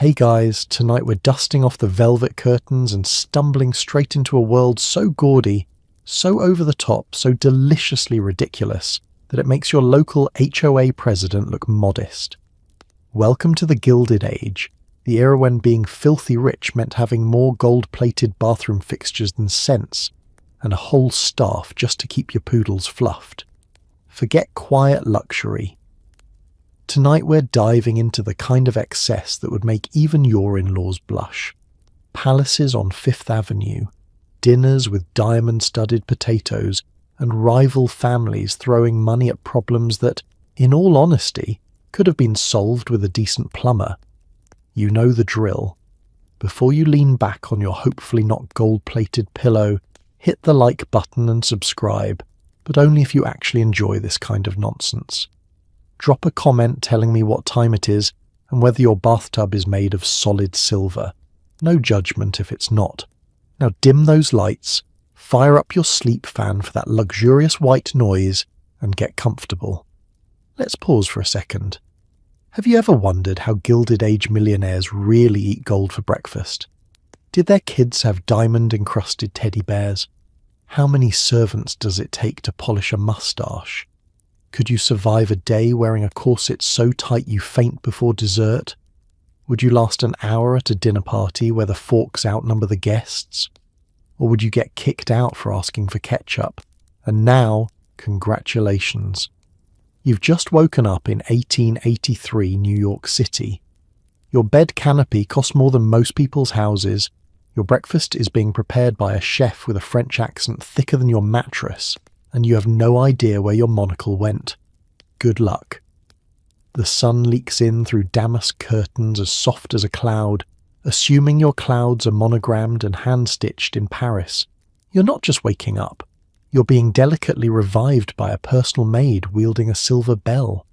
Hey guys, tonight we're dusting off the velvet curtains and stumbling straight into a world so gaudy, so over the top, so deliciously ridiculous that it makes your local HOA president look modest. Welcome to the Gilded Age, the era when being filthy rich meant having more gold-plated bathroom fixtures than sense, and a whole staff just to keep your poodles fluffed. Forget quiet luxury. Tonight we're diving into the kind of excess that would make even your in-laws blush. Palaces on Fifth Avenue, dinners with diamond-studded potatoes, and rival families throwing money at problems that, in all honesty, could have been solved with a decent plumber. You know the drill. Before you lean back on your hopefully not gold-plated pillow, hit the like button and subscribe, but only if you actually enjoy this kind of nonsense. Drop a comment telling me what time it is and whether your bathtub is made of solid silver. No judgment if it's not. Now dim those lights, fire up your sleep fan for that luxurious white noise, and get comfortable. Let's pause for a second. Have you ever wondered how Gilded Age millionaires really eat gold for breakfast? Did their kids have diamond-encrusted teddy bears? How many servants does it take to polish a moustache? Could you survive a day wearing a corset so tight you faint before dessert? Would you last an hour at a dinner party where the forks outnumber the guests? Or would you get kicked out for asking for ketchup? And now, congratulations. You've just woken up in 1883 New York City. Your bed canopy costs more than most people's houses. Your breakfast is being prepared by a chef with a French accent thicker than your mattress, and you have no idea where your monocle went. Good luck. The sun leaks in through damask curtains as soft as a cloud, assuming your clouds are monogrammed and hand-stitched in Paris. You're not just waking up. You're being delicately revived by a personal maid wielding a silver bell.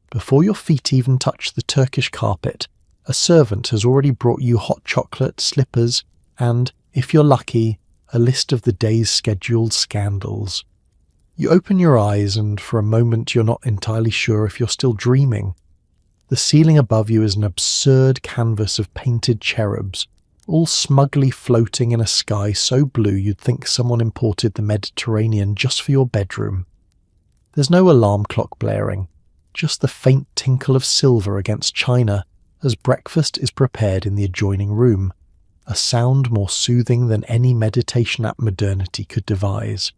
Before your feet even touch the Turkish carpet, a servant has already brought you hot chocolate, slippers, and, if you're lucky, a list of the day's scheduled scandals. You open your eyes and for a moment you're not entirely sure if you're still dreaming. The ceiling above you is an absurd canvas of painted cherubs, all smugly floating in a sky so blue you'd think someone imported the Mediterranean just for your bedroom. There's no alarm clock blaring, just the faint tinkle of silver against china as breakfast is prepared in the adjoining room, a sound more soothing than any meditation app modernity could devise.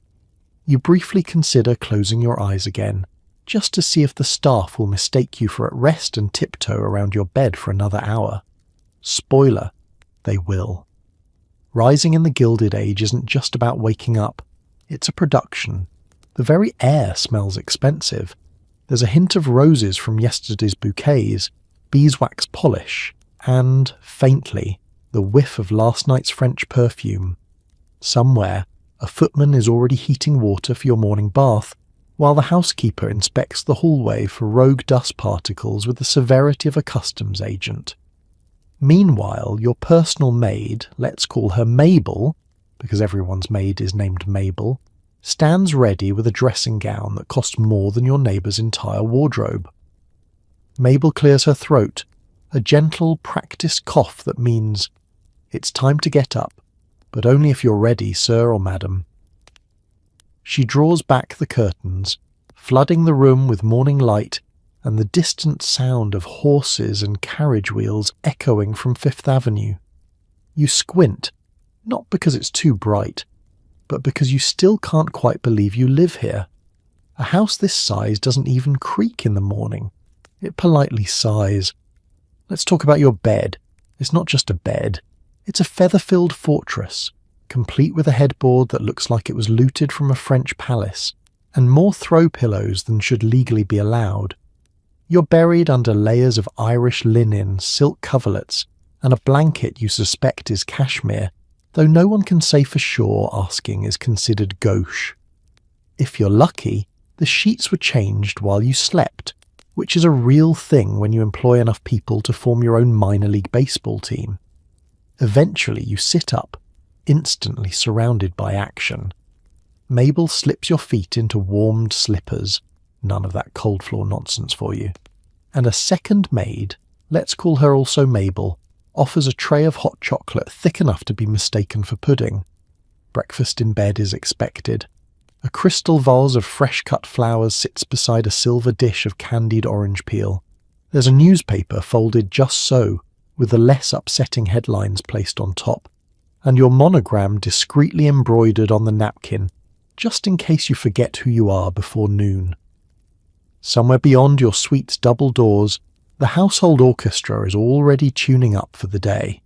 You briefly consider closing your eyes again, just to see if the staff will mistake you for at rest and tiptoe around your bed for another hour. Spoiler, they will. Rising in the Gilded Age isn't just about waking up, it's a production. The very air smells expensive. There's a hint of roses from yesterday's bouquets, beeswax polish, and, faintly, the whiff of last night's French perfume. Somewhere, a footman is already heating water for your morning bath, while the housekeeper inspects the hallway for rogue dust particles with the severity of a customs agent. Meanwhile, your personal maid, let's call her Mabel, because everyone's maid is named Mabel, stands ready with a dressing gown that costs more than your neighbour's entire wardrobe. Mabel clears her throat, a gentle, practiced cough that means, "It's time to get up, but only if you're ready, sir or madam." She draws back the curtains, flooding the room with morning light and the distant sound of horses and carriage wheels echoing from Fifth Avenue. You squint, not because it's too bright, but because you still can't quite believe you live here. A house this size doesn't even creak in the morning. It politely sighs. Let's talk about your bed. It's not just a bed. It's a feather-filled fortress, complete with a headboard that looks like it was looted from a French palace, and more throw pillows than should legally be allowed. You're buried under layers of Irish linen, silk coverlets, and a blanket you suspect is cashmere, though no one can say for sure asking is considered gauche. If you're lucky, the sheets were changed while you slept, which is a real thing when you employ enough people to form your own minor league baseball team. Eventually you sit up, instantly surrounded by action. Mabel slips your feet into warmed slippers, none of that cold floor nonsense for you, and a second maid, let's call her also Mabel, offers a tray of hot chocolate thick enough to be mistaken for pudding. Breakfast in bed is expected. A crystal vase of fresh-cut flowers sits beside a silver dish of candied orange peel. There's a newspaper folded just so, with the less upsetting headlines placed on top, and your monogram discreetly embroidered on the napkin, just in case you forget who you are before noon. Somewhere beyond your suite's double doors, the household orchestra is already tuning up for the day.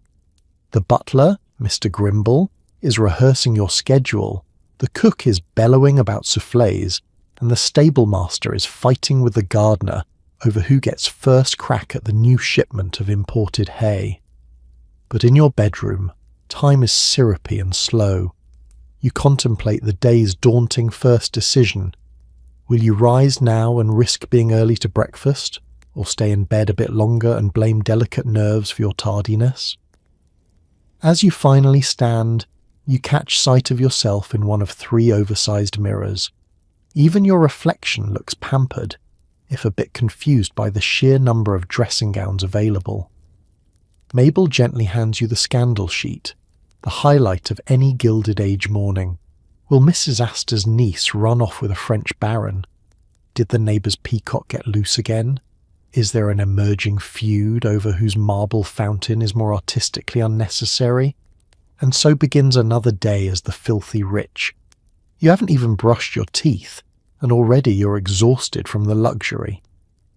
The butler, Mr. Grimble, is rehearsing your schedule, the cook is bellowing about soufflés, and the stable master is fighting with the gardener over who gets first crack at the new shipment of imported hay. But in your bedroom, time is syrupy and slow. You contemplate the day's daunting first decision. Will you rise now and risk being early to breakfast, or stay in bed a bit longer and blame delicate nerves for your tardiness? As you finally stand, you catch sight of yourself in one of 3 oversized mirrors. Even your reflection looks pampered, if a bit confused by the sheer number of dressing gowns available. Mabel gently hands you the scandal sheet, the highlight of any Gilded Age morning. Will Mrs. Astor's niece run off with a French baron? Did the neighbour's peacock get loose again? Is there an emerging feud over whose marble fountain is more artistically unnecessary? And so begins another day as the filthy rich. You haven't even brushed your teeth, and already you're exhausted from the luxury.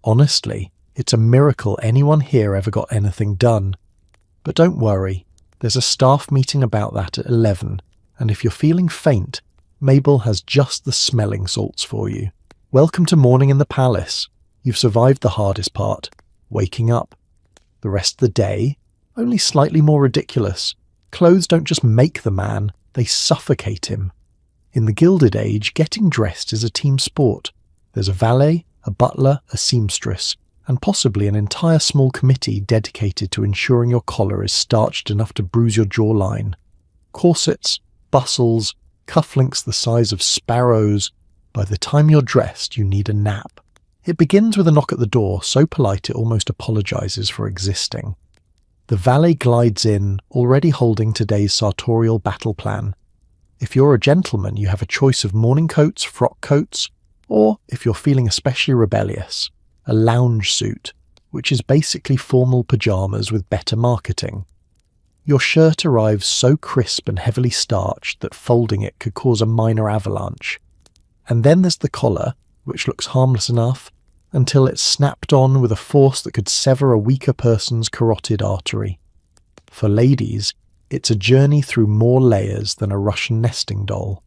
Honestly, it's a miracle anyone here ever got anything done. But don't worry, there's a staff meeting about that at 11, and if you're feeling faint, Mabel has just the smelling salts for you. Welcome to morning in the palace. You've survived the hardest part, waking up. The rest of the day, only slightly more ridiculous. Clothes don't just make the man, they suffocate him. In the Gilded Age, getting dressed is a team sport. There's a valet, a butler, a seamstress, and possibly an entire small committee dedicated to ensuring your collar is starched enough to bruise your jawline. Corsets, bustles, cufflinks the size of sparrows. By the time you're dressed, you need a nap. It begins with a knock at the door, so polite it almost apologizes for existing. The valet glides in, already holding today's sartorial battle plan. If you're a gentleman, you have a choice of morning coats, frock coats, or, if you're feeling especially rebellious, a lounge suit, which is basically formal pyjamas with better marketing. Your shirt arrives so crisp and heavily starched that folding it could cause a minor avalanche. And then there's the collar, which looks harmless enough, until it's snapped on with a force that could sever a weaker person's carotid artery. For ladies, it's a journey through more layers than a Russian nesting doll.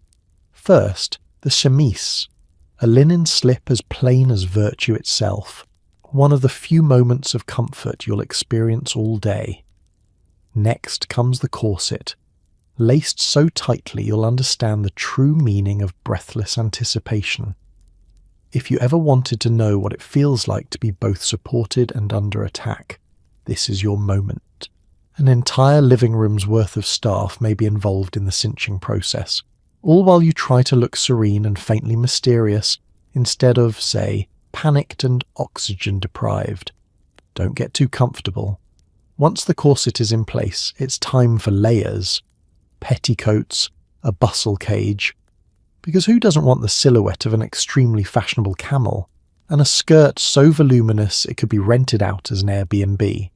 First, the chemise, a linen slip as plain as virtue itself, one of the few moments of comfort you'll experience all day. Next comes the corset, laced so tightly you'll understand the true meaning of breathless anticipation. If you ever wanted to know what it feels like to be both supported and under attack, this is your moment. An entire living room's worth of staff may be involved in the cinching process, all while you try to look serene and faintly mysterious instead of, say, panicked and oxygen-deprived. Don't get too comfortable. Once the corset is in place, it's time for layers. Petticoats, a bustle cage, because who doesn't want the silhouette of an extremely fashionable camel, and a skirt so voluminous it could be rented out as an Airbnb?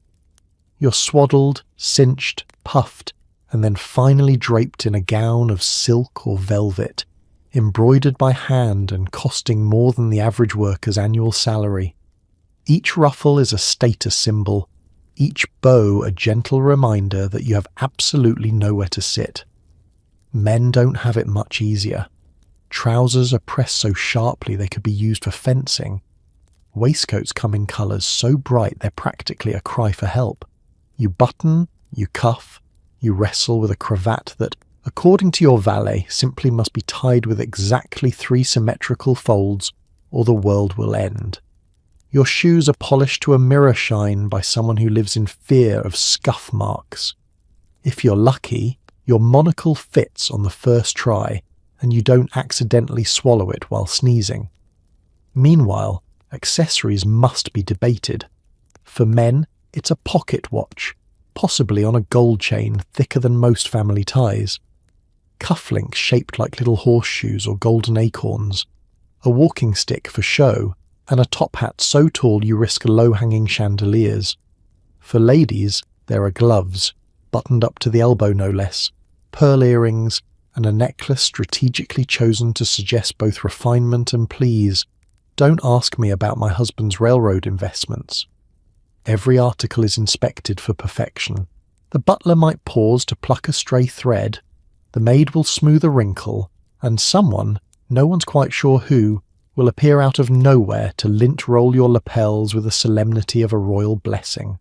You're swaddled, cinched, puffed, and then finally draped in a gown of silk or velvet, embroidered by hand and costing more than the average worker's annual salary. Each ruffle is a status symbol, each bow a gentle reminder that you have absolutely nowhere to sit. Men don't have it much easier. Trousers are pressed so sharply they could be used for fencing. Waistcoats come in colours so bright they're practically a cry for help. You button, you cuff, you wrestle with a cravat that, according to your valet, simply must be tied with exactly 3 symmetrical folds, or the world will end. Your shoes are polished to a mirror shine by someone who lives in fear of scuff marks. If you're lucky, your monocle fits on the first try, and you don't accidentally swallow it while sneezing. Meanwhile, accessories must be debated. For men, it's a pocket watch, possibly on a gold chain thicker than most family ties, cufflinks shaped like little horseshoes or golden acorns, a walking stick for show, and a top hat so tall you risk low-hanging chandeliers. For ladies, there are gloves, buttoned up to the elbow no less, pearl earrings, and a necklace strategically chosen to suggest both refinement and please. Don't ask me about my husband's railroad investments. Every article is inspected for perfection. The butler might pause to pluck a stray thread, the maid will smooth a wrinkle, and someone, no one's quite sure who, will appear out of nowhere to lint roll your lapels with the solemnity of a royal blessing.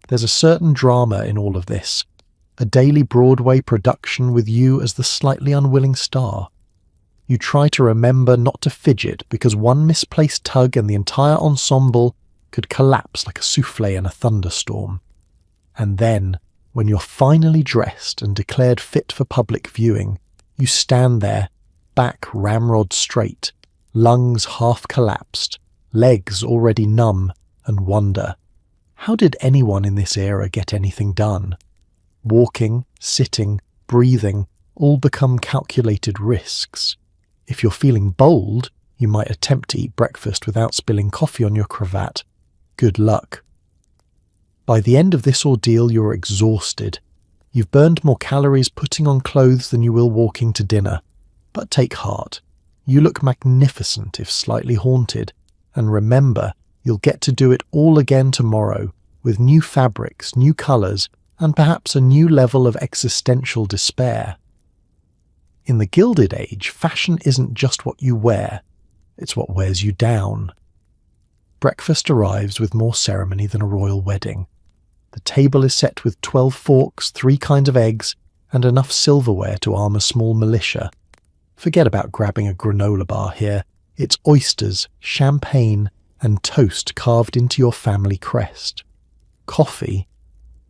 There's a certain drama in all of this, a daily Broadway production with you as the slightly unwilling star. You try to remember not to fidget because one misplaced tug and the entire ensemble could collapse like a souffle in a thunderstorm. And then, when you're finally dressed and declared fit for public viewing, you stand there, back ramrod straight, lungs half collapsed, legs already numb, and wonder, how did anyone in this era get anything done? Walking, sitting, breathing, all become calculated risks. If you're feeling bold, you might attempt to eat breakfast without spilling coffee on your cravat. Good luck. By the end of this ordeal, you're exhausted. You've burned more calories putting on clothes than you will walking to dinner. But take heart. You look magnificent if slightly haunted. And remember, you'll get to do it all again tomorrow, with new fabrics, new colours, and perhaps a new level of existential despair. In the Gilded Age, fashion isn't just what you wear, it's what wears you down. Breakfast arrives with more ceremony than a royal wedding. The table is set with 12 forks, 3 kinds of eggs, and enough silverware to arm a small militia. Forget about grabbing a granola bar here. It's oysters, champagne, and toast carved into your family crest. Coffee,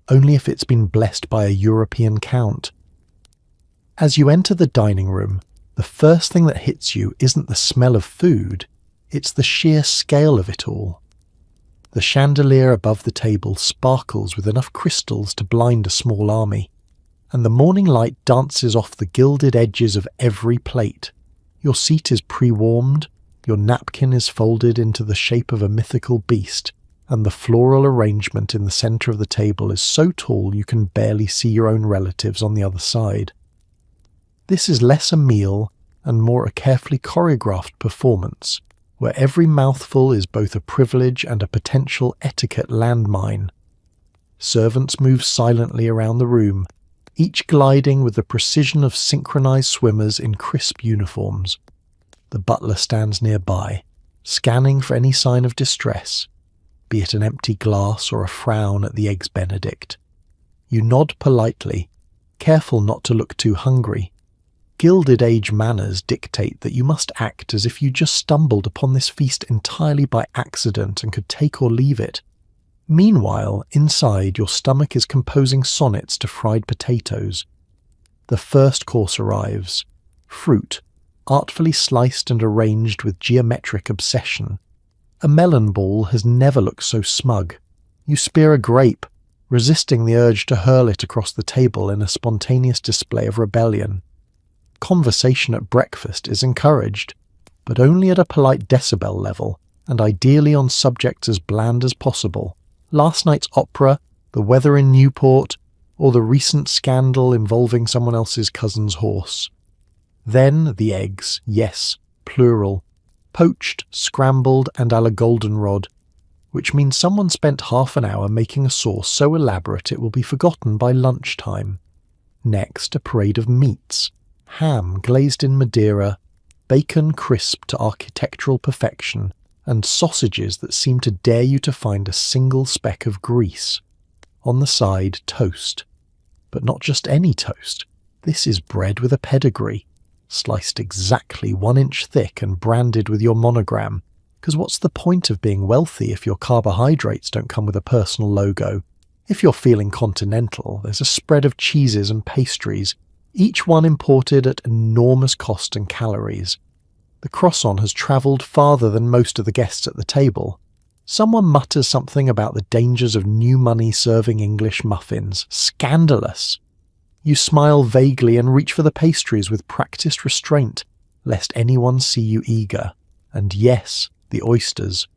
only if it's been blessed by a European count. As you enter the dining room, the first thing that hits you isn't the smell of food, it's the sheer scale of it all. The chandelier above the table sparkles with enough crystals to blind a small army, and the morning light dances off the gilded edges of every plate. Your seat is pre-warmed, your napkin is folded into the shape of a mythical beast, and the floral arrangement in the centre of the table is so tall you can barely see your own relatives on the other side. This is less a meal and more a carefully choreographed performance, where every mouthful is both a privilege and a potential etiquette landmine. Servants move silently around the room, each gliding with the precision of synchronized swimmers in crisp uniforms. The butler stands nearby, scanning for any sign of distress, be it an empty glass or a frown at the Eggs Benedict. You nod politely, careful not to look too hungry. Gilded Age manners dictate that you must act as if you just stumbled upon this feast entirely by accident and could take or leave it. Meanwhile, inside, your stomach is composing sonnets to fried potatoes. The first course arrives. Fruit, artfully sliced and arranged with geometric obsession. A melon ball has never looked so smug. You spear a grape, resisting the urge to hurl it across the table in a spontaneous display of rebellion. Conversation at breakfast is encouraged, but only at a polite decibel level, and ideally on subjects as bland as possible. Last night's opera, the weather in Newport, or the recent scandal involving someone else's cousin's horse. Then the eggs, yes, plural, poached, scrambled, and a la goldenrod, which means someone spent half an hour making a sauce so elaborate it will be forgotten by lunchtime. Next, a parade of meats. Ham glazed in Madeira, bacon crisped to architectural perfection, and sausages that seem to dare you to find a single speck of grease. On the side, toast. But not just any toast. This is bread with a pedigree, sliced exactly 1 inch thick and branded with your monogram, because what's the point of being wealthy if your carbohydrates don't come with a personal logo? If you're feeling continental, there's a spread of cheeses and pastries, each one imported at enormous cost and calories. The croissant has travelled farther than most of the guests at the table. Someone mutters something about the dangers of new money serving English muffins. Scandalous! You smile vaguely and reach for the pastries with practiced restraint, lest anyone see you eager. And yes, the oysters.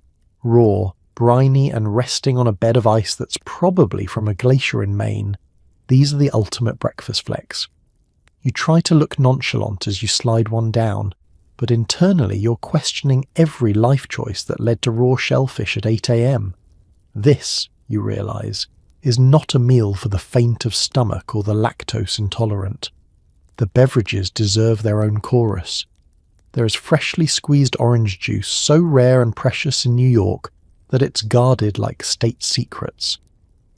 Raw, briny and resting on a bed of ice that's probably from a glacier in Maine. These are the ultimate breakfast flex. You try to look nonchalant as you slide one down, but internally you're questioning every life choice that led to raw shellfish at 8 a.m. This, you realise, is not a meal for the faint of stomach or the lactose intolerant. The beverages deserve their own chorus. There is freshly squeezed orange juice so rare and precious in New York that it's guarded like state secrets.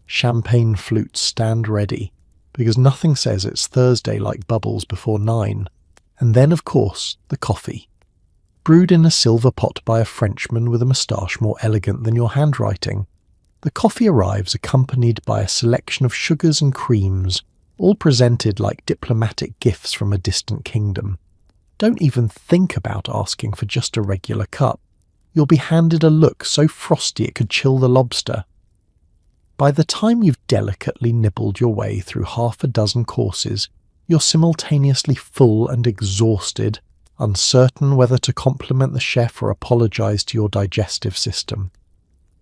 Champagne flutes stand ready, because nothing says it's Thursday like bubbles before 9. And then, of course, the coffee. Brewed in a silver pot by a Frenchman with a moustache more elegant than your handwriting, the coffee arrives accompanied by a selection of sugars and creams, all presented like diplomatic gifts from a distant kingdom. Don't even think about asking for just a regular cup. You'll be handed a look so frosty it could chill the lobster. By the time you've delicately nibbled your way through half a dozen courses, you're simultaneously full and exhausted, uncertain whether to compliment the chef or apologise to your digestive system.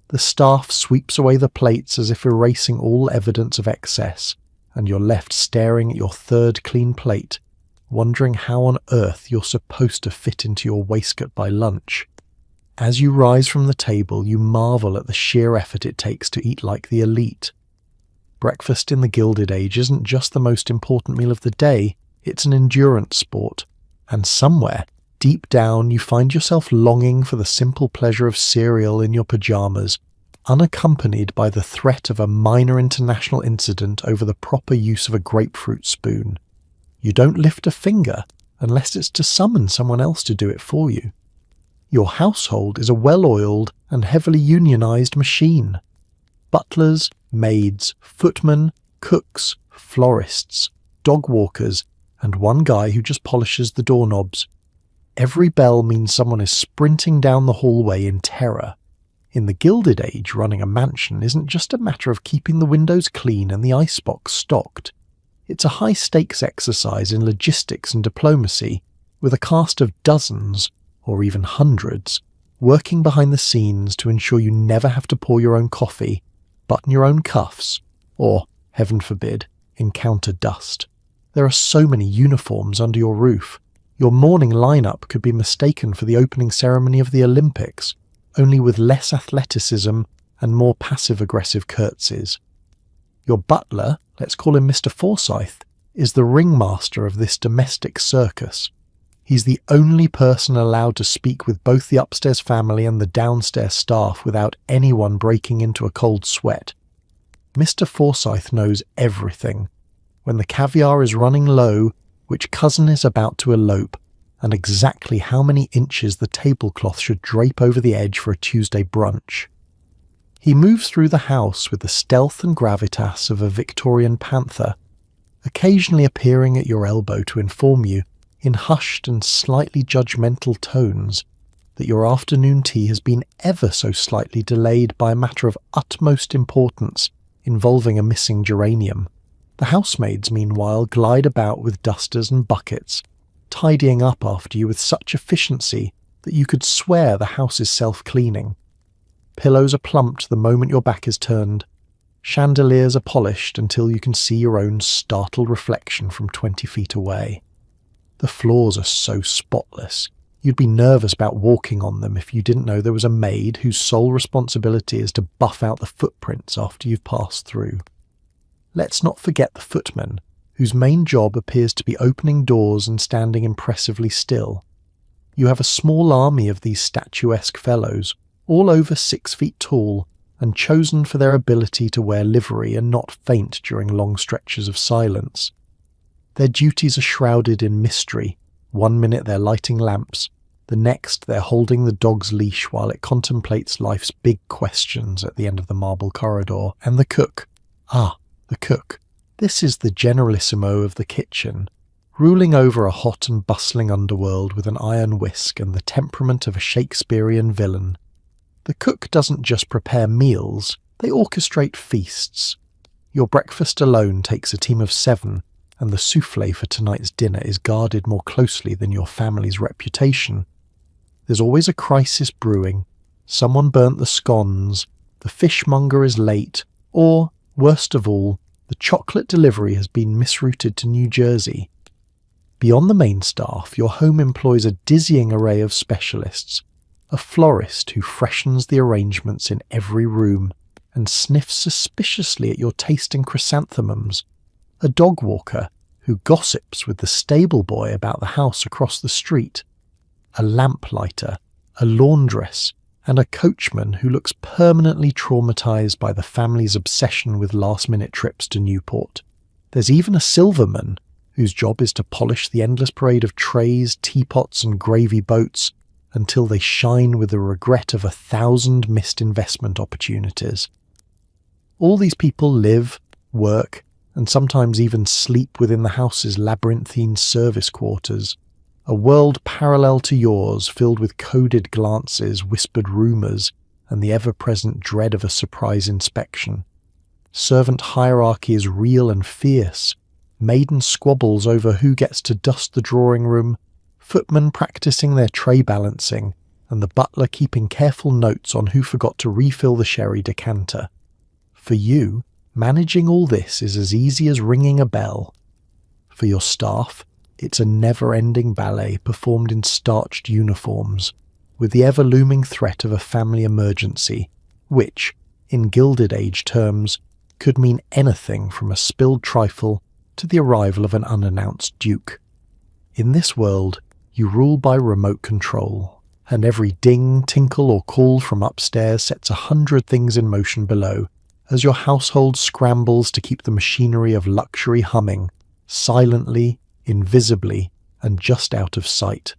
The staff sweeps away the plates as if erasing all evidence of excess, and you're left staring at your third clean plate, wondering how on earth you're supposed to fit into your waistcoat by lunch. As you rise from the table, you marvel at the sheer effort it takes to eat like the elite. Breakfast in the Gilded Age isn't just the most important meal of the day, it's an endurance sport. And somewhere, deep down, you find yourself longing for the simple pleasure of cereal in your pyjamas, unaccompanied by the threat of a minor international incident over the proper use of a grapefruit spoon. You don't lift a finger unless it's to summon someone else to do it for you. Your household is a well-oiled and heavily unionised machine. Butlers, maids, footmen, cooks, florists, dog walkers, and one guy who just polishes the doorknobs. Every bell means someone is sprinting down the hallway in terror. In the Gilded Age, running a mansion isn't just a matter of keeping the windows clean and the icebox stocked. It's a high-stakes exercise in logistics and diplomacy, with a cast of dozens, or even hundreds, working behind the scenes to ensure you never have to pour your own coffee, button your own cuffs, or, heaven forbid, encounter dust. There are so many uniforms under your roof. Your morning lineup could be mistaken for the opening ceremony of the Olympics, only with less athleticism and more passive-aggressive curtsies. Your butler, let's call him Mr. Forsyth, is the ringmaster of this domestic circus. He's the only person allowed to speak with both the upstairs family and the downstairs staff without anyone breaking into a cold sweat. Mr. Forsyth knows everything. When the caviar is running low, which cousin is about to elope, and exactly how many inches the tablecloth should drape over the edge for a Tuesday brunch. He moves through the house with the stealth and gravitas of a Victorian panther, occasionally appearing at your elbow to inform you, in hushed and slightly judgmental tones, that your afternoon tea has been ever so slightly delayed by a matter of utmost importance involving a missing geranium. The housemaids, meanwhile, glide about with dusters and buckets, tidying up after you with such efficiency that you could swear the house is self-cleaning. Pillows are plumped the moment your back is turned. Chandeliers are polished until you can see your own startled reflection from 20 feet away. The floors are so spotless, you'd be nervous about walking on them if you didn't know there was a maid whose sole responsibility is to buff out the footprints after you've passed through. Let's not forget the footmen, whose main job appears to be opening doors and standing impressively still. You have a small army of these statuesque fellows, all over 6 feet tall, and chosen for their ability to wear livery and not faint during long stretches of silence. Their duties are shrouded in mystery. 1 minute they're lighting lamps, the next they're holding the dog's leash while it contemplates life's big questions at the end of the marble corridor. And the cook. The cook. This is the generalissimo of the kitchen, ruling over a hot and bustling underworld with an iron whisk and the temperament of a Shakespearean villain. The cook doesn't just prepare meals, they orchestrate feasts. Your breakfast alone takes a team of 7, and the souffle for tonight's dinner is guarded more closely than your family's reputation. There's always a crisis brewing. Someone burnt the scones, the fishmonger is late, or, worst of all, the chocolate delivery has been misrouted to New Jersey. Beyond the main staff, your home employs a dizzying array of specialists. A florist who freshens the arrangements in every room and sniffs suspiciously at your tasting chrysanthemums. A dog walker who gossips with the stable boy about the house across the street. A lamplighter, a laundress, and a coachman who looks permanently traumatized by the family's obsession with last-minute trips to Newport. There's even a silverman whose job is to polish the endless parade of trays, teapots, and gravy boats until they shine with the regret of 1,000 missed investment opportunities. All these people live, work, and sometimes even sleep within the house's labyrinthine service quarters, a world parallel to yours filled with coded glances, whispered rumours, and the ever-present dread of a surprise inspection. Servant hierarchy is real and fierce, maiden squabbles over who gets to dust the drawing room, footmen practising their tray balancing, and the butler keeping careful notes on who forgot to refill the sherry decanter. For you, managing all this is as easy as ringing a bell. For your staff, it's a never-ending ballet performed in starched uniforms, with the ever-looming threat of a family emergency, which, in Gilded Age terms, could mean anything from a spilled trifle to the arrival of an unannounced duke. In this world, you rule by remote control, and every ding, tinkle or call from upstairs sets 100 things in motion below, as your household scrambles to keep the machinery of luxury humming, silently, invisibly, and just out of sight.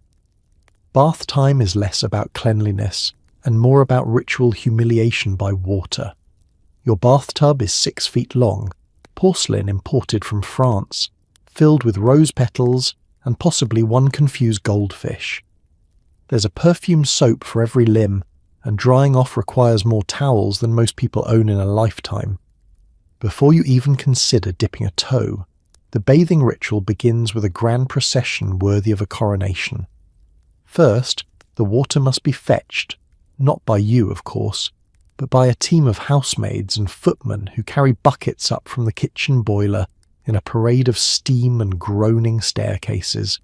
Bath time is less about cleanliness, and more about ritual humiliation by water. Your bathtub is 6 feet long, porcelain imported from France, filled with rose petals and possibly one confused goldfish. There's a perfumed soap for every limb, and drying off requires more towels than most people own in a lifetime. Before you even consider dipping a toe, the bathing ritual begins with a grand procession worthy of a coronation. First, the water must be fetched, not by you, of course, but by a team of housemaids and footmen who carry buckets up from the kitchen boiler in a parade of steam and groaning staircases.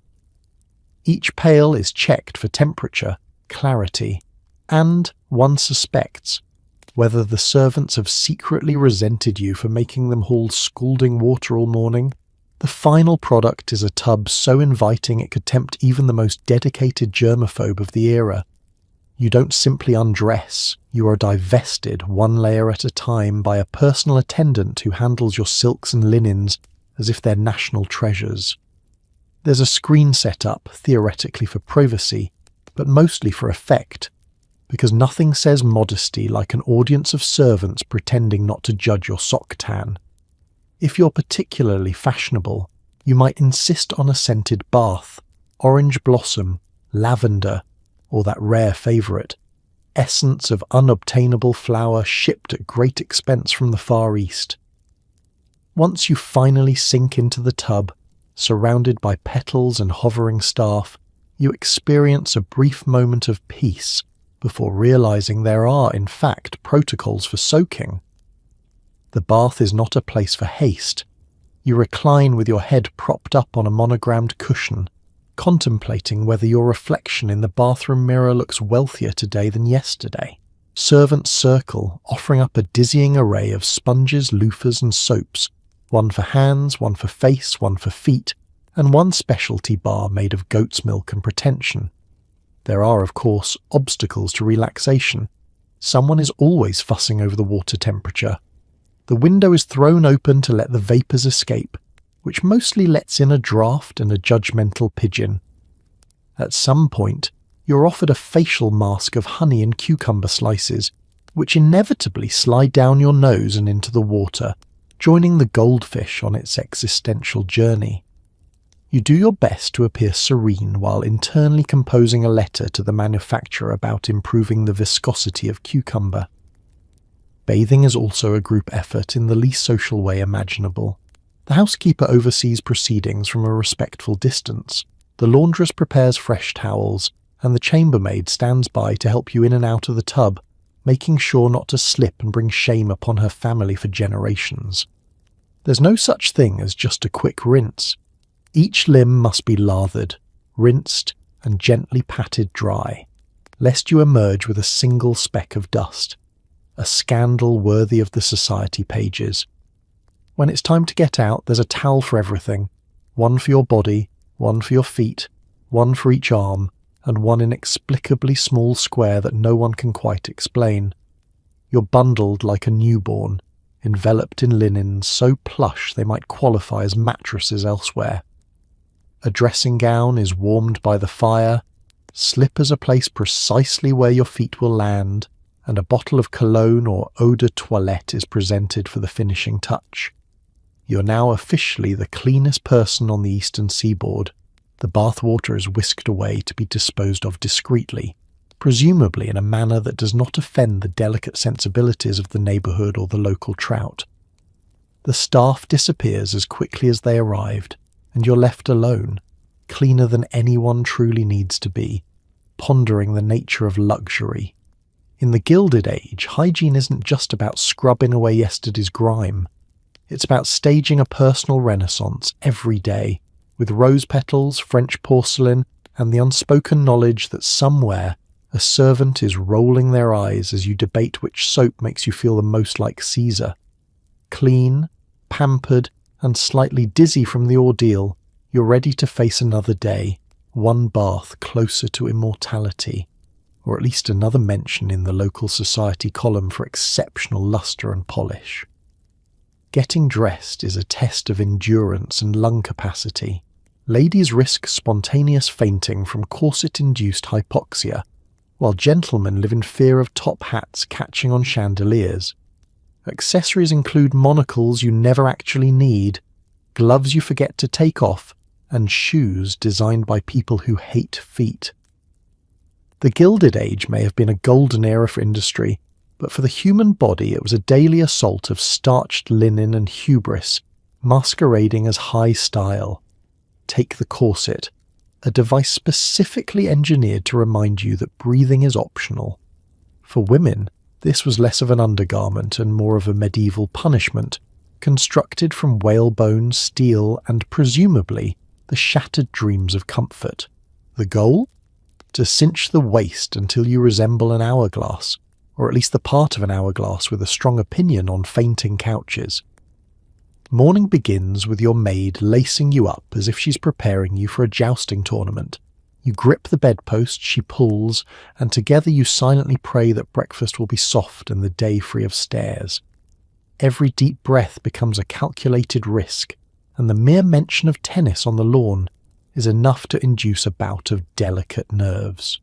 Each pail is checked for temperature, clarity, and, one suspects, whether the servants have secretly resented you for making them haul scalding water all morning. The final product is a tub so inviting it could tempt even the most dedicated germaphobe of the era. You don't simply undress, you are divested one layer at a time by a personal attendant who handles your silks and linens as if they're national treasures. There's a screen set up, theoretically for privacy, but mostly for effect, because nothing says modesty like an audience of servants pretending not to judge your sock tan. If you're particularly fashionable, you might insist on a scented bath, orange blossom, lavender, or that rare favourite, essence of unobtainable flower shipped at great expense from the Far East. Once you finally sink into the tub, surrounded by petals and hovering staff, you experience a brief moment of peace before realising there are, in fact, protocols for soaking. The bath is not a place for haste. You recline with your head propped up on a monogrammed cushion, contemplating whether your reflection in the bathroom mirror looks wealthier today than yesterday. Servants circle, offering up a dizzying array of sponges, loofahs and soaps, one for hands, one for face, one for feet, and one specialty bar made of goat's milk and pretension. There are, of course, obstacles to relaxation. Someone is always fussing over the water temperature. The window is thrown open to let the vapours escape, which mostly lets in a draught and a judgmental pigeon. At some point, you're offered a facial mask of honey and cucumber slices, which inevitably slide down your nose and into the water, joining the goldfish on its existential journey. You do your best to appear serene while internally composing a letter to the manufacturer about improving the viscosity of cucumber. Bathing is also a group effort in the least social way imaginable. The housekeeper oversees proceedings from a respectful distance. The laundress prepares fresh towels, and the chambermaid stands by to help you in and out of the tub, making sure not to slip and bring shame upon her family for generations. There's no such thing as just a quick rinse. Each limb must be lathered, rinsed, and gently patted dry, lest you emerge with a single speck of dust. A scandal worthy of the society pages. When it's time to get out, there's a towel for everything. One for your body, one for your feet, one for each arm, and one inexplicably small square that no one can quite explain. You're bundled like a newborn, enveloped in linens so plush they might qualify as mattresses elsewhere. A dressing gown is warmed by the fire, slippers are placed precisely where your feet will land, and a bottle of cologne or eau de toilette is presented for the finishing touch. You're now officially the cleanest person on the eastern seaboard. The bathwater is whisked away to be disposed of discreetly, presumably in a manner that does not offend the delicate sensibilities of the neighbourhood or the local trout. The staff disappears as quickly as they arrived, and you're left alone, cleaner than anyone truly needs to be, pondering the nature of luxury. In the Gilded Age, hygiene isn't just about scrubbing away yesterday's grime. It's about staging a personal renaissance every day, with rose petals, French porcelain, and the unspoken knowledge that somewhere a servant is rolling their eyes as you debate which soap makes you feel the most like Caesar. Clean, pampered, and slightly dizzy from the ordeal, you're ready to face another day, one bath closer to immortality, or at least another mention in the local society column for exceptional lustre and polish. Getting dressed is a test of endurance and lung capacity. Ladies risk spontaneous fainting from corset-induced hypoxia, while gentlemen live in fear of top hats catching on chandeliers. Accessories include monocles you never actually need, gloves you forget to take off, and shoes designed by people who hate feet. The Gilded Age may have been a golden era for industry, but for the human body it was a daily assault of starched linen and hubris, masquerading as high style. Take the corset, a device specifically engineered to remind you that breathing is optional. For women, this was less of an undergarment and more of a medieval punishment, constructed from whalebone, steel, and presumably the shattered dreams of comfort. The goal? To cinch the waist until you resemble an hourglass, or at least the part of an hourglass with a strong opinion on fainting couches. Morning begins with your maid lacing you up as if she's preparing you for a jousting tournament. You grip the bedpost, she pulls, and together you silently pray that breakfast will be soft and the day free of stares. Every deep breath becomes a calculated risk, and the mere mention of tennis on the lawn is enough to induce a bout of delicate nerves.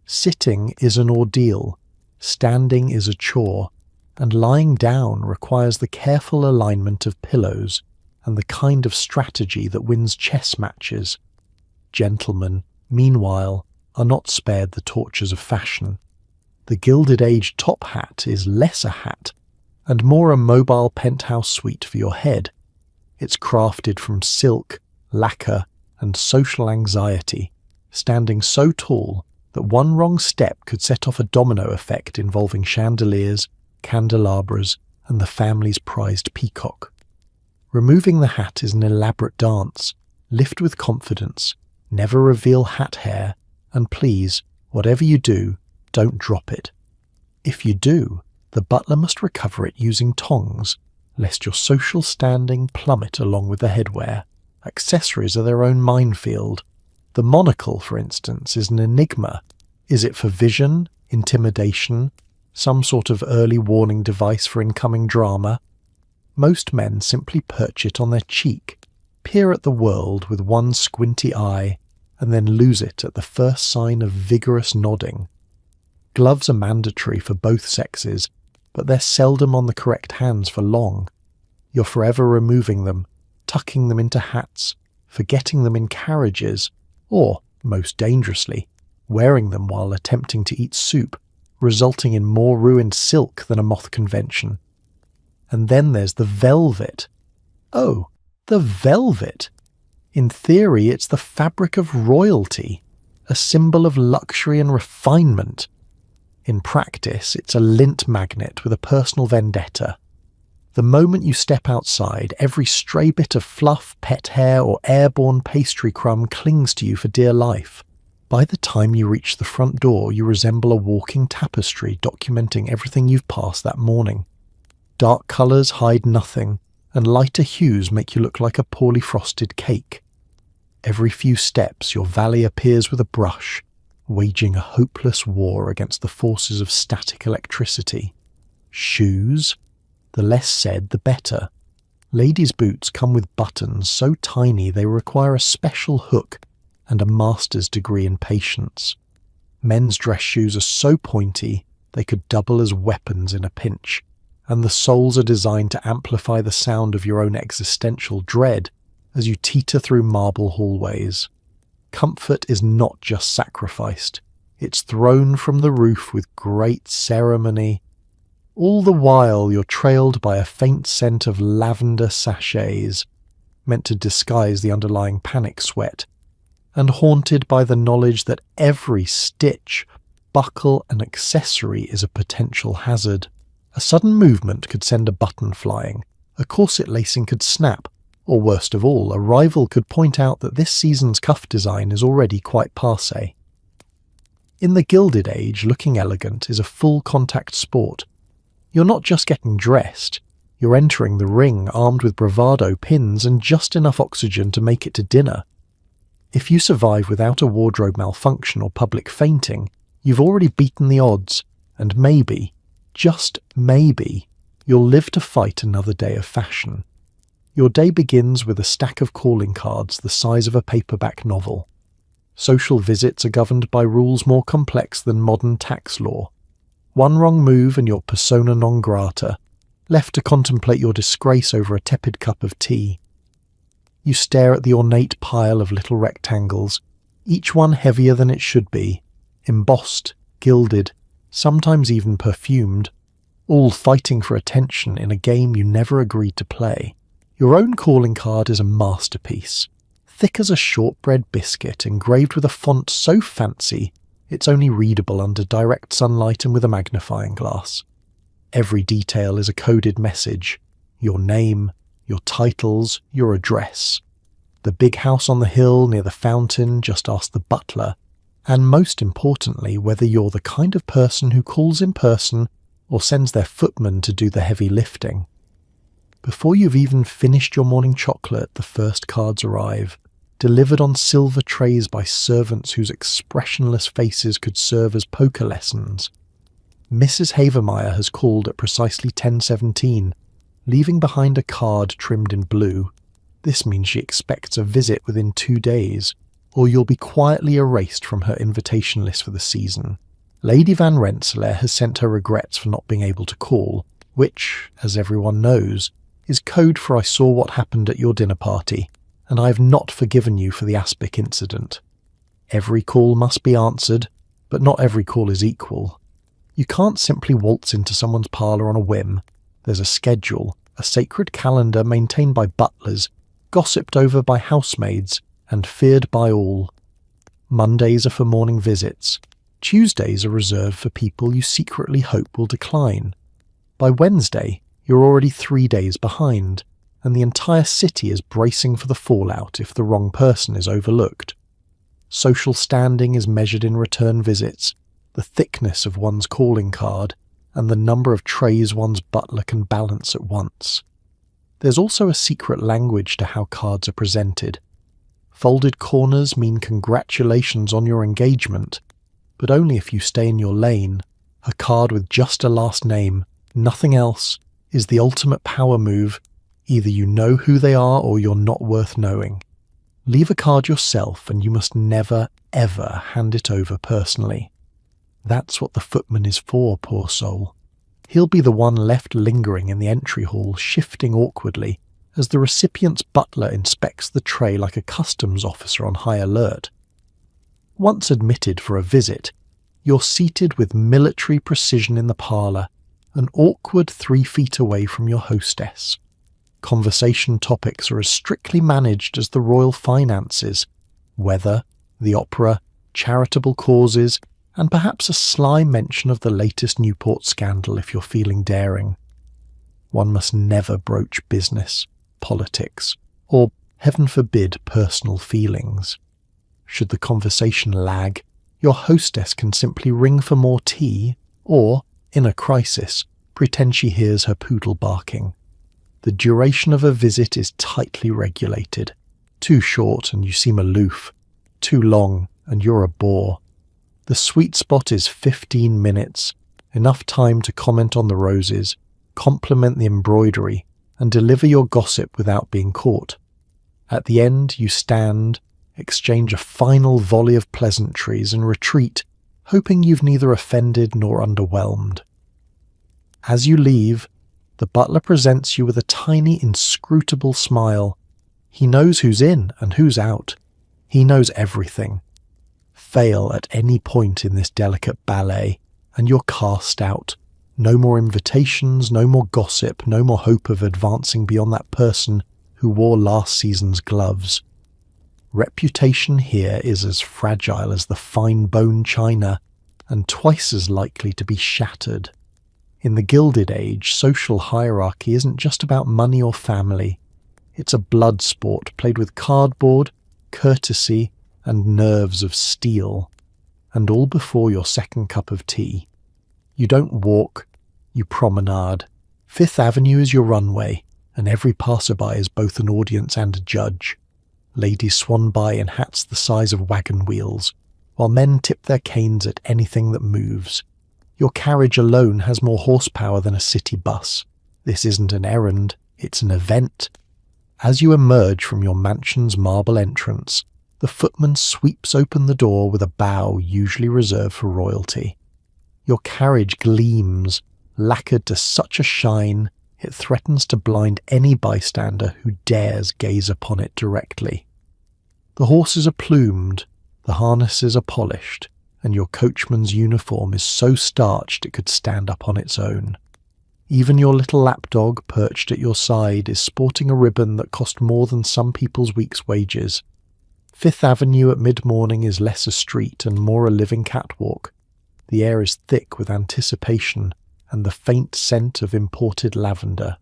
Sitting is an ordeal, standing is a chore, and lying down requires the careful alignment of pillows and the kind of strategy that wins chess matches. Gentlemen, meanwhile, are not spared the tortures of fashion. The Gilded Age top hat is less a hat, and more a mobile penthouse suite for your head. It's crafted from silk, lacquer, and social anxiety, standing so tall that one wrong step could set off a domino effect involving chandeliers, candelabras, and the family's prized peacock. Removing the hat is an elaborate dance. Lift with confidence, never reveal hat hair, and please, whatever you do, don't drop it. If you do, the butler must recover it using tongs, lest your social standing plummet along with the headwear. Accessories are their own minefield. The monocle, for instance, is an enigma. Is it for vision, intimidation, some sort of early warning device for incoming drama? Most men simply perch it on their cheek, peer at the world with one squinty eye, and then lose it at the first sign of vigorous nodding. Gloves are mandatory for both sexes, but they're seldom on the correct hands for long. You're forever removing them, tucking them into hats, forgetting them in carriages, or, most dangerously, wearing them while attempting to eat soup, resulting in more ruined silk than a moth convention. And then there's the velvet. Oh, the velvet! In theory, it's the fabric of royalty, a symbol of luxury and refinement. In practice, it's a lint magnet with a personal vendetta. The moment you step outside, every stray bit of fluff, pet hair, or airborne pastry crumb clings to you for dear life. By the time you reach the front door, you resemble a walking tapestry documenting everything you've passed that morning. Dark colours hide nothing, and lighter hues make you look like a poorly frosted cake. Every few steps, your valet appears with a brush, waging a hopeless war against the forces of static electricity. Shoes? The less said, the better. Ladies' boots come with buttons so tiny they require a special hook and a master's degree in patience. Men's dress shoes are so pointy they could double as weapons in a pinch, and the soles are designed to amplify the sound of your own existential dread as you teeter through marble hallways. Comfort is not just sacrificed, it's thrown from the roof with great ceremony. All the while you're trailed by a faint scent of lavender sachets, meant to disguise the underlying panic sweat, and haunted by the knowledge that every stitch, buckle and accessory is a potential hazard. A sudden movement could send a button flying, a corset lacing could snap, or worst of all, a rival could point out that this season's cuff design is already quite passé. In the Gilded Age, looking elegant is a full-contact sport. You're not just getting dressed, you're entering the ring armed with bravado pins and just enough oxygen to make it to dinner. If you survive without a wardrobe malfunction or public fainting, you've already beaten the odds, and maybe, just maybe, you'll live to fight another day of fashion. Your day begins with a stack of calling cards the size of a paperback novel. Social visits are governed by rules more complex than modern tax law. One wrong move and you're persona non grata, left to contemplate your disgrace over a tepid cup of tea. You stare at the ornate pile of little rectangles, each one heavier than it should be, embossed, gilded, sometimes even perfumed, all fighting for attention in a game you never agreed to play. Your own calling card is a masterpiece, thick as a shortbread biscuit, engraved with a font so fancy it's only readable under direct sunlight and with a magnifying glass. Every detail is a coded message: your name, your titles, your address. The big house on the hill near the fountain, just ask the butler, and most importantly, whether you're the kind of person who calls in person or sends their footman to do the heavy lifting. Before you've even finished your morning chocolate, the first cards arrive, delivered on silver trays by servants whose expressionless faces could serve as poker lessons. Mrs. Havermeyer has called at precisely 10:17, leaving behind a card trimmed in blue. This means she expects a visit within 2 days, or you'll be quietly erased from her invitation list for the season. Lady Van Rensselaer has sent her regrets for not being able to call, which, as everyone knows, is code for I saw what happened at your dinner party, and I have not forgiven you for the Aspic incident. Every call must be answered, but not every call is equal. You can't simply waltz into someone's parlour on a whim. There's a schedule, a sacred calendar maintained by butlers, gossiped over by housemaids, and feared by all. Mondays are for morning visits. Tuesdays are reserved for people you secretly hope will decline. By Wednesday, you're already 3 days behind, and the entire city is bracing for the fallout if the wrong person is overlooked. Social standing is measured in return visits, the thickness of one's calling card, and the number of trays one's butler can balance at once. There's also a secret language to how cards are presented. Folded corners mean congratulations on your engagement, but only if you stay in your lane. A card with just a last name, nothing else, is the ultimate power move. Either you know who they are or you're not worth knowing. Leave a card yourself and you must never, ever hand it over personally. That's what the footman is for, poor soul. He'll be the one left lingering in the entry hall, shifting awkwardly, as the recipient's butler inspects the tray like a customs officer on high alert. Once admitted for a visit, you're seated with military precision in the parlour, an awkward 3 feet away from your hostess. Conversation topics are as strictly managed as the royal finances: weather, the opera, charitable causes, and perhaps a sly mention of the latest Newport scandal if you're feeling daring. One must never broach business, politics, or, heaven forbid, personal feelings. Should the conversation lag, your hostess can simply ring for more tea, or, in a crisis, pretend she hears her poodle barking. The duration of a visit is tightly regulated. Too short and you seem aloof. Too long and you're a bore. The sweet spot is 15 minutes, enough time to comment on the roses, compliment the embroidery, and deliver your gossip without being caught. At the end, you stand, exchange a final volley of pleasantries, and retreat, hoping you've neither offended nor underwhelmed. As you leave, the butler presents you with a tiny, inscrutable smile. He knows who's in and who's out. He knows everything. Fail at any point in this delicate ballet, and you're cast out. No more invitations, no more gossip, no more hope of advancing beyond that person who wore last season's gloves. Reputation here is as fragile as the fine bone china, and twice as likely to be shattered. In the Gilded Age, social hierarchy isn't just about money or family. It's a blood sport played with cardboard, courtesy, and nerves of steel, and all before your second cup of tea. You don't walk, you promenade. Fifth Avenue is your runway, and every passerby is both an audience and a judge. Ladies swan by in hats the size of wagon wheels, while men tip their canes at anything that moves. Your carriage alone has more horsepower than a city bus. This isn't an errand, it's an event. As you emerge from your mansion's marble entrance, the footman sweeps open the door with a bow usually reserved for royalty. Your carriage gleams, lacquered to such a shine it threatens to blind any bystander who dares gaze upon it directly. The horses are plumed, the harnesses are polished, and your coachman's uniform is so starched it could stand up on its own. Even your little lapdog perched at your side is sporting a ribbon that cost more than some people's week's wages. Fifth Avenue at mid-morning is less a street and more a living catwalk. The air is thick with anticipation and the faint scent of imported lavender.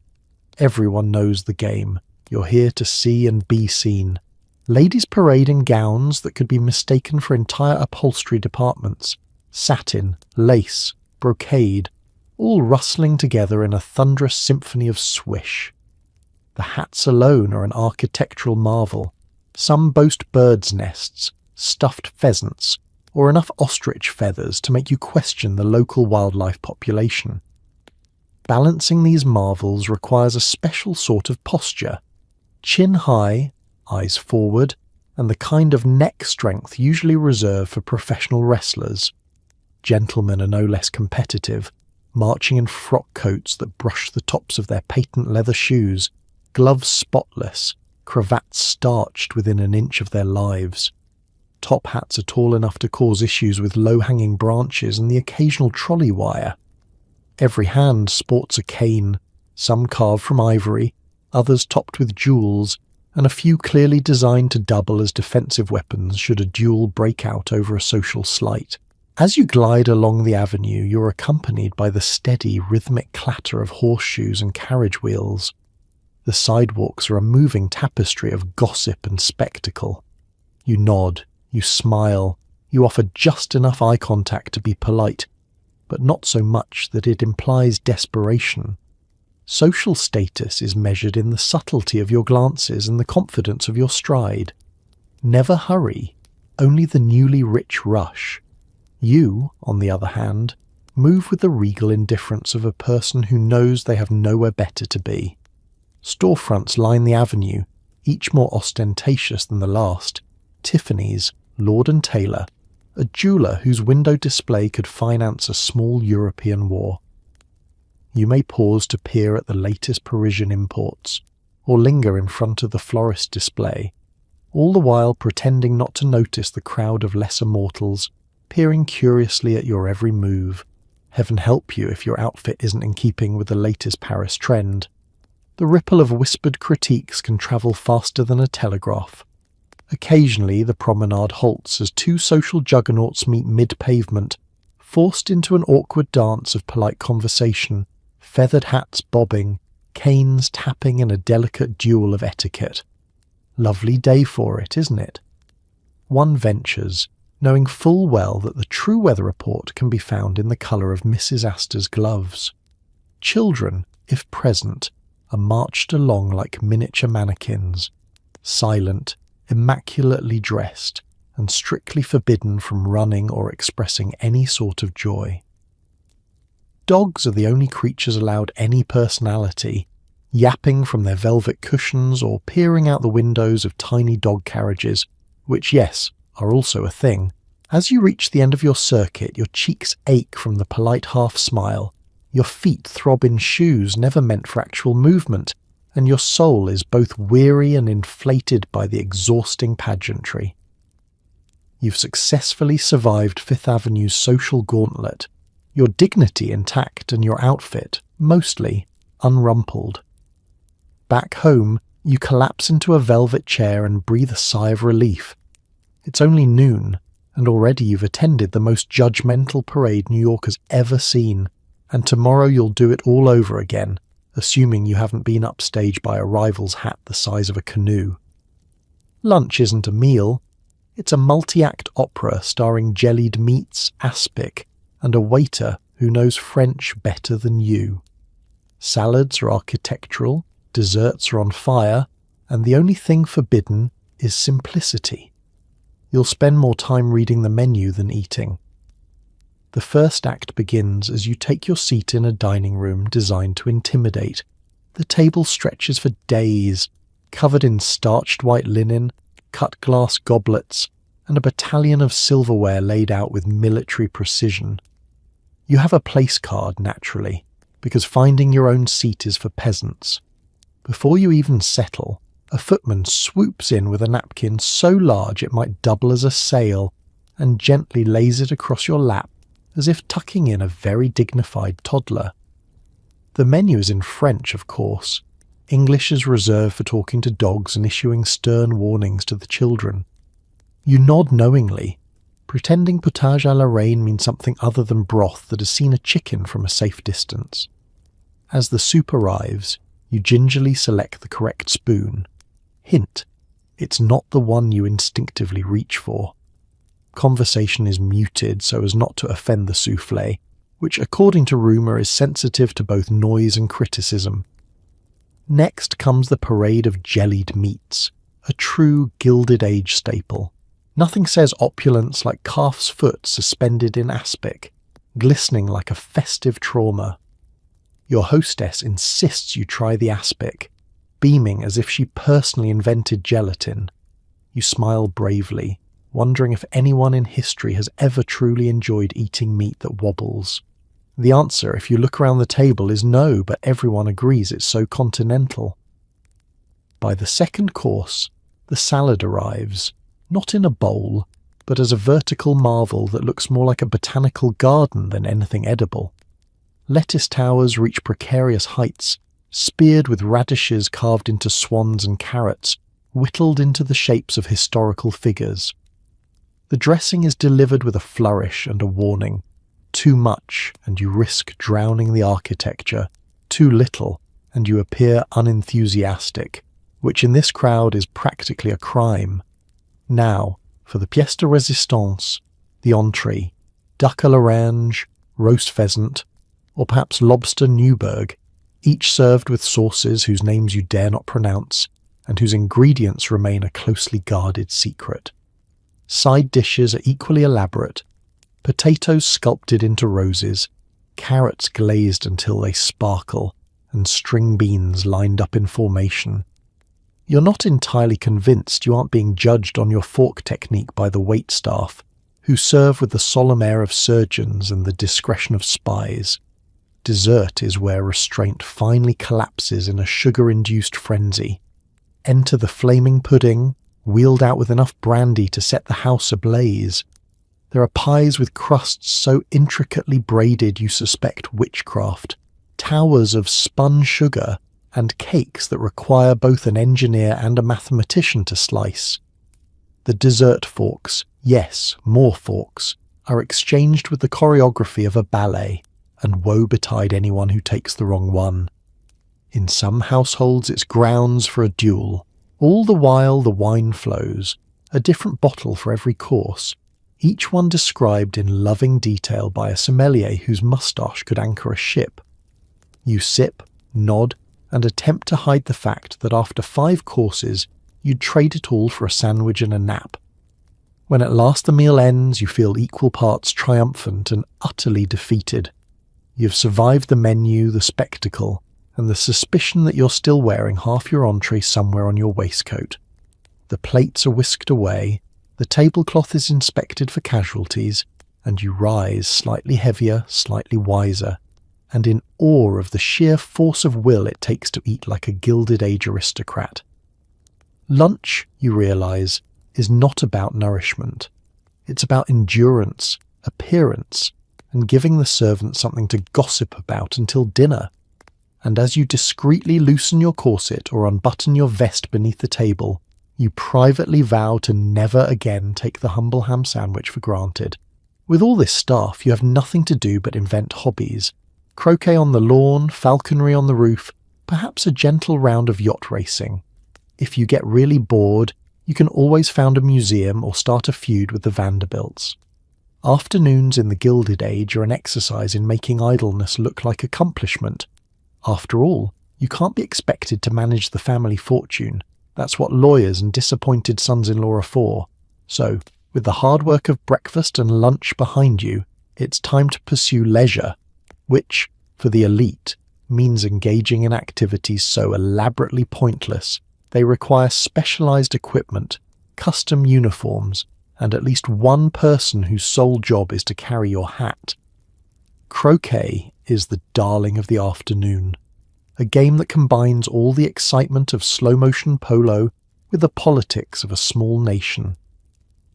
Everyone knows the game. You're here to see and be seen. Ladies parade in gowns that could be mistaken for entire upholstery departments. Satin, lace, brocade, all rustling together in a thunderous symphony of swish. The hats alone are an architectural marvel. Some boast birds' nests, stuffed pheasants, or enough ostrich feathers to make you question the local wildlife population. Balancing these marvels requires a special sort of posture. Chin high, eyes forward, and the kind of neck strength usually reserved for professional wrestlers. Gentlemen are no less competitive, marching in frock coats that brush the tops of their patent leather shoes, gloves spotless, cravats starched within an inch of their lives. Top hats are tall enough to cause issues with low-hanging branches and the occasional trolley wire. Every hand sports a cane, some carved from ivory, others topped with jewels, and a few clearly designed to double as defensive weapons should a duel break out over a social slight. As you glide along the avenue, you're accompanied by the steady, rhythmic clatter of horseshoes and carriage wheels. The sidewalks are a moving tapestry of gossip and spectacle. You nod, you smile, you offer just enough eye contact to be polite, but not so much that it implies desperation. Social status is measured in the subtlety of your glances and the confidence of your stride. Never hurry, only the newly rich rush. You, on the other hand, move with the regal indifference of a person who knows they have nowhere better to be. Storefronts line the avenue, each more ostentatious than the last. Tiffany's, Lord & Taylor, a jeweller whose window display could finance a small European war. You may pause to peer at the latest Parisian imports, or linger in front of the florist display, all the while pretending not to notice the crowd of lesser mortals peering curiously at your every move. Heaven help you if your outfit isn't in keeping with the latest Paris trend. The ripple of whispered critiques can travel faster than a telegraph. Occasionally the promenade halts as two social juggernauts meet mid-pavement, forced into an awkward dance of polite conversation, feathered hats bobbing, canes tapping in a delicate duel of etiquette. Lovely day for it, isn't it? One ventures, knowing full well that the true weather report can be found in the colour of Mrs. Astor's gloves. Children, if present, are marched along like miniature mannequins, silent, immaculately dressed, and strictly forbidden from running or expressing any sort of joy. Dogs are the only creatures allowed any personality, yapping from their velvet cushions or peering out the windows of tiny dog carriages, which, yes, are also a thing. As you reach the end of your circuit, your cheeks ache from the polite half-smile, your feet throb in shoes never meant for actual movement, and your soul is both weary and inflated by the exhausting pageantry. You've successfully survived Fifth Avenue's social gauntlet, your dignity intact and your outfit, mostly, unrumpled. Back home, you collapse into a velvet chair and breathe a sigh of relief. It's only noon, and already you've attended the most judgmental parade New York has ever seen, and tomorrow you'll do it all over again, assuming you haven't been upstaged by a rival's hat the size of a canoe. Lunch isn't a meal. It's a multi-act opera starring jellied meats, aspic, and a waiter who knows French better than you. Salads are architectural, desserts are on fire, and the only thing forbidden is simplicity. You'll spend more time reading the menu than eating. The first act begins as you take your seat in a dining room designed to intimidate. The table stretches for days, covered in starched white linen, cut glass goblets, and a battalion of silverware laid out with military precision. You have a place card, naturally, because finding your own seat is for peasants. Before you even settle, a footman swoops in with a napkin so large it might double as a sail, and gently lays it across your lap, as if tucking in a very dignified toddler. The menu is in French, of course. English is reserved for talking to dogs and issuing stern warnings to the children. You nod knowingly, pretending potage à la reine means something other than broth that has seen a chicken from a safe distance. As the soup arrives, you gingerly select the correct spoon. Hint, it's not the one you instinctively reach for. Conversation is muted so as not to offend the soufflé, which according to rumour is sensitive to both noise and criticism. Next comes the parade of jellied meats, a true Gilded Age staple. Nothing says opulence like calf's foot suspended in aspic, glistening like a festive trauma. Your hostess insists you try the aspic, beaming as if she personally invented gelatin. You smile bravely, wondering if anyone in history has ever truly enjoyed eating meat that wobbles. The answer, if you look around the table, is no, but everyone agrees it's so continental. By the second course, the salad arrives, not in a bowl, but as a vertical marvel that looks more like a botanical garden than anything edible. Lettuce towers reach precarious heights, speared with radishes carved into swans and carrots, whittled into the shapes of historical figures. The dressing is delivered with a flourish and a warning. Too much, and you risk drowning the architecture. Too little, and you appear unenthusiastic, which in this crowd is practically a crime. Now, for the pièce de résistance, the entrée, duck à l'orange, roast pheasant, or perhaps lobster Newburg, each served with sauces whose names you dare not pronounce, and whose ingredients remain a closely guarded secret. Side dishes are equally elaborate, potatoes sculpted into roses, carrots glazed until they sparkle, and string beans lined up in formation. You're not entirely convinced you aren't being judged on your fork technique by the waitstaff, who serve with the solemn air of surgeons and the discretion of spies. Dessert is where restraint finally collapses in a sugar-induced frenzy. Enter the flaming pudding, wheeled out with enough brandy to set the house ablaze. There are pies with crusts so intricately braided you suspect witchcraft, towers of spun sugar, and cakes that require both an engineer and a mathematician to slice. The dessert forks, yes, more forks, are exchanged with the choreography of a ballet, and woe betide anyone who takes the wrong one. In some households it's grounds for a duel. All the while the wine flows, a different bottle for every course, each one described in loving detail by a sommelier whose moustache could anchor a ship. You sip, nod, and attempt to hide the fact that after 5 courses you'd trade it all for a sandwich and a nap. When at last the meal ends, you feel equal parts triumphant and utterly defeated. You've survived the menu, the spectacle, and the suspicion that you're still wearing half your entree somewhere on your waistcoat. The plates are whisked away, the tablecloth is inspected for casualties, and you rise slightly heavier, slightly wiser, and in awe of the sheer force of will it takes to eat like a Gilded Age aristocrat. Lunch, you realise, is not about nourishment. It's about endurance, appearance, and giving the servant something to gossip about until dinner. And as you discreetly loosen your corset or unbutton your vest beneath the table, you privately vow to never again take the humble ham sandwich for granted. With all this staff, you have nothing to do but invent hobbies. Croquet on the lawn, falconry on the roof, perhaps a gentle round of yacht racing. If you get really bored, you can always found a museum or start a feud with the Vanderbilts. Afternoons in the Gilded Age are an exercise in making idleness look like accomplishment. After all, you can't be expected to manage the family fortune. That's what lawyers and disappointed sons-in-law are for. So, with the hard work of breakfast and lunch behind you, it's time to pursue leisure, which, for the elite, means engaging in activities so elaborately pointless they require specialized equipment, custom uniforms, and at least one person whose sole job is to carry your hat. Croquet is the darling of the afternoon, a game that combines all the excitement of slow-motion polo with the politics of a small nation.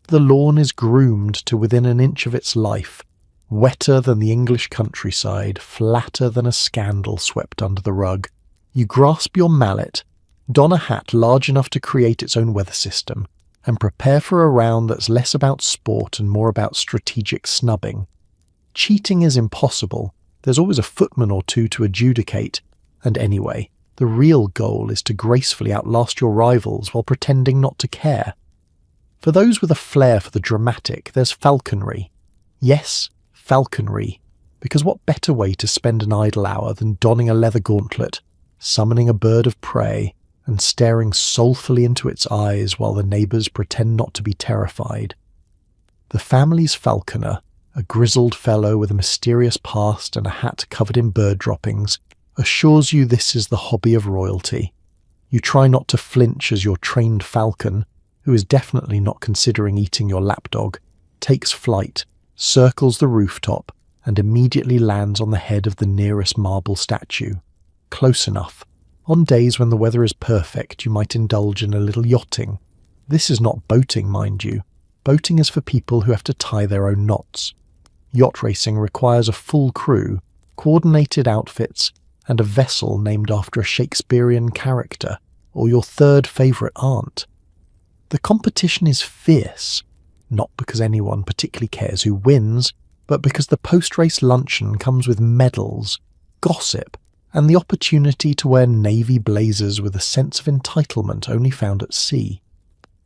The lawn is groomed to within an inch of its life, wetter than the English countryside, flatter than a scandal swept under the rug. You grasp your mallet, don a hat large enough to create its own weather system, and prepare for a round that's less about sport and more about strategic snubbing. Cheating is impossible. There's always a footman or two to adjudicate, and anyway, the real goal is to gracefully outlast your rivals while pretending not to care. For those with a flair for the dramatic, there's falconry. Yes, falconry, because what better way to spend an idle hour than donning a leather gauntlet, summoning a bird of prey, and staring soulfully into its eyes while the neighbours pretend not to be terrified. The family's falconer, a grizzled fellow with a mysterious past and a hat covered in bird droppings, assures you this is the hobby of royalty. You try not to flinch as your trained falcon, who is definitely not considering eating your lapdog, takes flight, circles the rooftop, and immediately lands on the head of the nearest marble statue. Close enough. On days when the weather is perfect, you might indulge in a little yachting. This is not boating, mind you. Boating is for people who have to tie their own knots. Yacht racing requires a full crew, coordinated outfits, and a vessel named after a Shakespearean character, or your third favourite aunt. The competition is fierce, not because anyone particularly cares who wins, but because the post-race luncheon comes with medals, gossip, and the opportunity to wear navy blazers with a sense of entitlement only found at sea.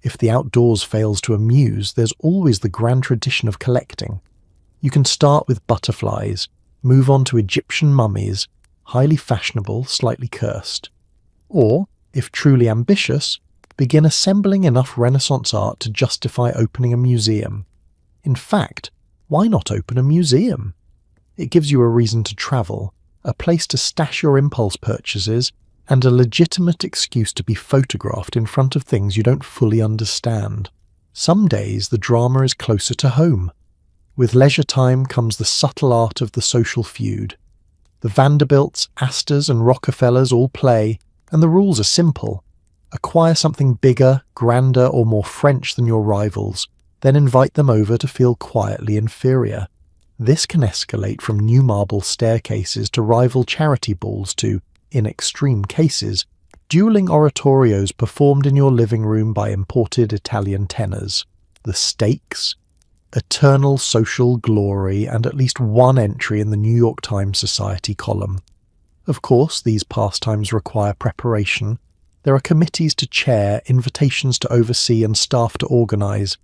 If the outdoors fails to amuse, there's always the grand tradition of collecting. You can start with butterflies, move on to Egyptian mummies, highly fashionable, slightly cursed. Or, if truly ambitious, begin assembling enough Renaissance art to justify opening a museum. In fact, why not open a museum? It gives you a reason to travel, a place to stash your impulse purchases, and a legitimate excuse to be photographed in front of things you don't fully understand. Some days the drama is closer to home. With leisure time comes the subtle art of the social feud. The Vanderbilts, Astors and Rockefellers all play, and the rules are simple. Acquire something bigger, grander or more French than your rivals, then invite them over to feel quietly inferior. This can escalate from new marble staircases to rival charity balls to, in extreme cases, dueling oratorios performed in your living room by imported Italian tenors. The stakes? Eternal social glory and at least one entry in the New York Times Society column. Of course, these pastimes require preparation. There are committees to chair, invitations to oversee and staff to organise.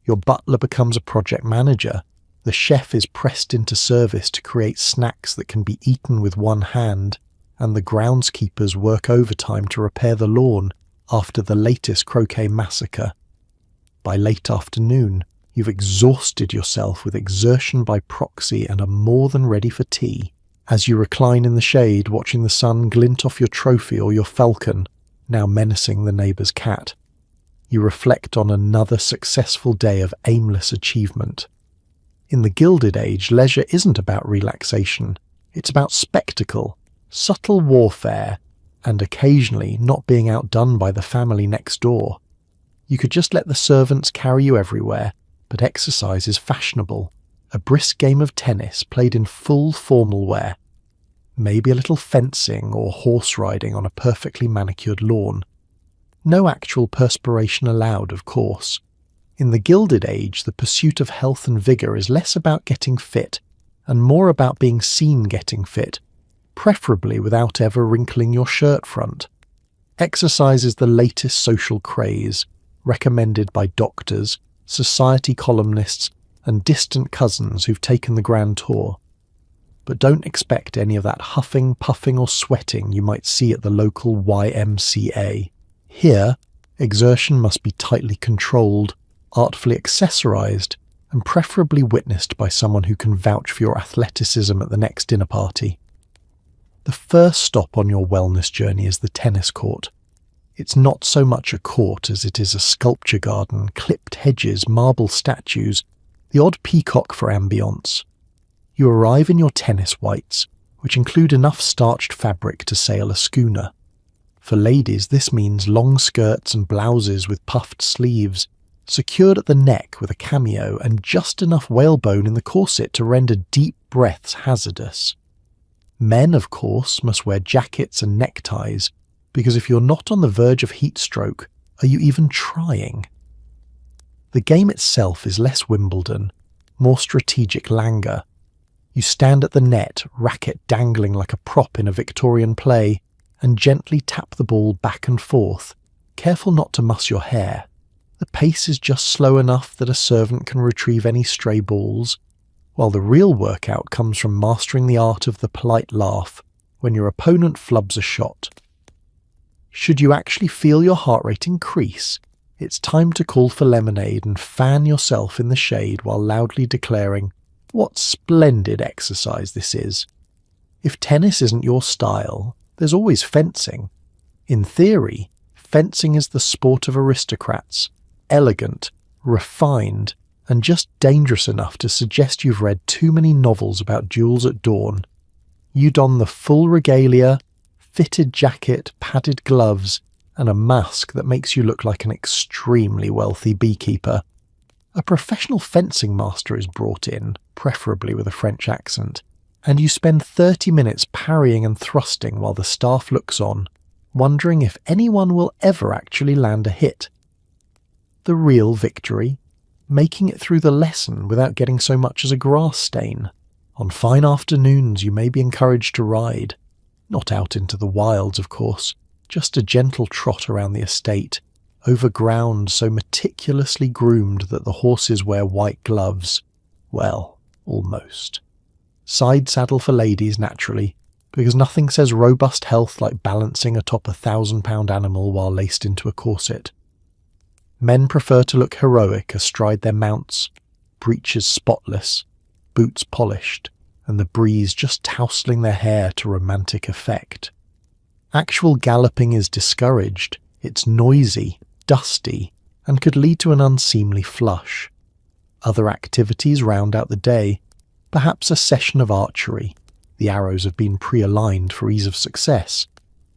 Your butler becomes a project manager. The chef is pressed into service to create snacks that can be eaten with one hand, and the groundskeepers work overtime to repair the lawn after the latest croquet massacre. By late afternoon, you've exhausted yourself with exertion by proxy and are more than ready for tea. As you recline in the shade watching the sun glint off your trophy or your falcon, now menacing the neighbour's cat, you reflect on another successful day of aimless achievement. In the Gilded Age, leisure isn't about relaxation. It's about spectacle, subtle warfare, and occasionally not being outdone by the family next door. You could just let the servants carry you everywhere, but exercise is fashionable. A brisk game of tennis played in full formal wear. Maybe a little fencing or horse riding on a perfectly manicured lawn. No actual perspiration allowed, of course. In the Gilded Age, the pursuit of health and vigour is less about getting fit, and more about being seen getting fit, preferably without ever wrinkling your shirt front. Exercise is the latest social craze, recommended by doctors, society columnists, and distant cousins who've taken the grand tour. But don't expect any of that huffing, puffing or sweating you might see at the local YMCA. Here, exertion must be tightly controlled, artfully accessorised, and preferably witnessed by someone who can vouch for your athleticism at the next dinner party. The first stop on your wellness journey is the tennis court. It's not so much a court as it is a sculpture garden, clipped hedges, marble statues, the odd peacock for ambience. You arrive in your tennis whites, which include enough starched fabric to sail a schooner. For ladies, this means long skirts and blouses with puffed sleeves, secured at the neck with a cameo and just enough whalebone in the corset to render deep breaths hazardous. Men, of course, must wear jackets and neckties, because if you're not on the verge of heat stroke, are you even trying? The game itself is less Wimbledon, more strategic languor. You stand at the net, racket dangling like a prop in a Victorian play, and gently tap the ball back and forth, careful not to muss your hair. The pace is just slow enough that a servant can retrieve any stray balls, while the real workout comes from mastering the art of the polite laugh when your opponent flubs a shot. Should you actually feel your heart rate increase, it's time to call for lemonade and fan yourself in the shade while loudly declaring, "What splendid exercise this is." If tennis isn't your style, there's always fencing. In theory, fencing is the sport of aristocrats, elegant, refined, and just dangerous enough to suggest you've read too many novels about duels at dawn. You don the full regalia, fitted jacket, padded gloves, and a mask that makes you look like an extremely wealthy beekeeper. A professional fencing master is brought in, preferably with a French accent, and you spend 30 minutes parrying and thrusting while the staff looks on, wondering if anyone will ever actually land a hit. The real victory? Making it through the lesson without getting so much as a grass stain. On fine afternoons you may be encouraged to ride. Not out into the wilds, of course, just a gentle trot around the estate, over ground so meticulously groomed that the horses wear white gloves. Well, almost. Side saddle for ladies, naturally, because nothing says robust health like balancing atop a 1,000-pound animal while laced into a corset. Men prefer to look heroic astride their mounts, breeches spotless, boots polished, and the breeze just tousling their hair to romantic effect. Actual galloping is discouraged. It's noisy, dusty, and could lead to an unseemly flush. Other activities round out the day, perhaps a session of archery, the arrows have been pre-aligned for ease of success,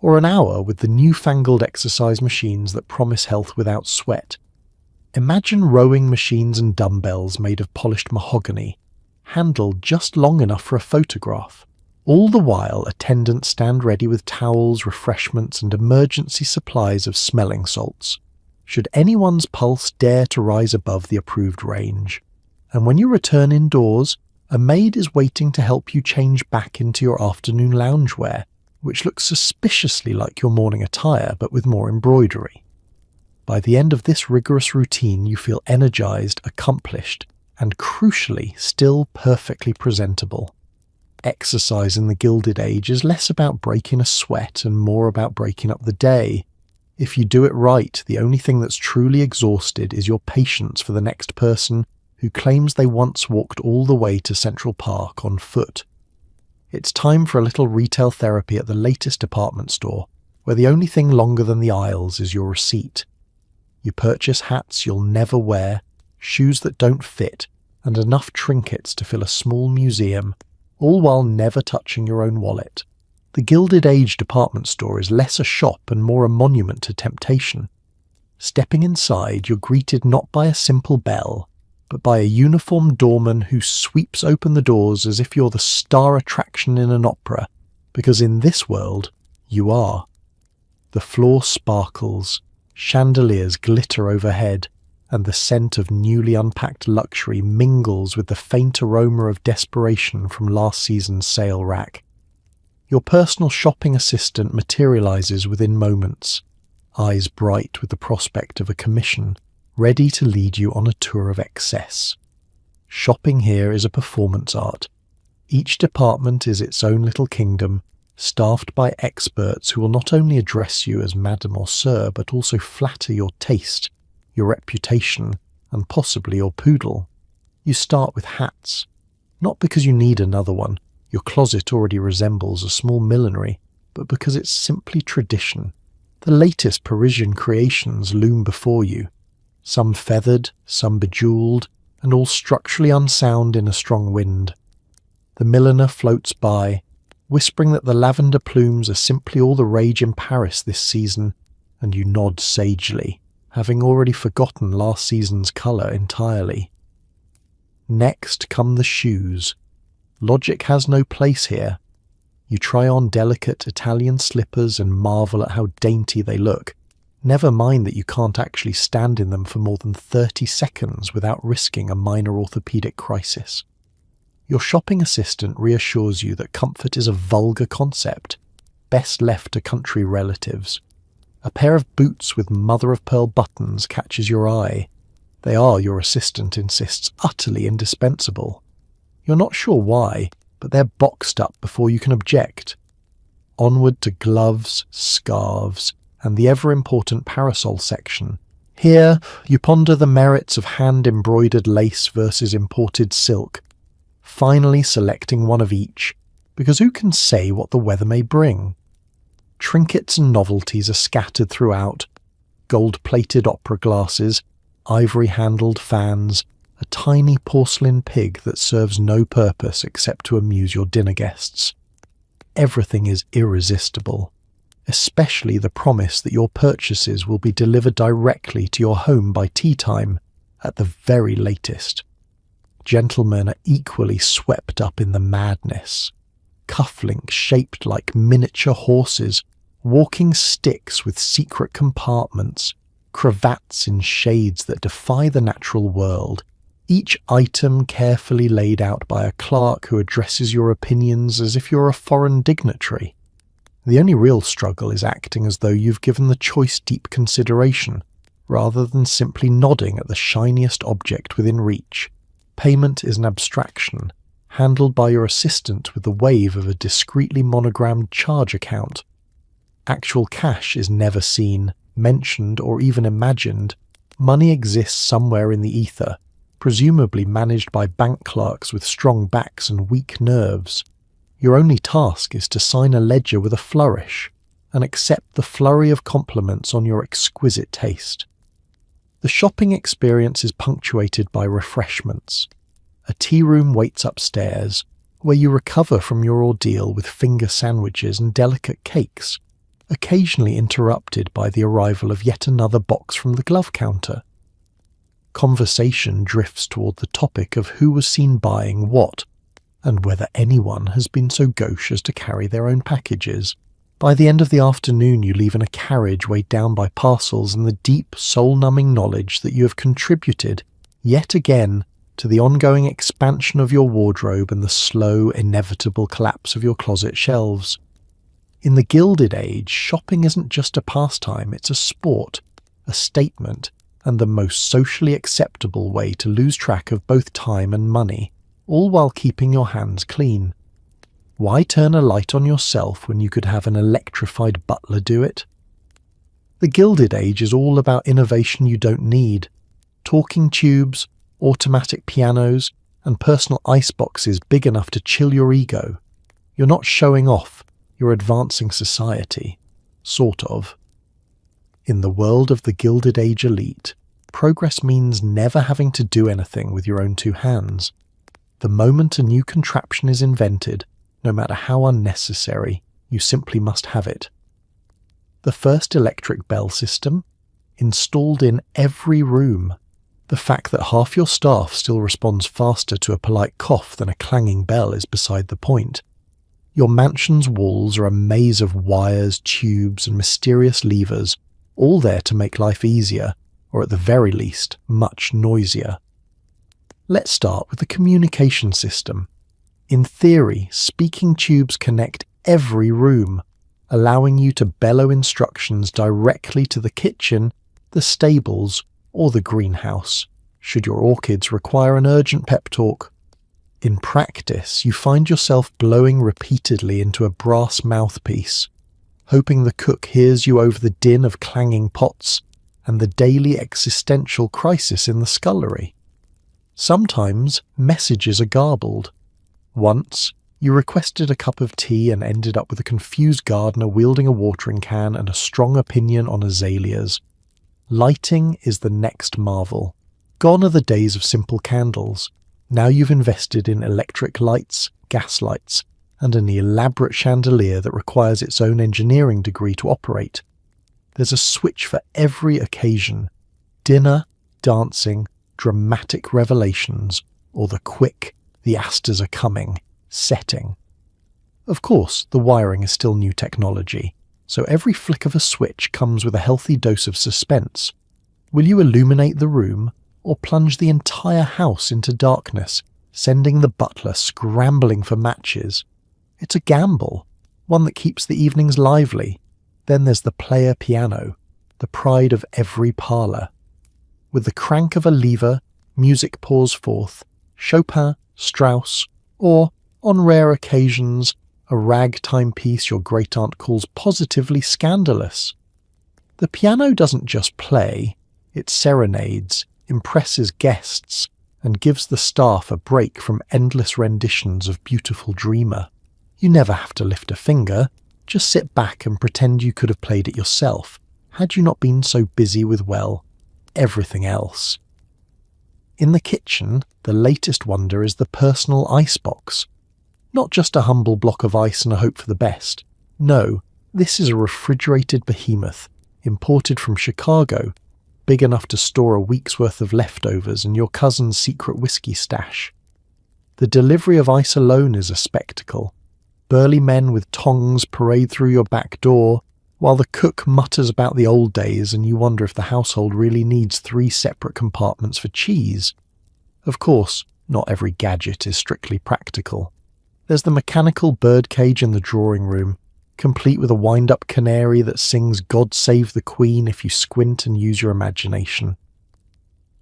or an hour with the newfangled exercise machines that promise health without sweat. Imagine rowing machines and dumbbells made of polished mahogany, handled just long enough for a photograph. All the while, attendants stand ready with towels, refreshments, and emergency supplies of smelling salts, should anyone's pulse dare to rise above the approved range. And when you return indoors, a maid is waiting to help you change back into your afternoon loungewear, which looks suspiciously like your morning attire but with more embroidery. By the end of this rigorous routine, you feel energized, accomplished, and crucially, still perfectly presentable. Exercise in the Gilded Age is less about breaking a sweat and more about breaking up the day. If you do it right, the only thing that's truly exhausted is your patience for the next person who claims they once walked all the way to Central Park on foot. It's time for a little retail therapy at the latest department store, where the only thing longer than the aisles is your receipt. You purchase hats you'll never wear, shoes that don't fit, and enough trinkets to fill a small museum, all while never touching your own wallet. The Gilded Age department store is less a shop and more a monument to temptation. Stepping inside, you're greeted not by a simple bell, but by a uniformed doorman who sweeps open the doors as if you're the star attraction in an opera, because in this world, you are. The floor sparkles, chandeliers glitter overhead, and the scent of newly unpacked luxury mingles with the faint aroma of desperation from last season's sale rack. Your personal shopping assistant materializes within moments, eyes bright with the prospect of a commission, ready to lead you on a tour of excess. Shopping here is a performance art. Each department is its own little kingdom, staffed by experts who will not only address you as madam or sir, but also flatter your taste, your reputation, and possibly your poodle. You start with hats. Not because you need another one, your closet already resembles a small millinery, but because it's simply tradition. The latest Parisian creations loom before you, some feathered, some bejewelled, and all structurally unsound in a strong wind. The milliner floats by, whispering that the lavender plumes are simply all the rage in Paris this season, and you nod sagely, having already forgotten last season's colour entirely. Next come the shoes. Logic has no place here. You try on delicate Italian slippers and marvel at how dainty they look. Never mind that you can't actually stand in them for more than 30 seconds without risking a minor orthopedic crisis. Your shopping assistant reassures you that comfort is a vulgar concept, best left to country relatives. A pair of boots with mother-of-pearl buttons catches your eye. They are, your assistant insists, utterly indispensable. You're not sure why, but they're boxed up before you can object. Onward to gloves, scarves, and the ever-important parasol section. Here, you ponder the merits of hand-embroidered lace versus imported silk, finally selecting one of each, because who can say what the weather may bring? Trinkets and novelties are scattered throughout, gold-plated opera glasses, ivory-handled fans, a tiny porcelain pig that serves no purpose except to amuse your dinner guests. Everything is irresistible, especially the promise that your purchases will be delivered directly to your home by tea time, at the very latest. Gentlemen are equally swept up in the madness. Cufflinks shaped like miniature horses, walking sticks with secret compartments, cravats in shades that defy the natural world, each item carefully laid out by a clerk who addresses your opinions as if you're a foreign dignitary. The only real struggle is acting as though you've given the choice deep consideration, rather than simply nodding at the shiniest object within reach. Payment is an abstraction, handled by your assistant with the wave of a discreetly monogrammed charge account. Actual cash is never seen, mentioned, or even imagined. Money exists somewhere in the ether, presumably managed by bank clerks with strong backs and weak nerves. Your only task is to sign a ledger with a flourish, and accept the flurry of compliments on your exquisite taste. The shopping experience is punctuated by refreshments. A tea room waits upstairs, where you recover from your ordeal with finger sandwiches and delicate cakes, occasionally interrupted by the arrival of yet another box from the glove counter. Conversation drifts toward the topic of who was seen buying what, and whether anyone has been so gauche as to carry their own packages. By the end of the afternoon, you leave in a carriage weighed down by parcels and the deep, soul-numbing knowledge that you have contributed, yet again, to the ongoing expansion of your wardrobe and the slow, inevitable collapse of your closet shelves. In the Gilded Age, shopping isn't just a pastime, it's a sport, a statement, and the most socially acceptable way to lose track of both time and money, all while keeping your hands clean. Why turn a light on yourself when you could have an electrified butler do it? The Gilded Age is all about innovation you don't need. Talking tubes, automatic pianos, and personal iceboxes big enough to chill your ego. You're not showing off, you're advancing society. Sort of. In the world of the Gilded Age elite, progress means never having to do anything with your own two hands. The moment a new contraption is invented, no matter how unnecessary, you simply must have it. The first electric bell system? Installed in every room. The fact that half your staff still responds faster to a polite cough than a clanging bell is beside the point. Your mansion's walls are a maze of wires, tubes, and mysterious levers, all there to make life easier, or at the very least, much noisier. Let's start with the communication system. In theory, speaking tubes connect every room, allowing you to bellow instructions directly to the kitchen, the stables, or the greenhouse, should your orchids require an urgent pep talk. In practice, you find yourself blowing repeatedly into a brass mouthpiece, hoping the cook hears you over the din of clanging pots and the daily existential crisis in the scullery. Sometimes messages are garbled. Once, you requested a cup of tea and ended up with a confused gardener wielding a watering can and a strong opinion on azaleas. Lighting is the next marvel. Gone are the days of simple candles. Now you've invested in electric lights, gas lights, and an elaborate chandelier that requires its own engineering degree to operate. There's a switch for every occasion. Dinner, dancing, dramatic revelations, or the quick, the asters are coming, setting. Of course, the wiring is still new technology, so every flick of a switch comes with a healthy dose of suspense. Will you illuminate the room, or plunge the entire house into darkness, sending the butler scrambling for matches? It's a gamble, one that keeps the evenings lively. Then there's the player piano, the pride of every parlour. With the crank of a lever, music pours forth, Chopin, Strauss, or, on rare occasions, a ragtime piece your great-aunt calls positively scandalous. The piano doesn't just play, it serenades, impresses guests, and gives the staff a break from endless renditions of Beautiful Dreamer. You never have to lift a finger, just sit back and pretend you could have played it yourself, had you not been so busy with, well, everything else. In the kitchen, the latest wonder is the personal icebox. Not just a humble block of ice and a hope for the best. No, this is a refrigerated behemoth, imported from Chicago, big enough to store a week's worth of leftovers and your cousin's secret whiskey stash. The delivery of ice alone is a spectacle. Burly men with tongs parade through your back door, while the cook mutters about the old days and you wonder if the household really needs 3 separate compartments for cheese. Of course, not every gadget is strictly practical. There's the mechanical birdcage in the drawing room, complete with a wind-up canary that sings God Save the Queen if you squint and use your imagination.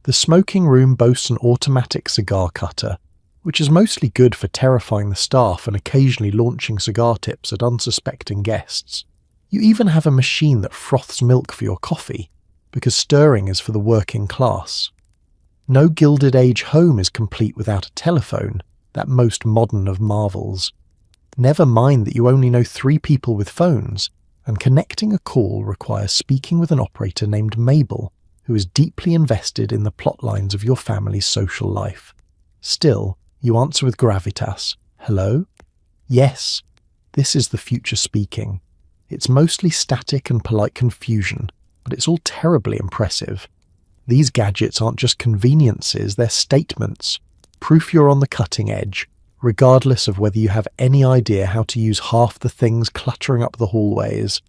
The smoking room boasts an automatic cigar cutter, which is mostly good for terrifying the staff and occasionally launching cigar tips at unsuspecting guests. You even have a machine that froths milk for your coffee, because stirring is for the working class. No Gilded Age home is complete without a telephone, that most modern of marvels. Never mind that you only know 3 people with phones, and connecting a call requires speaking with an operator named Mabel, who is deeply invested in the plot lines of your family's social life. Still, you answer with gravitas, Hello? Yes, this is the future speaking. It's mostly static and polite confusion, but it's all terribly impressive. These gadgets aren't just conveniences, they're statements. Proof you're on the cutting edge, regardless of whether you have any idea how to use half the things cluttering up the hallways.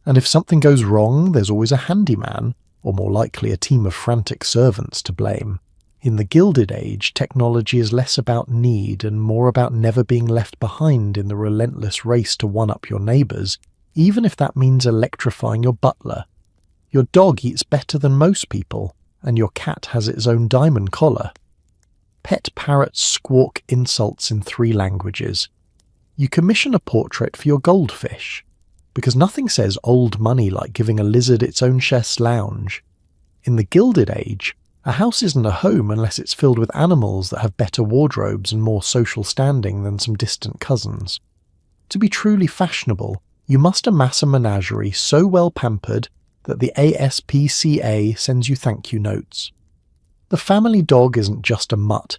And if something goes wrong, there's always a handyman, or more likely a team of frantic servants to blame. In the Gilded Age, technology is less about need and more about never being left behind in the relentless race to one-up your neighbours, even if that means electrifying your butler. Your dog eats better than most people, and your cat has its own diamond collar. Pet parrots squawk insults in 3 languages. You commission a portrait for your goldfish, because nothing says old money like giving a lizard its own chef's lounge. In the Gilded Age, a house isn't a home unless it's filled with animals that have better wardrobes and more social standing than some distant cousins. To be truly fashionable, you must amass a menagerie so well pampered that the ASPCA sends you thank you notes. The family dog isn't just a mutt,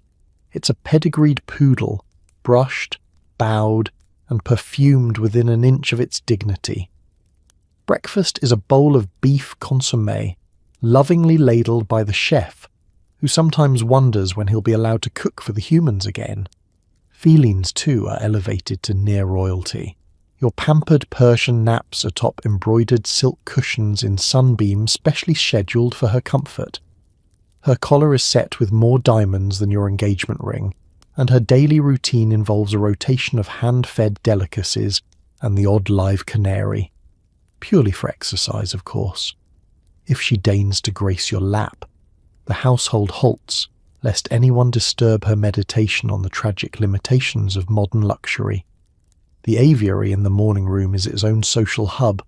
it's a pedigreed poodle, brushed, bowed, and perfumed within an inch of its dignity. Breakfast is a bowl of beef consommé, lovingly ladled by the chef, who sometimes wonders when he'll be allowed to cook for the humans again. Felines, too, are elevated to near royalty. Your pampered Persian naps atop embroidered silk cushions in sunbeams specially scheduled for her comfort. Her collar is set with more diamonds than your engagement ring, and her daily routine involves a rotation of hand-fed delicacies and the odd live canary. Purely for exercise, of course. If she deigns to grace your lap, the household halts, lest anyone disturb her meditation on the tragic limitations of modern luxury. The aviary in the morning room is its own social hub.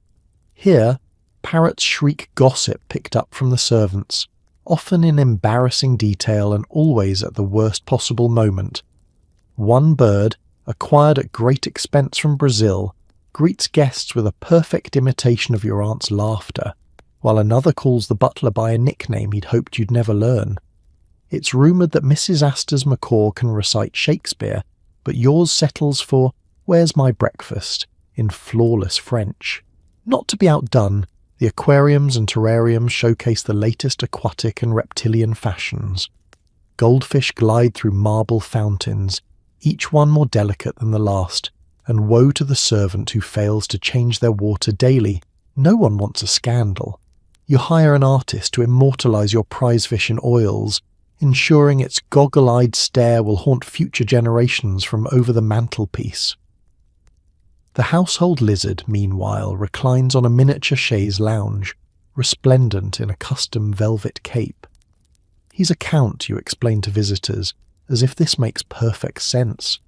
Here, parrots shriek gossip picked up from the servants, often in embarrassing detail and always at the worst possible moment. One bird, acquired at great expense from Brazil, greets guests with a perfect imitation of your aunt's laughter, while another calls the butler by a nickname he'd hoped you'd never learn. It's rumoured that Mrs. Astor's macaw can recite Shakespeare, but yours settles for "Where's my breakfast?" in flawless French. Not to be outdone, the aquariums and terrariums showcase the latest aquatic and reptilian fashions. Goldfish glide through marble fountains, each one more delicate than the last, and woe to the servant who fails to change their water daily. No one wants a scandal. You hire an artist to immortalise your prizefish in oils, ensuring its goggle-eyed stare will haunt future generations from over the mantelpiece. The household lizard, meanwhile, reclines on a miniature chaise lounge, resplendent in a custom velvet cape. He's a count, you explain to visitors, as if this makes perfect sense.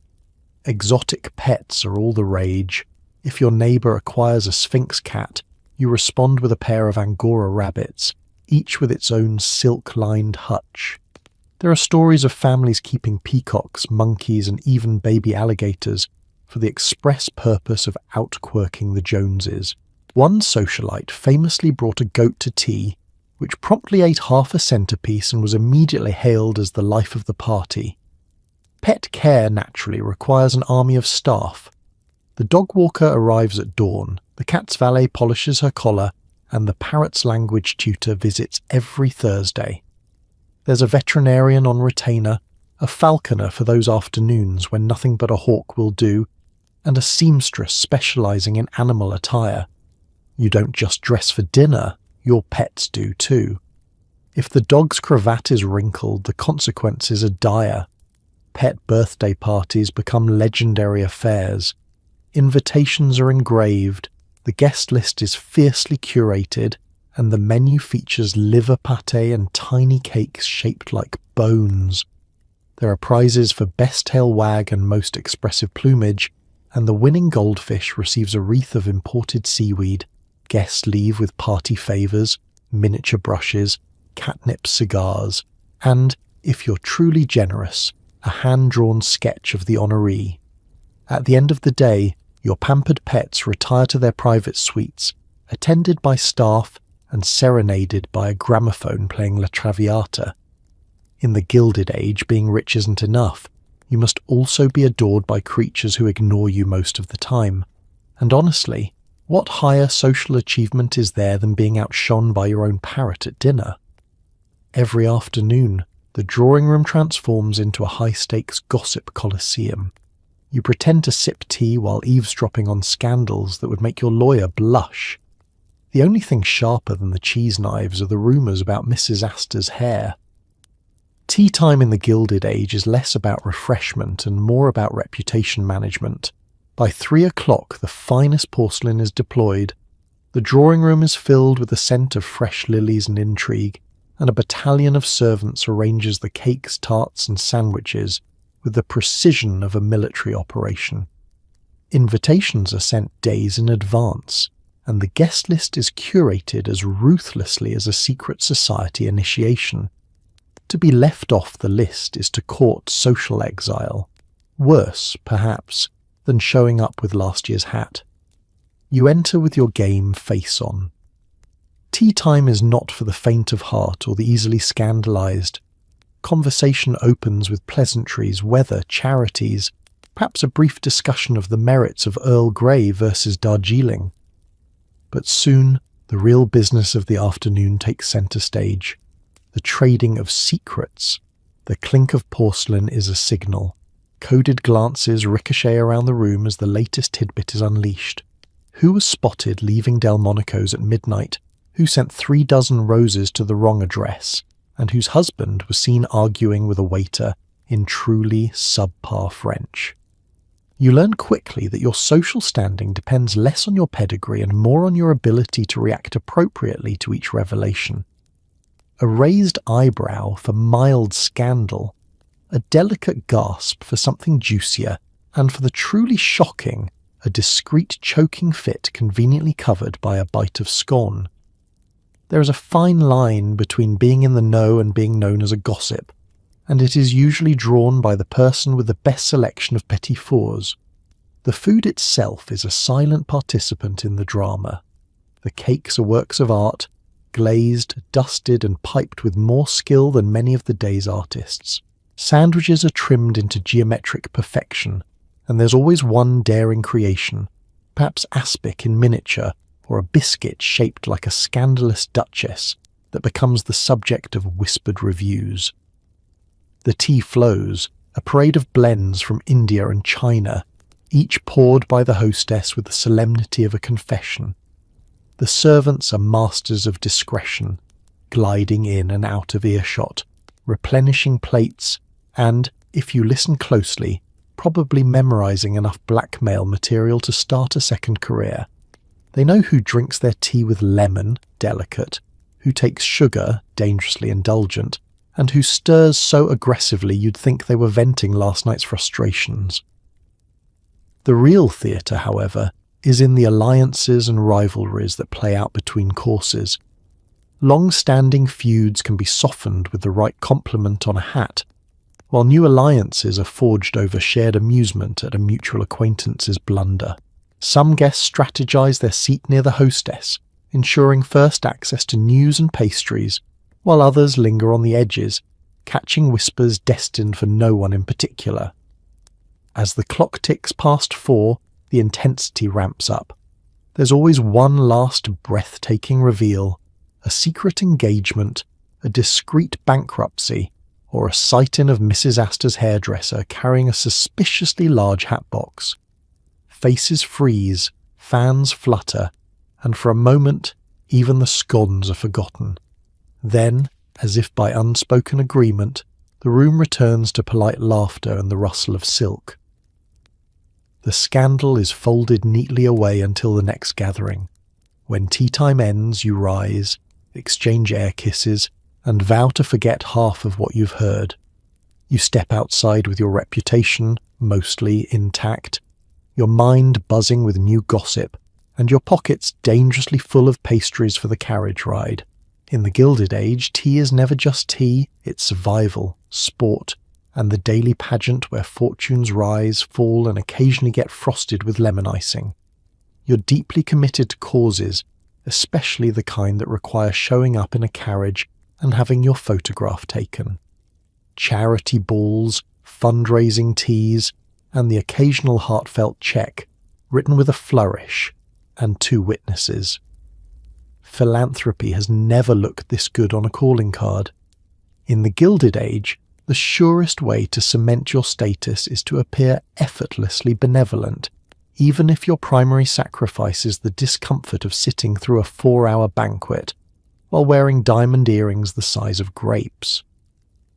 Exotic pets are all the rage. If your neighbour acquires a sphinx cat, you respond with a pair of Angora rabbits, each with its own silk-lined hutch. There are stories of families keeping peacocks, monkeys, and even baby alligators for the express purpose of outquirking the Joneses. One socialite famously brought a goat to tea, which promptly ate half a centrepiece and was immediately hailed as the life of the party. Pet care naturally requires an army of staff. The dog walker arrives at dawn, the cat's valet polishes her collar, and the parrot's language tutor visits every Thursday. There's a veterinarian on retainer, a falconer for those afternoons when nothing but a hawk will do, and a seamstress specialising in animal attire. You don't just dress for dinner, your pets do too. If the dog's cravat is wrinkled, the consequences are dire. Pet birthday parties become legendary affairs. Invitations are engraved, the guest list is fiercely curated, and the menu features liver pâté and tiny cakes shaped like bones. There are prizes for best tail wag and most expressive plumage, and the winning goldfish receives a wreath of imported seaweed. Guests leave with party favours, miniature brushes, catnip cigars, and, if you're truly generous, a hand-drawn sketch of the honoree. At the end of the day, your pampered pets retire to their private suites, attended by staff and serenaded by a gramophone playing La Traviata. In the Gilded Age, being rich isn't enough. you must also be adored by creatures who ignore you most of the time. And honestly, what higher social achievement is there than being outshone by your own parrot at dinner? Every afternoon, the drawing room transforms into a high-stakes gossip coliseum. You pretend to sip tea while eavesdropping on scandals that would make your lawyer blush. The only thing sharper than the cheese knives are the rumours about Mrs. Astor's hair. Tea time in the Gilded Age is less about refreshment and more about reputation management. By 3 o'clock, the finest porcelain is deployed. The drawing room is filled with the scent of fresh lilies and intrigue, and a battalion of servants arranges the cakes, tarts and sandwiches with the precision of a military operation. Invitations are sent days in advance, and the guest list is curated as ruthlessly as a secret society initiation. To be left off the list is to court social exile. Worse, perhaps, than showing up with last year's hat. You enter with your game face on. Tea time is not for the faint of heart or the easily scandalised. Conversation opens with pleasantries, weather, charities, perhaps a brief discussion of the merits of Earl Grey versus Darjeeling. But soon, the real business of the afternoon takes centre stage. The trading of secrets. The clink of porcelain is a signal. Coded glances ricochet around the room as the latest tidbit is unleashed. Who was spotted leaving Delmonico's at midnight? Who sent 3 dozen roses to the wrong address? And whose husband was seen arguing with a waiter in truly subpar French? You learn quickly that your social standing depends less on your pedigree and more on your ability to react appropriately to each revelation. A raised eyebrow for mild scandal, a delicate gasp for something juicier, and for the truly shocking, a discreet choking fit conveniently covered by a bite of scone. There is a fine line between being in the know and being known as a gossip, and it is usually drawn by the person with the best selection of petit fours. The food itself is a silent participant in the drama. The cakes are works of art, glazed, dusted and piped with more skill than many of the day's artists. Sandwiches are trimmed into geometric perfection, and there's always one daring creation, perhaps aspic in miniature, or a biscuit shaped like a scandalous duchess, that becomes the subject of whispered reviews. The tea flows, a parade of blends from India and China, each poured by the hostess with the solemnity of a confession. The servants are masters of discretion, gliding in and out of earshot, replenishing plates, and, if you listen closely, probably memorising enough blackmail material to start a second career. They know who drinks their tea with lemon, delicate, who takes sugar, dangerously indulgent, and who stirs so aggressively you'd think they were venting last night's frustrations. The real theatre, however, is in the alliances and rivalries that play out between courses. Long-standing feuds can be softened with the right compliment on a hat, while new alliances are forged over shared amusement at a mutual acquaintance's blunder. Some guests strategize their seat near the hostess, ensuring first access to news and pastries, while others linger on the edges, catching whispers destined for no one in particular. As the clock ticks past 4, the intensity ramps up. There's always one last breathtaking reveal, a secret engagement, a discreet bankruptcy, or a sight-in of Mrs. Astor's hairdresser carrying a suspiciously large hatbox. Faces freeze, fans flutter, and for a moment even the scones are forgotten. Then, as if by unspoken agreement, the room returns to polite laughter and the rustle of silk. The scandal is folded neatly away until the next gathering. When tea time ends, you rise, exchange air kisses, and vow to forget half of what you've heard. You step outside with your reputation, mostly intact, your mind buzzing with new gossip, and your pockets dangerously full of pastries for the carriage ride. In the Gilded Age, tea is never just tea, it's survival, sport, and the daily pageant where fortunes rise, fall, and occasionally get frosted with lemon icing. You're deeply committed to causes, especially the kind that require showing up in a carriage and having your photograph taken. Charity balls, fundraising teas, and the occasional heartfelt check, written with a flourish, and 2 witnesses. Philanthropy has never looked this good on a calling card. In the Gilded Age, the surest way to cement your status is to appear effortlessly benevolent, even if your primary sacrifice is the discomfort of sitting through a 4-hour banquet while wearing diamond earrings the size of grapes.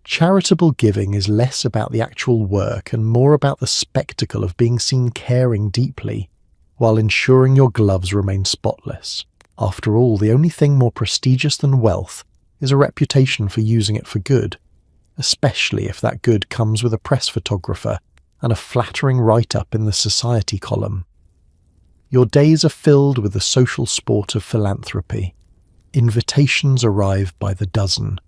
Charitable giving is less about the actual work and more about the spectacle of being seen caring deeply, while ensuring your gloves remain spotless. After all, the only thing more prestigious than wealth is a reputation for using it for good, especially if that good comes with a press photographer and a flattering write-up in the society column. Your days are filled with the social sport of philanthropy. Invitations arrive by the dozen.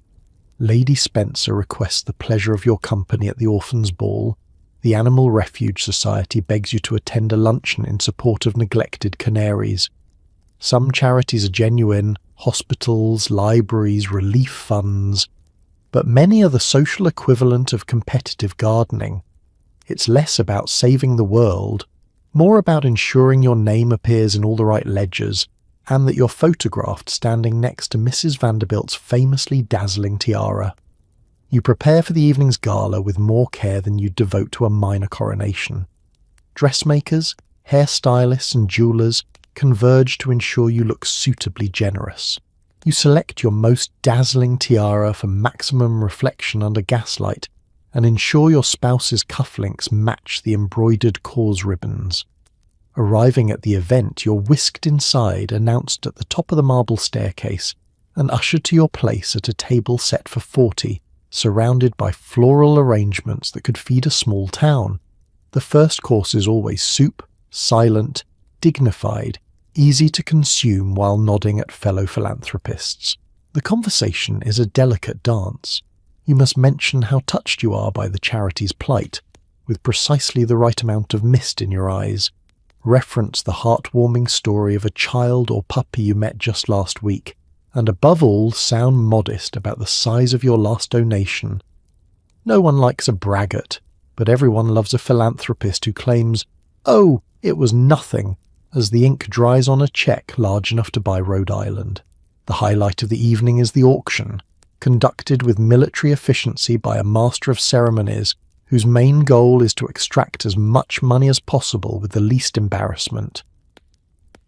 Lady Spencer requests the pleasure of your company at the Orphans' Ball. The Animal Refuge Society begs you to attend a luncheon in support of neglected canaries. Some charities are genuine, hospitals, libraries, relief funds, but many are the social equivalent of competitive gardening. It's less about saving the world, more about ensuring your name appears in all the right ledgers, and that you're photographed standing next to Mrs. Vanderbilt's famously dazzling tiara. You prepare for the evening's gala with more care than you'd devote to a minor coronation. Dressmakers, hairstylists and jewellers converge to ensure you look suitably generous. You select your most dazzling tiara for maximum reflection under gaslight and ensure your spouse's cufflinks match the embroidered cause ribbons. Arriving at the event, you're whisked inside, announced at the top of the marble staircase, and ushered to your place at a table set for 40, surrounded by floral arrangements that could feed a small town. The first course is always soup, silent, dignified, easy to consume while nodding at fellow philanthropists. The conversation is a delicate dance. You must mention how touched you are by the charity's plight, with precisely the right amount of mist in your eyes. Reference the heartwarming story of a child or puppy you met just last week, and above all, sound modest about the size of your last donation. No one likes a braggart, but everyone loves a philanthropist who claims, "Oh, it was nothing," as the ink dries on a cheque large enough to buy Rhode Island. The highlight of the evening is the auction, conducted with military efficiency by a master of ceremonies whose main goal is to extract as much money as possible with the least embarrassment.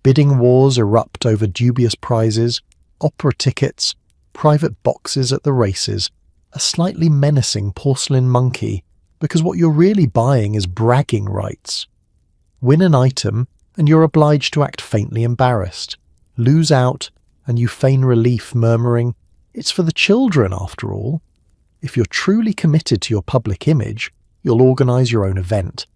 Bidding wars erupt over dubious prizes, opera tickets, private boxes at the races, a slightly menacing porcelain monkey, because what you're really buying is bragging rights. Win an item, and you're obliged to act faintly embarrassed. Lose out, and you feign relief, murmuring, "It's for the children, after all." If you're truly committed to your public image, you'll organise your own event.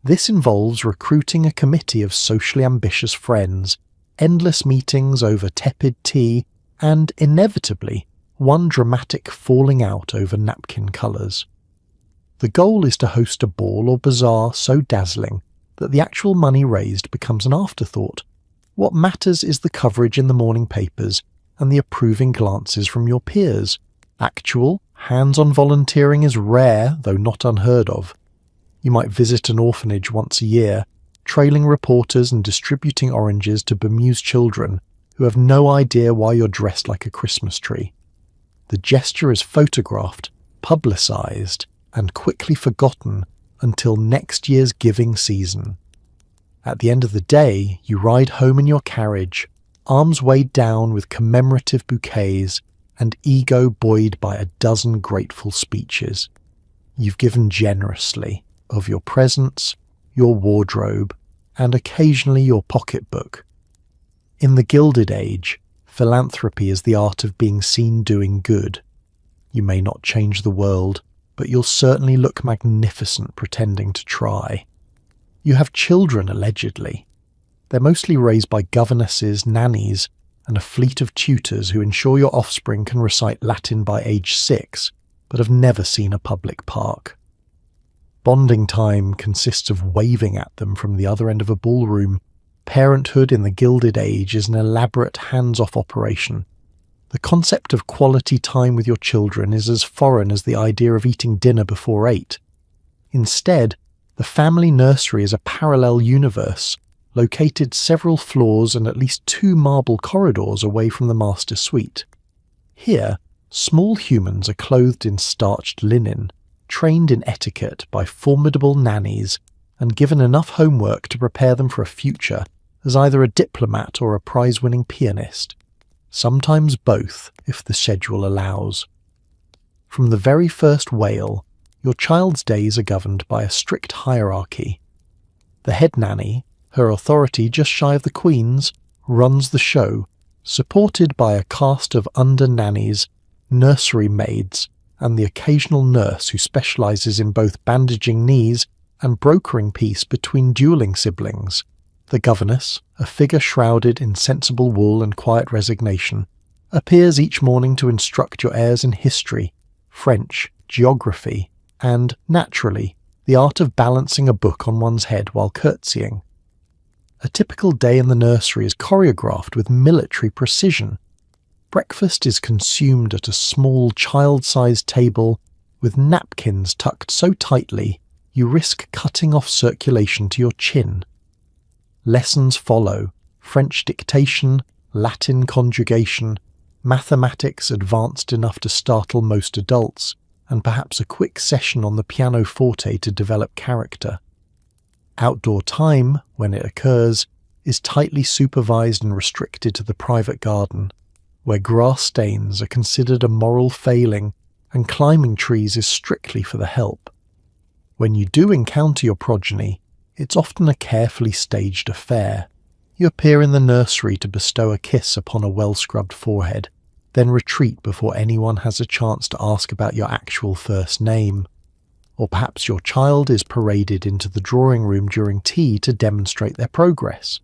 This involves recruiting a committee of socially ambitious friends, endless meetings over tepid tea, and, inevitably, one dramatic falling out over napkin colours. The goal is to host a ball or bazaar so dazzling that the actual money raised becomes an afterthought. What matters is the coverage in the morning papers and the approving glances from your peers. Actual, hands-on volunteering is rare, though not unheard of. You might visit an orphanage once a year, trailing reporters and distributing oranges to bemused children who have no idea why you're dressed like a Christmas tree. The gesture is photographed, publicised, and quickly forgotten until next year's giving season. At the end of the day, you ride home in your carriage, arms weighed down with commemorative bouquets and ego buoyed by a dozen grateful speeches. You've given generously of your presents, your wardrobe, and occasionally your pocketbook. In the Gilded Age, philanthropy is the art of being seen doing good. You may not change the world, but you'll certainly look magnificent pretending to try. You have children, allegedly. They're mostly raised by governesses, nannies, and a fleet of tutors who ensure your offspring can recite Latin by age 6, but have never seen a public park. Bonding time consists of waving at them from the other end of a ballroom. Parenthood in the Gilded Age is an elaborate hands-off operation. The concept of quality time with your children is as foreign as the idea of eating dinner before 8. Instead, the family nursery is a parallel universe, located several floors and at least 2 marble corridors away from the master suite. Here, small humans are clothed in starched linen, trained in etiquette by formidable nannies, and given enough homework to prepare them for a future as either a diplomat or a prize-winning pianist. Sometimes both, if the schedule allows. From the very first wail, your child's days are governed by a strict hierarchy. The head nanny, her authority just shy of the Queen's, runs the show, supported by a cast of under-nannies, nursery maids, and the occasional nurse who specialises in both bandaging knees and brokering peace between duelling siblings. The governess, a figure shrouded in sensible wool and quiet resignation, appears each morning to instruct your heirs in history, French, geography, and, naturally, the art of balancing a book on one's head while curtsying. A typical day in the nursery is choreographed with military precision. Breakfast is consumed at a small child-sized table with napkins tucked so tightly you risk cutting off circulation to your chin. Lessons follow: French dictation, Latin conjugation, mathematics advanced enough to startle most adults, and perhaps a quick session on the pianoforte to develop character. Outdoor time, when it occurs, is tightly supervised and restricted to the private garden, where grass stains are considered a moral failing and climbing trees is strictly for the help. When you do encounter your progeny, it's often a carefully staged affair. You appear in the nursery to bestow a kiss upon a well-scrubbed forehead, then retreat before anyone has a chance to ask about your actual first name. Or perhaps your child is paraded into the drawing room during tea to demonstrate their progress.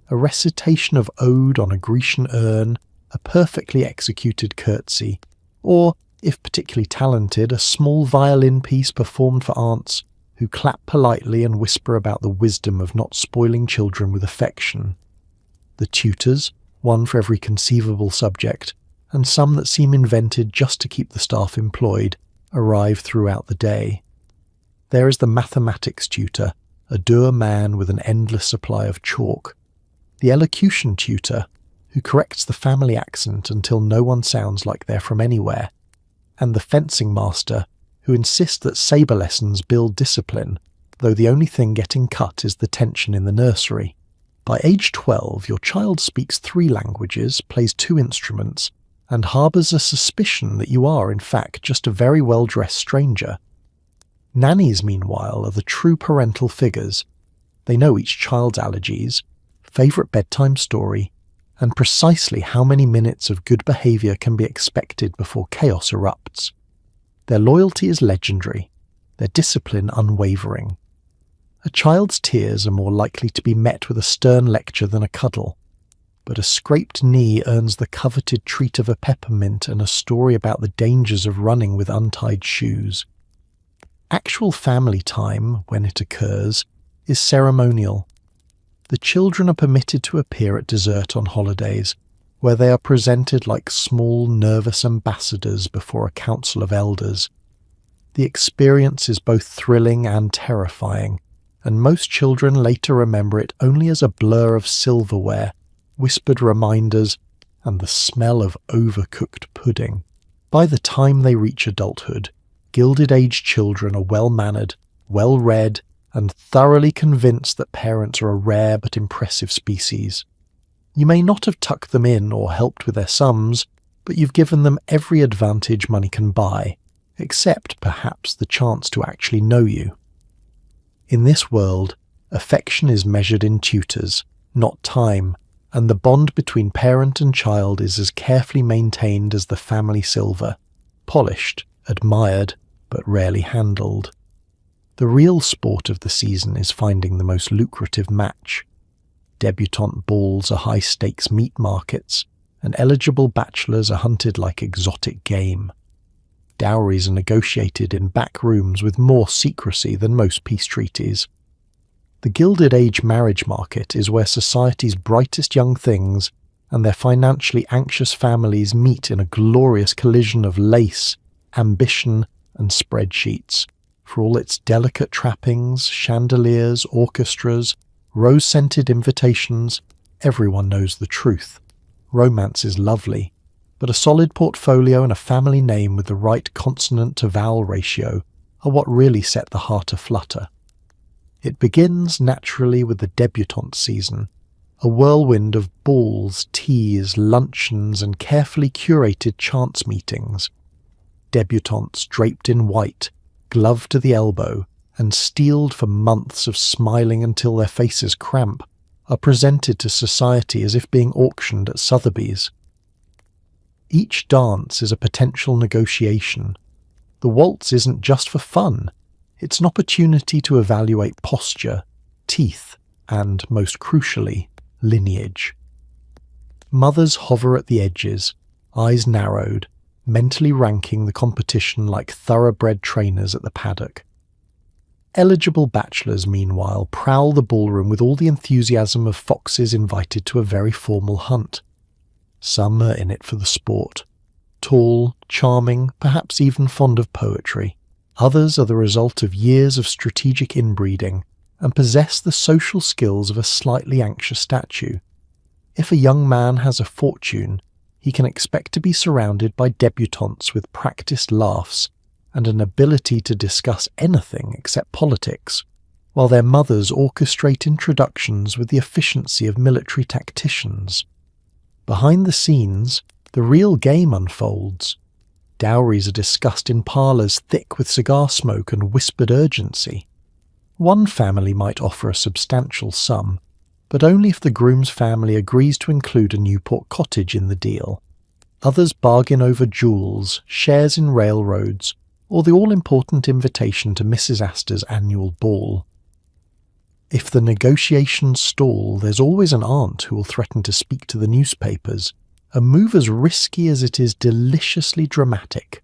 A recitation of ode on a Grecian urn, a perfectly executed curtsy, or, if particularly talented, a small violin piece performed for aunts who clap politely and whisper about the wisdom of not spoiling children with affection. The tutors, one for every conceivable subject, and some that seem invented just to keep the staff employed, arrive throughout the day. There is the mathematics tutor, a dour man with an endless supply of chalk. The elocution tutor, who corrects the family accent until no one sounds like they're from anywhere. And the fencing master, who insists that sabre lessons build discipline, though the only thing getting cut is the tension in the nursery. By age 12, your child speaks 3 languages, plays 2 instruments, and harbours a suspicion that you are, in fact, just a very well-dressed stranger. Nannies, meanwhile, are the true parental figures. They know each child's allergies, favourite bedtime story, and precisely how many minutes of good behaviour can be expected before chaos erupts. Their loyalty is legendary, their discipline unwavering. A child's tears are more likely to be met with a stern lecture than a cuddle, but a scraped knee earns the coveted treat of a peppermint and a story about the dangers of running with untied shoes. Actual family time, when it occurs, is ceremonial. The children are permitted to appear at dessert on holidays, where they are presented like small, nervous ambassadors before a council of elders. The experience is both thrilling and terrifying, and most children later remember it only as a blur of silverware, whispered reminders, and the smell of overcooked pudding. By the time they reach adulthood, Gilded-age children are well-mannered, well-read, and thoroughly convinced that parents are a rare but impressive species. You may not have tucked them in or helped with their sums, but you've given them every advantage money can buy, except perhaps the chance to actually know you. In this world, affection is measured in tutors, not time, and the bond between parent and child is as carefully maintained as the family silver, polished, admired, but rarely handled. The real sport of the season is finding the most lucrative match. Debutante balls are high-stakes meat markets, and eligible bachelors are hunted like exotic game. Dowries are negotiated in back rooms with more secrecy than most peace treaties. The Gilded Age marriage market is where society's brightest young things and their financially anxious families meet in a glorious collision of lace, ambition, and spreadsheets, For all its delicate trappings, chandeliers, orchestras, rose-scented invitations, everyone knows the truth. Romance is lovely, but a solid portfolio and a family name with the right consonant-to-vowel ratio are what really set the heart aflutter. It begins naturally with the debutante season, a whirlwind of balls, teas, luncheons, and carefully curated chance meetings. Debutantes draped in white, gloved to the elbow, and steeled for months of smiling until their faces cramp, are presented to society as if being auctioned at Sotheby's. Each dance is a potential negotiation. The waltz isn't just for fun, it's an opportunity to evaluate posture, teeth, and, most crucially, lineage. Mothers hover at the edges, eyes narrowed, mentally ranking the competition like thoroughbred trainers at the paddock. Eligible bachelors, meanwhile, prowl the ballroom with all the enthusiasm of foxes invited to a very formal hunt. Some are in it for the sport. Tall, charming, perhaps even fond of poetry. Others are the result of years of strategic inbreeding and possess the social skills of a slightly anxious statue. If a young man has a fortune, he can expect to be surrounded by debutantes with practiced laughs and an ability to discuss anything except politics, while their mothers orchestrate introductions with the efficiency of military tacticians. Behind the scenes, the real game unfolds. Dowries are discussed in parlours thick with cigar smoke and whispered urgency. One family might offer a substantial sum, but only if the groom's family agrees to include a Newport cottage in the deal. Others bargain over jewels, shares in railroads, or the all-important invitation to Mrs. Astor's annual ball. If the negotiations stall, there's always an aunt who will threaten to speak to the newspapers, a move as risky as it is deliciously dramatic.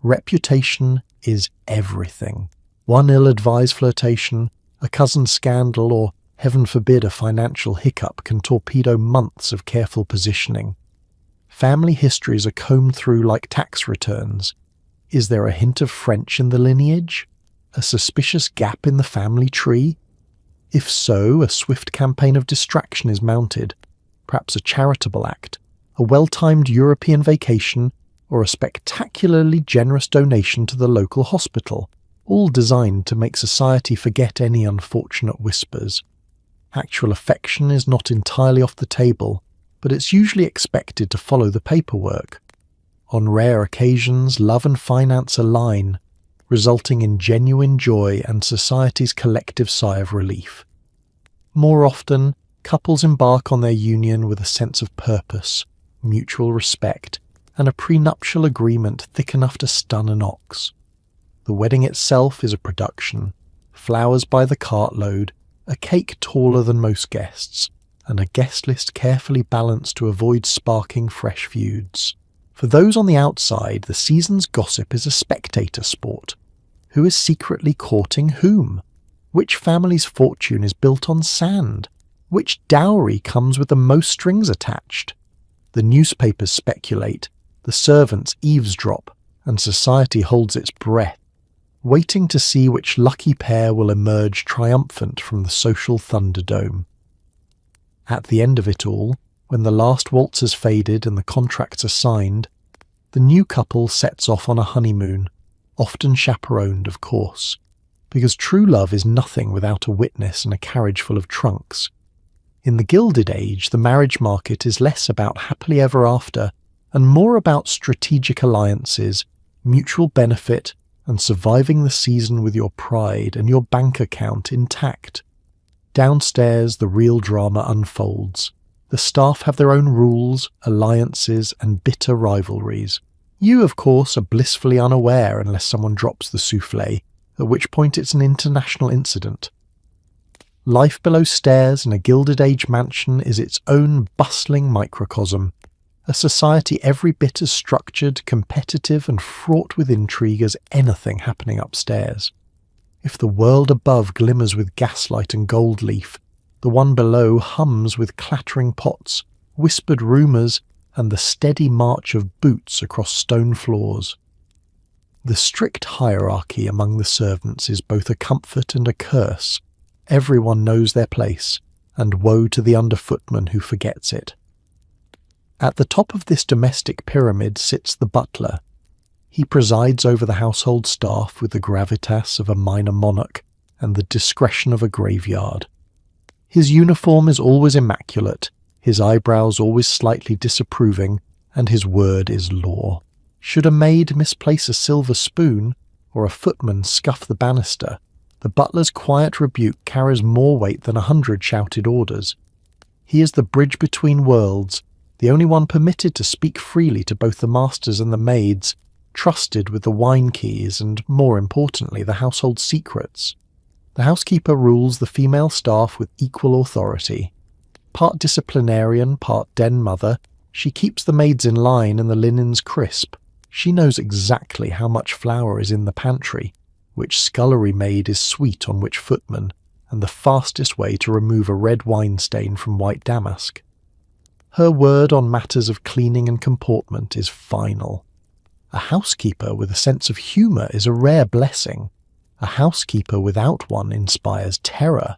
Reputation is everything. One ill-advised flirtation, a cousin scandal, or, heaven forbid, a financial hiccup can torpedo months of careful positioning. Family histories are combed through like tax returns. Is there a hint of French in the lineage? A suspicious gap in the family tree? If so, a swift campaign of distraction is mounted, perhaps a charitable act, a well-timed European vacation, or a spectacularly generous donation to the local hospital, all designed to make society forget any unfortunate whispers. Actual affection is not entirely off the table, but it's usually expected to follow the paperwork. On rare occasions, love and finance align, resulting in genuine joy and society's collective sigh of relief. More often, couples embark on their union with a sense of purpose, mutual respect, and a prenuptial agreement thick enough to stun an ox. The wedding itself is a production, flowers by the cartload, a cake taller than most guests, and a guest list carefully balanced to avoid sparking fresh feuds. For those on the outside, the season's gossip is a spectator sport. Who is secretly courting whom? Which family's fortune is built on sand? Which dowry comes with the most strings attached? The newspapers speculate, the servants eavesdrop, and society holds its breath, waiting to see which lucky pair will emerge triumphant from the social thunderdome. At the end of it all, when the last waltz has faded and the contracts are signed, the new couple sets off on a honeymoon, often chaperoned, of course, because true love is nothing without a witness and a carriage full of trunks. In the Gilded Age, the marriage market is less about happily ever after and more about strategic alliances, mutual benefit, and surviving the season with your pride and your bank account intact. Downstairs, the real drama unfolds. The staff have their own rules, alliances, and bitter rivalries. You, of course, are blissfully unaware unless someone drops the soufflé, at which point it's an international incident. Life below stairs in a Gilded Age mansion is its own bustling microcosm, a society every bit as structured, competitive, and fraught with intrigue as anything happening upstairs. If the world above glimmers with gaslight and gold leaf, the one below hums with clattering pots, whispered rumours, and the steady march of boots across stone floors. The strict hierarchy among the servants is both a comfort and a curse. Everyone knows their place, and woe to the underfootman who forgets it. At the top of this domestic pyramid sits the butler. He presides over the household staff with the gravitas of a minor monarch and the discretion of a graveyard. His uniform is always immaculate, his eyebrows always slightly disapproving, and his word is law. Should a maid misplace a silver spoon, or a footman scuff the banister, the butler's quiet rebuke carries more weight than 100 shouted orders. He is the bridge between worlds, the only one permitted to speak freely to both the masters and the maids, trusted with the wine keys and, more importantly, the household secrets. The housekeeper rules the female staff with equal authority. Part disciplinarian, part den mother, she keeps the maids in line and the linens crisp. She knows exactly how much flour is in the pantry, which scullery maid is sweet on which footman, and the fastest way to remove a red wine stain from white damask. Her word on matters of cleaning and comportment is final. A housekeeper with a sense of humour is a rare blessing. A housekeeper without one inspires terror.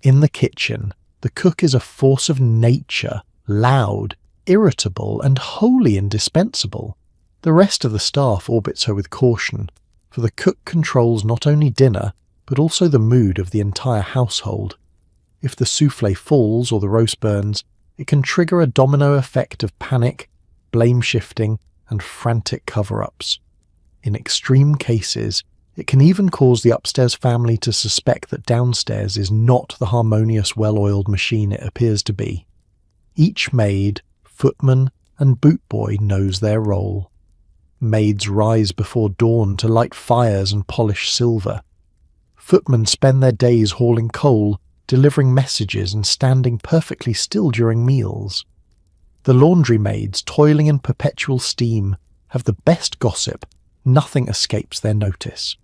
In the kitchen, the cook is a force of nature, loud, irritable, and wholly indispensable. The rest of the staff orbits her with caution, for the cook controls not only dinner, but also the mood of the entire household. If the soufflé falls or the roast burns, it can trigger a domino effect of panic, blame-shifting, and frantic cover-ups. In extreme cases, it can even cause the upstairs family to suspect that downstairs is not the harmonious, well-oiled machine it appears to be. Each maid, footman, and bootboy knows their role. Maids rise before dawn to light fires and polish silver. Footmen spend their days hauling coal, delivering messages and standing perfectly still during meals. The laundry maids, toiling in perpetual steam, have the best gossip. Nothing escapes their notice.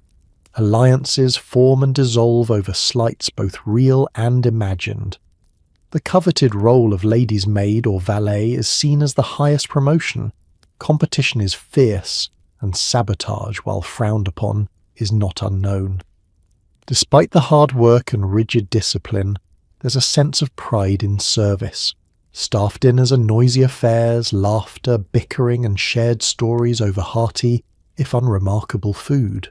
Alliances form and dissolve over slights both real and imagined. The coveted role of lady's maid or valet is seen as the highest promotion. Competition is fierce, and sabotage, while frowned upon, is not unknown. Despite the hard work and rigid discipline, there's a sense of pride in service. Staff dinners are noisy affairs, laughter, bickering, and shared stories over hearty, if unremarkable, food.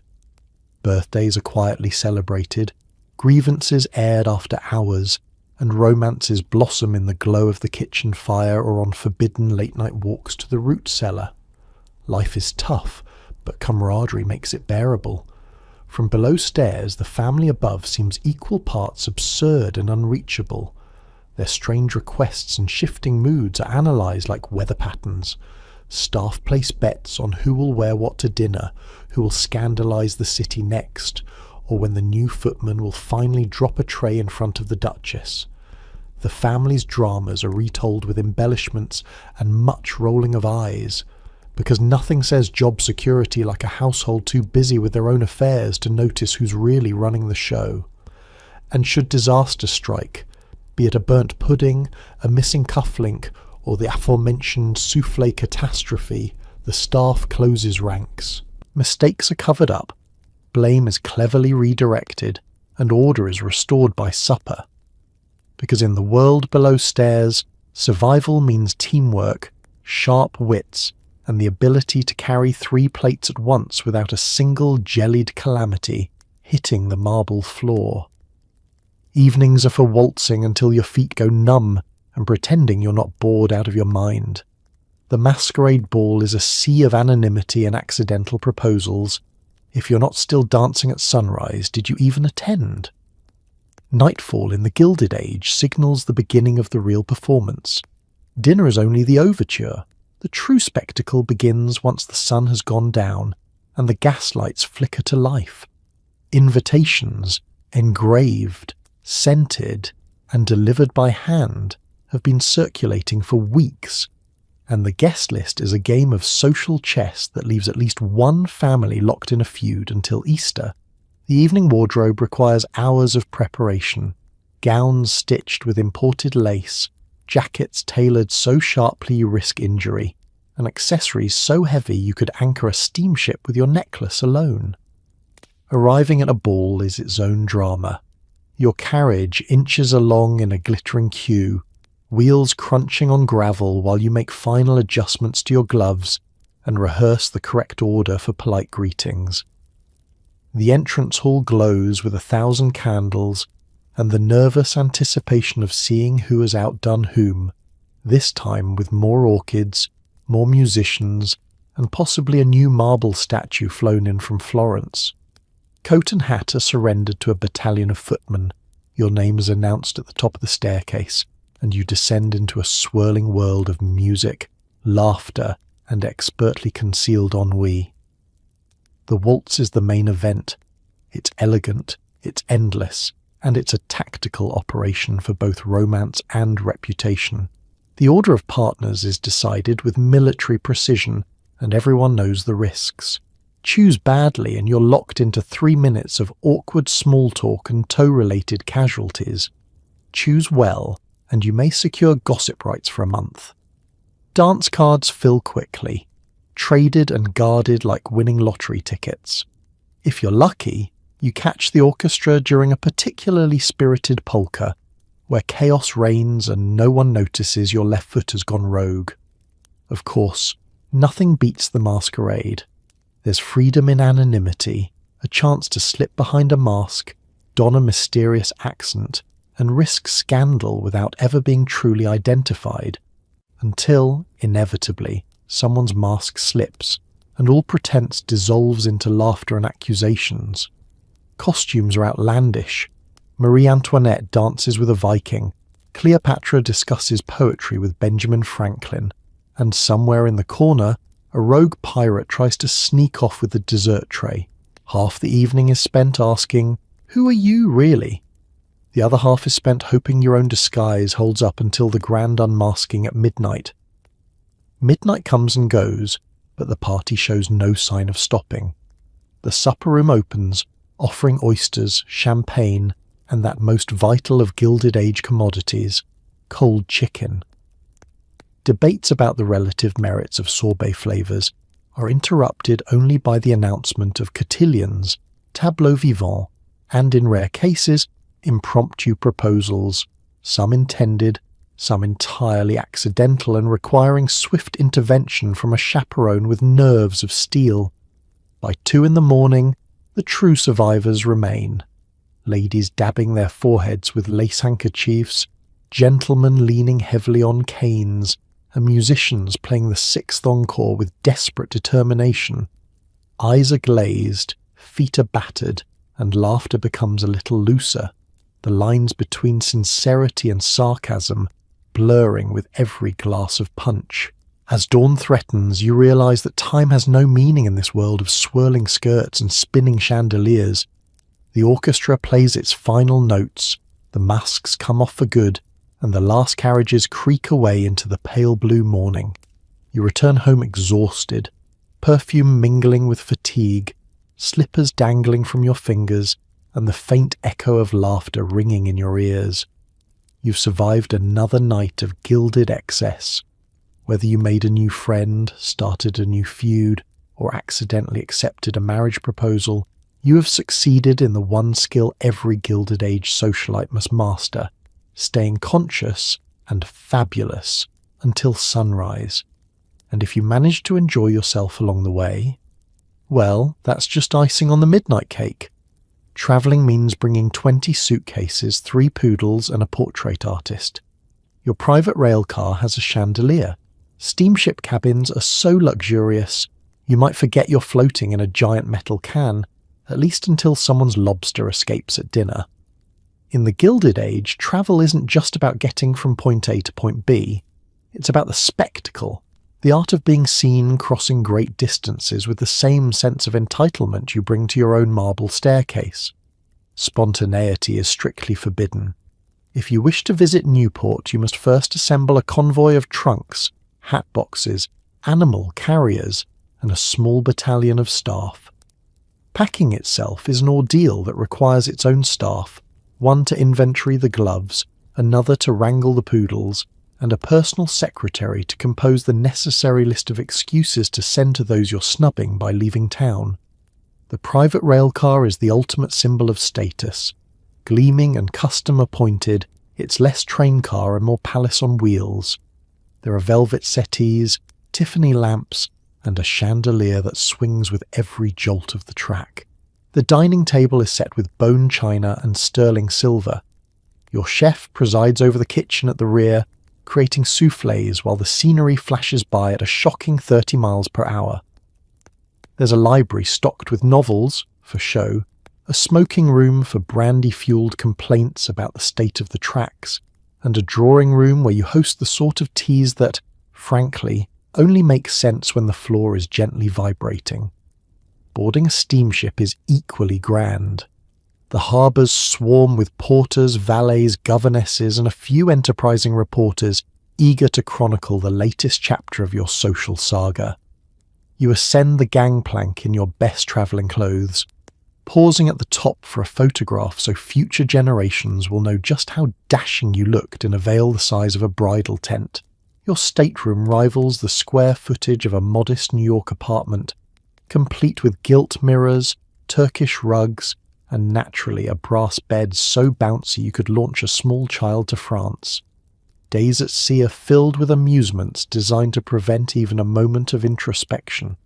Birthdays are quietly celebrated, grievances aired after hours, and romances blossom in the glow of the kitchen fire or on forbidden late-night walks to the root cellar. Life is tough, but camaraderie makes it bearable. From below stairs, the family above seems equal parts absurd and unreachable. Their strange requests and shifting moods are analysed like weather patterns. Staff place bets on who will wear what to dinner, who will scandalise the city next, or when the new footman will finally drop a tray in front of the Duchess. The family's dramas are retold with embellishments and much rolling of eyes, because nothing says job security like a household too busy with their own affairs to notice who's really running the show. And should disaster strike, be it a burnt pudding, a missing cufflink, or the aforementioned soufflé catastrophe, the staff closes ranks. Mistakes are covered up, blame is cleverly redirected, and order is restored by supper. Because in the world below stairs, survival means teamwork, sharp wits, and the ability to carry 3 plates at once without a single jellied calamity hitting the marble floor. Evenings are for waltzing until your feet go numb and pretending you're not bored out of your mind. The masquerade ball is a sea of anonymity and accidental proposals. If you're not still dancing at sunrise, did you even attend? Nightfall in the Gilded Age signals the beginning of the real performance. Dinner is only the overture. The true spectacle begins once the sun has gone down and the gaslights flicker to life. Invitations, engraved, scented, and delivered by hand, have been circulating for weeks, and the guest list is a game of social chess that leaves at least one family locked in a feud until Easter. The evening wardrobe requires hours of preparation, gowns stitched with imported lace, jackets tailored so sharply you risk injury, and accessories so heavy you could anchor a steamship with your necklace alone. Arriving at a ball is its own drama. Your carriage inches along in a glittering queue, wheels crunching on gravel while you make final adjustments to your gloves and rehearse the correct order for polite greetings. The entrance hall glows with 1,000 candles, and the nervous anticipation of seeing who has outdone whom, this time with more orchids, more musicians, and possibly a new marble statue flown in from Florence. Coat and hat are surrendered to a battalion of footmen, your name is announced at the top of the staircase, and you descend into a swirling world of music, laughter, and expertly concealed ennui. The waltz is the main event. It's elegant, it's endless, and it's a tactical operation for both romance and reputation. The order of partners is decided with military precision, and everyone knows the risks. Choose badly and you're locked into 3 minutes of awkward small talk and toe-related casualties. Choose well, and you may secure gossip rights for a month. Dance cards fill quickly, traded and guarded like winning lottery tickets. If you're lucky, you catch the orchestra during a particularly spirited polka, where chaos reigns and no one notices your left foot has gone rogue. Of course, nothing beats the masquerade. There's freedom in anonymity, a chance to slip behind a mask, don a mysterious accent, and risk scandal without ever being truly identified, until, inevitably, someone's mask slips, and all pretense dissolves into laughter and accusations. Costumes are outlandish. Marie Antoinette dances with a Viking, Cleopatra discusses poetry with Benjamin Franklin, and somewhere in the corner, a rogue pirate tries to sneak off with the dessert tray. Half the evening is spent asking, "Who are you, really?" The other half is spent hoping your own disguise holds up until the grand unmasking at midnight. Midnight comes and goes, but the party shows no sign of stopping. The supper room opens, offering oysters, champagne, and that most vital of Gilded Age commodities, cold chicken. Debates about the relative merits of sorbet flavours are interrupted only by the announcement of cotillions, tableaux vivants, and in rare cases, impromptu proposals, some intended, some entirely accidental and requiring swift intervention from a chaperone with nerves of steel. By 2 a.m, the true survivors remain. Ladies dabbing their foreheads with lace handkerchiefs, gentlemen leaning heavily on canes, and musicians playing the 6th encore with desperate determination. Eyes are glazed, feet are battered, and laughter becomes a little looser, the lines between sincerity and sarcasm blurring with every glass of punch. As dawn threatens, you realise that time has no meaning in this world of swirling skirts and spinning chandeliers. The orchestra plays its final notes, the masks come off for good, and the last carriages creak away into the pale blue morning. You return home exhausted, perfume mingling with fatigue, slippers dangling from your fingers, and the faint echo of laughter ringing in your ears. You've survived another night of gilded excess. Whether you made a new friend, started a new feud, or accidentally accepted a marriage proposal, you have succeeded in the one skill every Gilded Age socialite must master: staying conscious and fabulous until sunrise. And if you manage to enjoy yourself along the way, well, that's just icing on the midnight cake. Travelling means bringing 20 suitcases, 3 poodles and a portrait artist. Your private rail car has a chandelier. Steamship cabins are so luxurious, you might forget you're floating in a giant metal can, at least until someone's lobster escapes at dinner. In the Gilded Age, travel isn't just about getting from point A to point B. It's about the spectacle, the art of being seen crossing great distances with the same sense of entitlement you bring to your own marble staircase. Spontaneity is strictly forbidden. If you wish to visit Newport, you must first assemble a convoy of trunks, hat boxes, animal carriers, and a small battalion of staff. Packing itself is an ordeal that requires its own staff, one to inventory the gloves, another to wrangle the poodles, and a personal secretary to compose the necessary list of excuses to send to those you're snubbing by leaving town. The private rail car is the ultimate symbol of status. Gleaming and custom-appointed, it's less train car and more palace on wheels. There are velvet settees, Tiffany lamps, and a chandelier that swings with every jolt of the track. The dining table is set with bone china and sterling silver. Your chef presides over the kitchen at the rear, creating soufflés while the scenery flashes by at a shocking 30 miles per hour. There's a library stocked with novels, for show, a smoking room for brandy-fueled complaints about the state of the tracks, and a drawing room where you host the sort of teas that, frankly, only make sense when the floor is gently vibrating. Boarding a steamship is equally grand. The harbours swarm with porters, valets, governesses, and a few enterprising reporters eager to chronicle the latest chapter of your social saga. You ascend the gangplank in your best travelling clothes, pausing at the top for a photograph so future generations will know just how dashing you looked in a veil the size of a bridal tent. Your stateroom rivals the square footage of a modest New York apartment, complete with gilt mirrors, Turkish rugs, and naturally a brass bed so bouncy you could launch a small child to France. Days at sea are filled with amusements designed to prevent even a moment of introspection.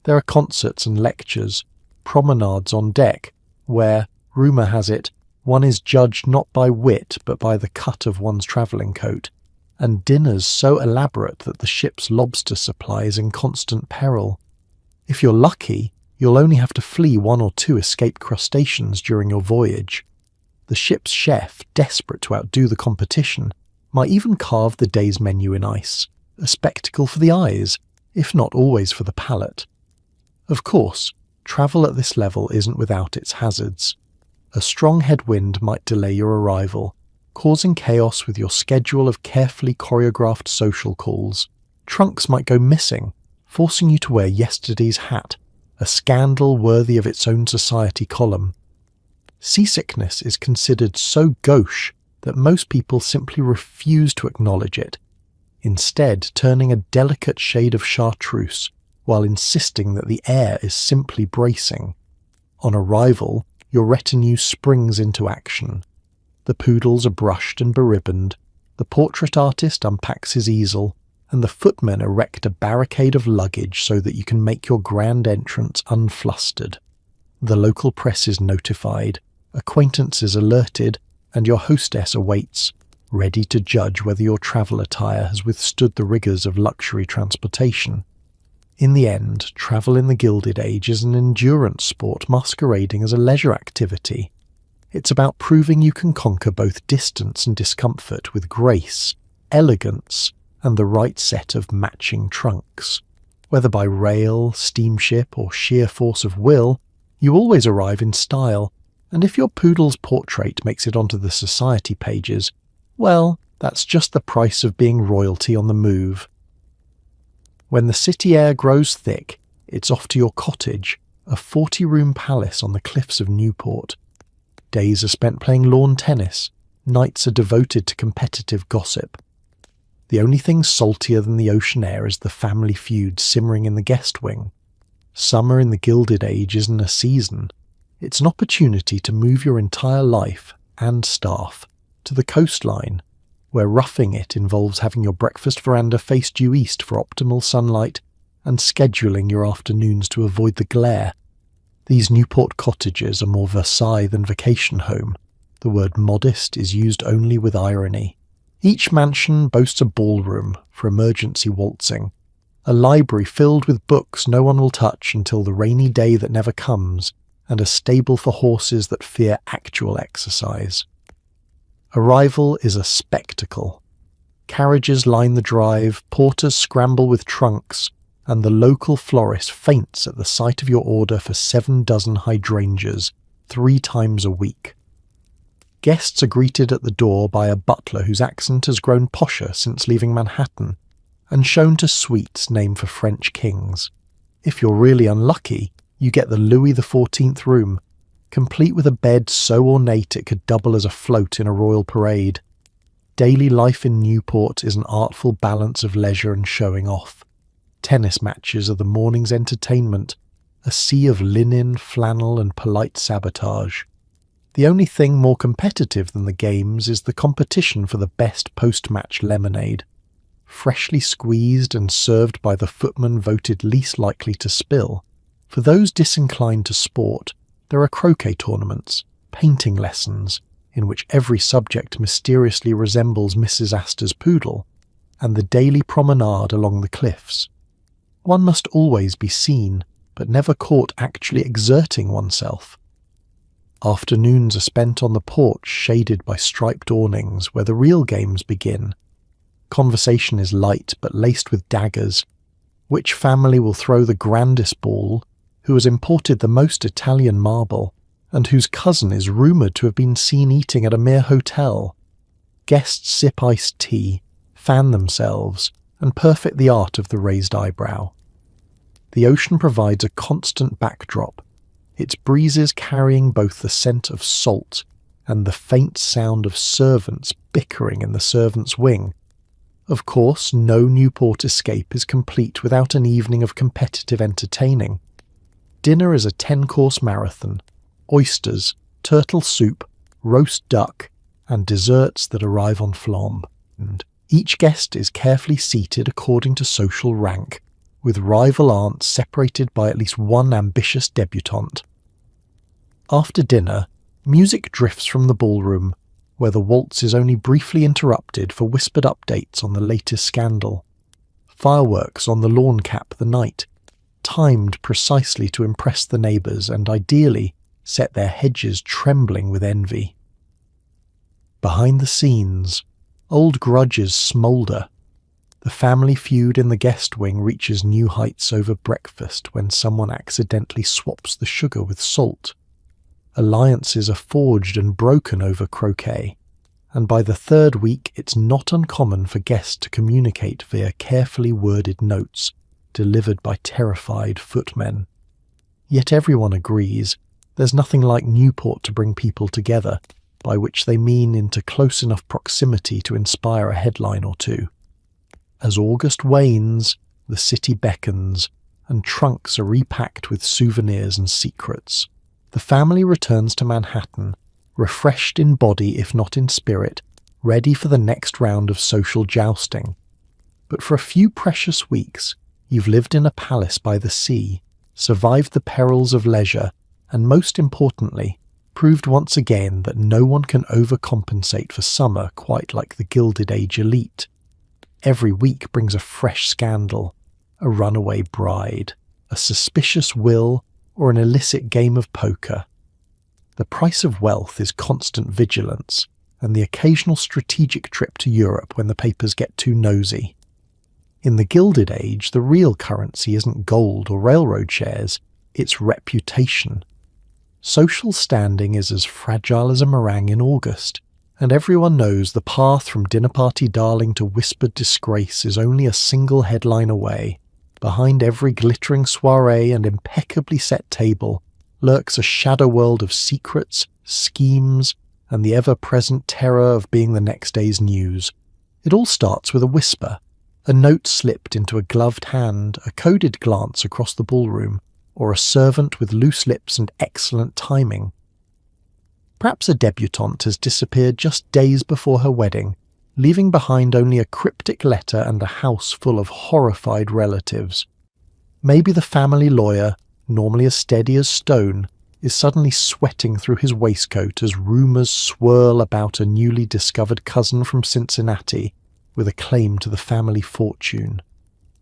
There are concerts and lectures, promenades on deck, where, rumour has it, one is judged not by wit but by the cut of one's travelling coat, and dinners so elaborate that the ship's lobster supply is in constant peril. If you're lucky, you'll only have to flee one or two escaped crustaceans during your voyage. The ship's chef, desperate to outdo the competition, might even carve the day's menu in ice, a spectacle for the eyes, if not always for the palate. Of course, travel at this level isn't without its hazards. A strong headwind might delay your arrival, causing chaos with your schedule of carefully choreographed social calls. Trunks might go missing, forcing you to wear yesterday's hat, a scandal worthy of its own society column. Seasickness is considered so gauche that most people simply refuse to acknowledge it, instead turning a delicate shade of chartreuse while insisting that the air is simply bracing. On arrival, your retinue springs into action. The poodles are brushed and beribboned, the portrait artist unpacks his easel, and the footmen erect a barricade of luggage so that you can make your grand entrance unflustered. The local press is notified, acquaintances alerted, and your hostess awaits, ready to judge whether your travel attire has withstood the rigours of luxury transportation. In the end, travel in the Gilded Age is an endurance sport masquerading as a leisure activity. It's about proving you can conquer both distance and discomfort with grace, elegance, and the right set of matching trunks. Whether by rail, steamship, or sheer force of will, you always arrive in style, and if your poodle's portrait makes it onto the society pages, well, that's just the price of being royalty on the move. When the city air grows thick, it's off to your cottage, a 40-room palace on the cliffs of Newport. Days are spent playing lawn tennis, nights are devoted to competitive gossip. The only thing saltier than the ocean air is the family feud simmering in the guest wing. Summer in the Gilded Age isn't a season. It's an opportunity to move your entire life, and staff, to the coastline, where roughing it involves having your breakfast veranda face due east for optimal sunlight and scheduling your afternoons to avoid the glare. These Newport cottages are more Versailles than vacation home. The word modest is used only with irony. Each mansion boasts a ballroom for emergency waltzing, a library filled with books no one will touch until the rainy day that never comes, and a stable for horses that fear actual exercise. Arrival is a spectacle. Carriages line the drive, porters scramble with trunks, and the local florist faints at the sight of your order for 7 dozen hydrangeas, 3 times a week. Guests are greeted at the door by a butler whose accent has grown posher since leaving Manhattan, and shown to suites named for French kings. If you're really unlucky, you get the Louis XIV room, complete with a bed so ornate it could double as a float in a royal parade. Daily life in Newport is an artful balance of leisure and showing off. Tennis matches are the morning's entertainment, a sea of linen, flannel and polite sabotage. The only thing more competitive than the games is the competition for the best post-match lemonade. Freshly squeezed and served by the footman voted least likely to spill. For those disinclined to sport, there are croquet tournaments, painting lessons, in which every subject mysteriously resembles Mrs. Astor's poodle, and the daily promenade along the cliffs. One must always be seen, but never caught actually exerting oneself. Afternoons are spent on the porch shaded by striped awnings where the real games begin. Conversation is light but laced with daggers. Which family will throw the grandest ball, who has imported the most Italian marble, and whose cousin is rumoured to have been seen eating at a mere hotel? Guests sip iced tea, fan themselves, and perfect the art of the raised eyebrow. The ocean provides a constant backdrop, its breezes carrying both the scent of salt and the faint sound of servants bickering in the servants' wing. Of course, no Newport escape is complete without an evening of competitive entertaining. Dinner is a 10-course marathon. Oysters, turtle soup, roast duck, and desserts that arrive en flambe. And each guest is carefully seated according to social rank, with rival aunts separated by at least one ambitious debutante. After dinner, music drifts from the ballroom, where the waltz is only briefly interrupted for whispered updates on the latest scandal. Fireworks on the lawn cap the night, timed precisely to impress the neighbours and ideally set their hedges trembling with envy. Behind the scenes, old grudges smoulder. The family feud in the guest wing reaches new heights over breakfast when someone accidentally swaps the sugar with salt. Alliances are forged and broken over croquet, and by the third week it's not uncommon for guests to communicate via carefully worded notes delivered by terrified footmen. Yet everyone agrees there's nothing like Newport to bring people together, by which they mean into close enough proximity to inspire a headline or two. As August wanes, the city beckons, and trunks are repacked with souvenirs and secrets. The family returns to Manhattan, refreshed in body if not in spirit, ready for the next round of social jousting. But for a few precious weeks, you've lived in a palace by the sea, survived the perils of leisure, and most importantly, proved once again that no one can overcompensate for summer quite like the Gilded Age elite. Every week brings a fresh scandal, a runaway bride, a suspicious will, or an illicit game of poker. The price of wealth is constant vigilance, and the occasional strategic trip to Europe when the papers get too nosy. In the Gilded Age, the real currency isn't gold or railroad shares, it's reputation. Social standing is as fragile as a meringue in August, and everyone knows the path from dinner party darling to whispered disgrace is only a single headline away. Behind every glittering soiree and impeccably set table lurks a shadow world of secrets, schemes, and the ever-present terror of being the next day's news. It all starts with a whisper, a note slipped into a gloved hand, a coded glance across the ballroom, or a servant with loose lips and excellent timing. Perhaps a debutante has disappeared just days before her wedding, leaving behind only a cryptic letter and a house full of horrified relatives. Maybe the family lawyer, normally as steady as stone, is suddenly sweating through his waistcoat as rumours swirl about a newly discovered cousin from Cincinnati with a claim to the family fortune.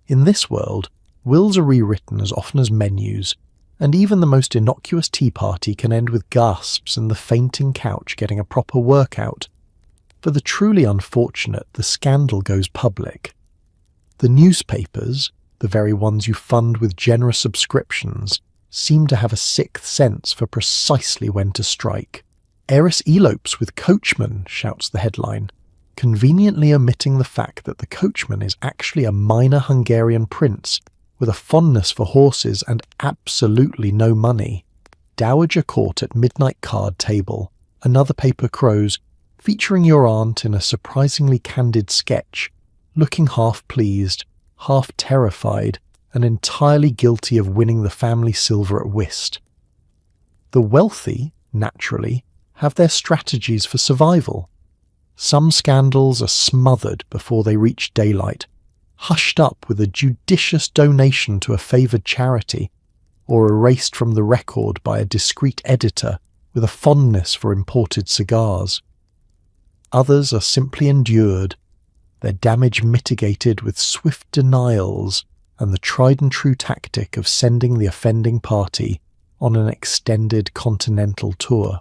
In this world, wills are rewritten as often as menus, and even the most innocuous tea party can end with gasps and the fainting couch getting a proper workout. For the truly unfortunate, the scandal goes public. The newspapers, the very ones you fund with generous subscriptions, seem to have a sixth sense for precisely when to strike. Heiress elopes with coachman, shouts the headline, conveniently omitting the fact that the coachman is actually a minor Hungarian prince with a fondness for horses and absolutely no money. Dowager caught at midnight card table. Another paper crows, featuring your aunt in a surprisingly candid sketch, looking half pleased, half terrified, and entirely guilty of winning the family silver at whist. The wealthy, naturally, have their strategies for survival. Some scandals are smothered before they reach daylight, hushed up with a judicious donation to a favoured charity, or erased from the record by a discreet editor with a fondness for imported cigars. Others are simply endured, their damage mitigated with swift denials and the tried-and-true tactic of sending the offending party on an extended continental tour.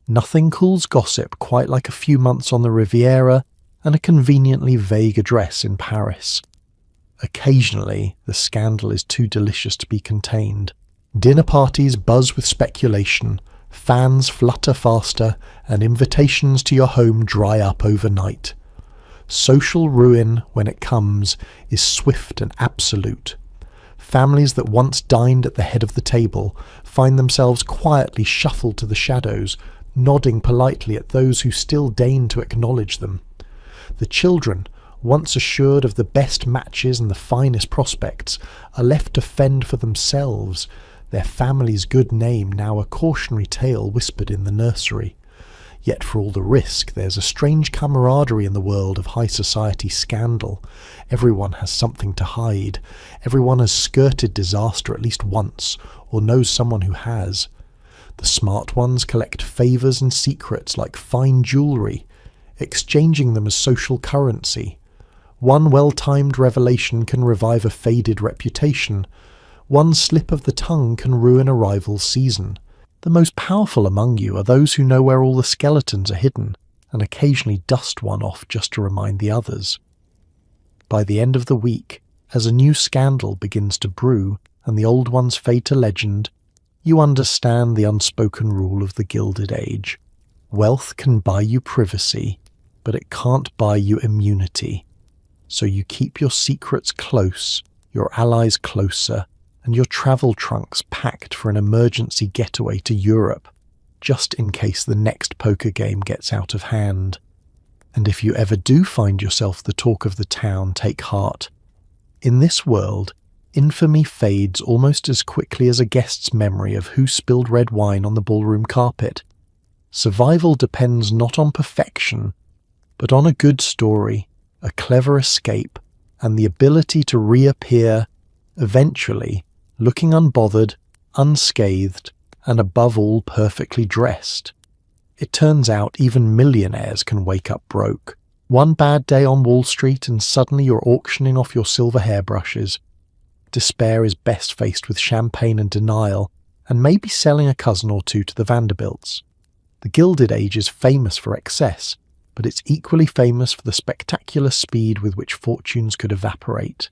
Nothing cools gossip quite like a few months on the Riviera and a conveniently vague address in Paris. Occasionally, the scandal is too delicious to be contained. Dinner parties buzz with speculation, fans flutter faster, and invitations to your home dry up overnight. Social ruin, when it comes, is swift and absolute. Families that once dined at the head of the table find themselves quietly shuffled to the shadows, nodding politely at those who still deign to acknowledge them. The children, once assured of the best matches and the finest prospects, are left to fend for themselves, their family's good name now a cautionary tale whispered in the nursery. Yet for all the risk, there's a strange camaraderie in the world of high society scandal. Everyone has something to hide. Everyone has skirted disaster at least once, or knows someone who has. The smart ones collect favours and secrets like fine jewellery, exchanging them as social currency. One well-timed revelation can revive a faded reputation. One slip of the tongue can ruin a rival's season. The most powerful among you are those who know where all the skeletons are hidden, and occasionally dust one off just to remind the others. By the end of the week, as a new scandal begins to brew and the old ones fade to legend, you understand the unspoken rule of the Gilded Age. Wealth can buy you privacy, but it can't buy you immunity. So you keep your secrets close, your allies closer, and your travel trunks packed for an emergency getaway to Europe, just in case the next poker game gets out of hand. And if you ever do find yourself the talk of the town, take heart. In this world, infamy fades almost as quickly as a guest's memory of who spilled red wine on the ballroom carpet. Survival depends not on perfection, but on a good story, a clever escape, and the ability to reappear, eventually, looking unbothered, unscathed, and above all perfectly dressed. It turns out even millionaires can wake up broke. One bad day on Wall Street and suddenly you're auctioning off your silver hairbrushes. Despair is best faced with champagne and denial, and maybe selling a cousin or two to the Vanderbilts. The Gilded Age is famous for excess, but it's equally famous for the spectacular speed with which fortunes could evaporate.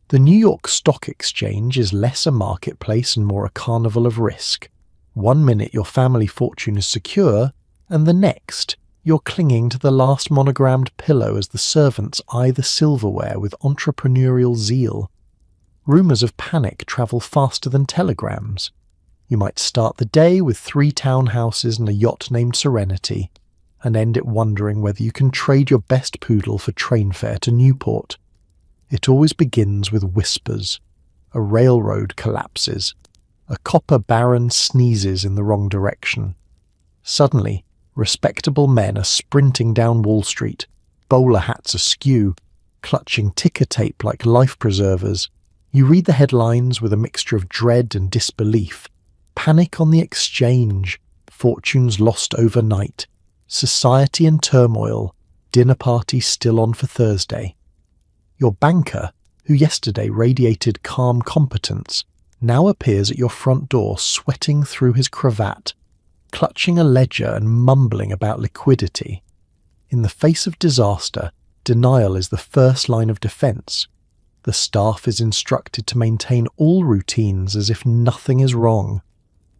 The New York Stock Exchange is less a marketplace and more a carnival of risk. 1 minute your family fortune is secure, and the next you're clinging to the last monogrammed pillow as the servants eye the silverware with entrepreneurial zeal. Rumours of panic travel faster than telegrams. You might start the day with 3 townhouses and a yacht named Serenity, and end it wondering whether you can trade your best poodle for train fare to Newport. It always begins with whispers. A railroad collapses. A copper baron sneezes in the wrong direction. Suddenly, respectable men are sprinting down Wall Street, bowler hats askew, clutching ticker tape like life preservers. You read the headlines with a mixture of dread and disbelief. Panic on the exchange, fortunes lost overnight, society in turmoil, dinner party still on for Thursday. Your banker, who yesterday radiated calm competence, now appears at your front door sweating through his cravat, clutching a ledger and mumbling about liquidity. In the face of disaster, denial is the first line of defence. The staff is instructed to maintain all routines as if nothing is wrong.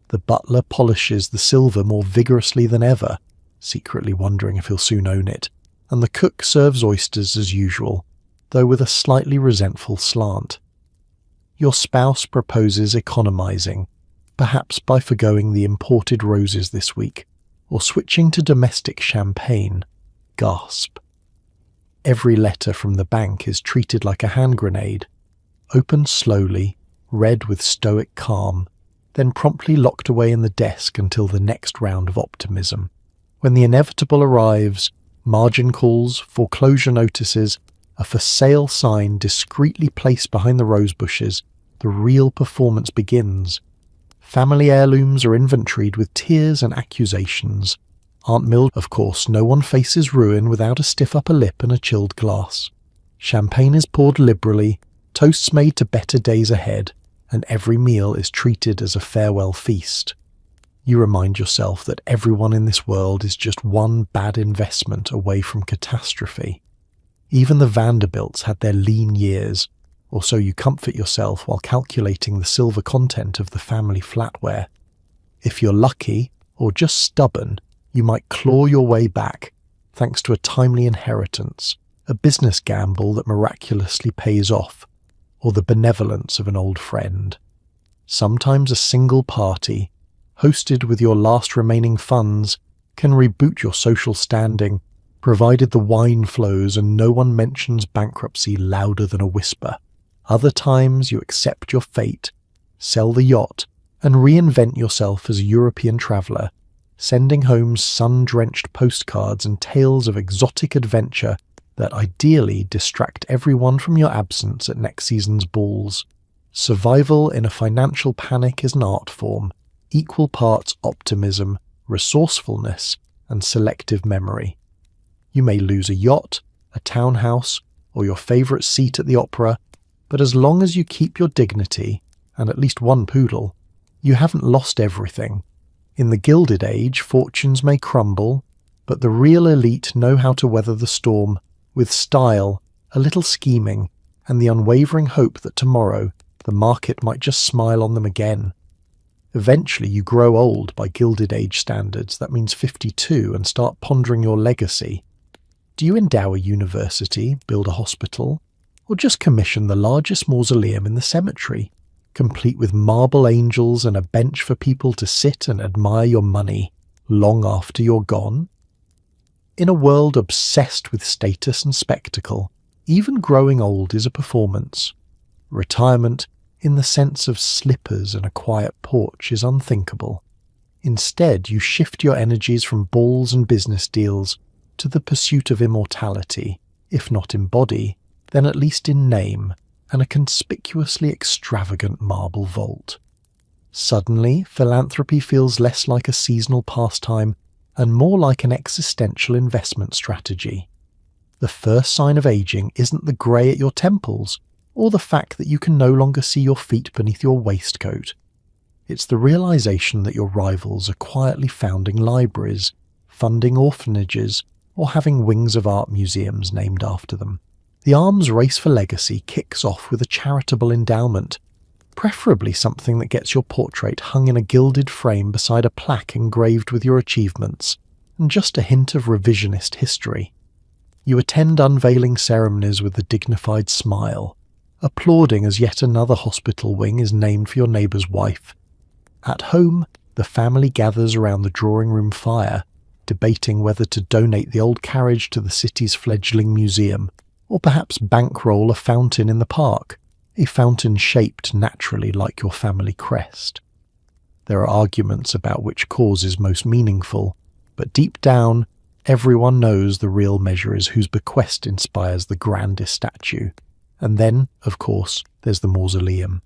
The butler polishes the silver more vigorously than ever, secretly wondering if he'll soon own it, and the cook serves oysters as usual, though with a slightly resentful slant. Your spouse proposes economising, perhaps by forgoing the imported roses this week, or switching to domestic champagne, gasp. Every letter from the bank is treated like a hand grenade, opened slowly, read with stoic calm, then promptly locked away in the desk until the next round of optimism. When the inevitable arrives, margin calls, foreclosure notices, a for sale sign discreetly placed behind the rose bushes, the real performance begins. Family heirlooms are inventoried with tears and accusations. Aunt Mild, of course, no one faces ruin without a stiff upper lip and a chilled glass. Champagne is poured liberally, toasts made to better days ahead, and every meal is treated as a farewell feast. You remind yourself that everyone in this world is just one bad investment away from catastrophe. Even the Vanderbilts had their lean years, or so you comfort yourself while calculating the silver content of the family flatware. If you're lucky, or just stubborn, you might claw your way back, thanks to a timely inheritance, a business gamble that miraculously pays off, or the benevolence of an old friend. Sometimes a single party, hosted with your last remaining funds, can reboot your social standing, provided the wine flows and no one mentions bankruptcy louder than a whisper. Other times you accept your fate, sell the yacht, and reinvent yourself as a European traveller, sending home sun-drenched postcards and tales of exotic adventure that ideally distract everyone from your absence at next season's balls. Survival in a financial panic is an art form, equal parts optimism, resourcefulness, and selective memory. You may lose a yacht, a townhouse, or your favourite seat at the opera, but as long as you keep your dignity, and at least one poodle, you haven't lost everything. In the Gilded Age, fortunes may crumble, but the real elite know how to weather the storm, with style, a little scheming, and the unwavering hope that tomorrow the market might just smile on them again. Eventually you grow old by Gilded Age standards, that means 52, and start pondering your legacy. Do you endow a university, build a hospital, or just commission the largest mausoleum in the cemetery, complete with marble angels and a bench for people to sit and admire your money long after you're gone? In a world obsessed with status and spectacle, even growing old is a performance. Retirement, in the sense of slippers and a quiet porch, is unthinkable. Instead, you shift your energies from balls and business deals to the pursuit of immortality, if not in body, then at least in name, and a conspicuously extravagant marble vault. Suddenly, philanthropy feels less like a seasonal pastime and more like an existential investment strategy. The first sign of aging isn't the grey at your temples, or the fact that you can no longer see your feet beneath your waistcoat. It's the realization that your rivals are quietly founding libraries, funding orphanages, or having wings of art museums named after them. The arms race for legacy kicks off with a charitable endowment, preferably something that gets your portrait hung in a gilded frame beside a plaque engraved with your achievements, and just a hint of revisionist history. You attend unveiling ceremonies with a dignified smile, applauding as yet another hospital wing is named for your neighbour's wife. At home, the family gathers around the drawing room fire, debating whether to donate the old carriage to the city's fledgling museum, or perhaps bankroll a fountain in the park, a fountain shaped naturally like your family crest. There are arguments about which cause is most meaningful, but deep down, everyone knows the real measure is whose bequest inspires the grandest statue. And then, of course, there's the mausoleum.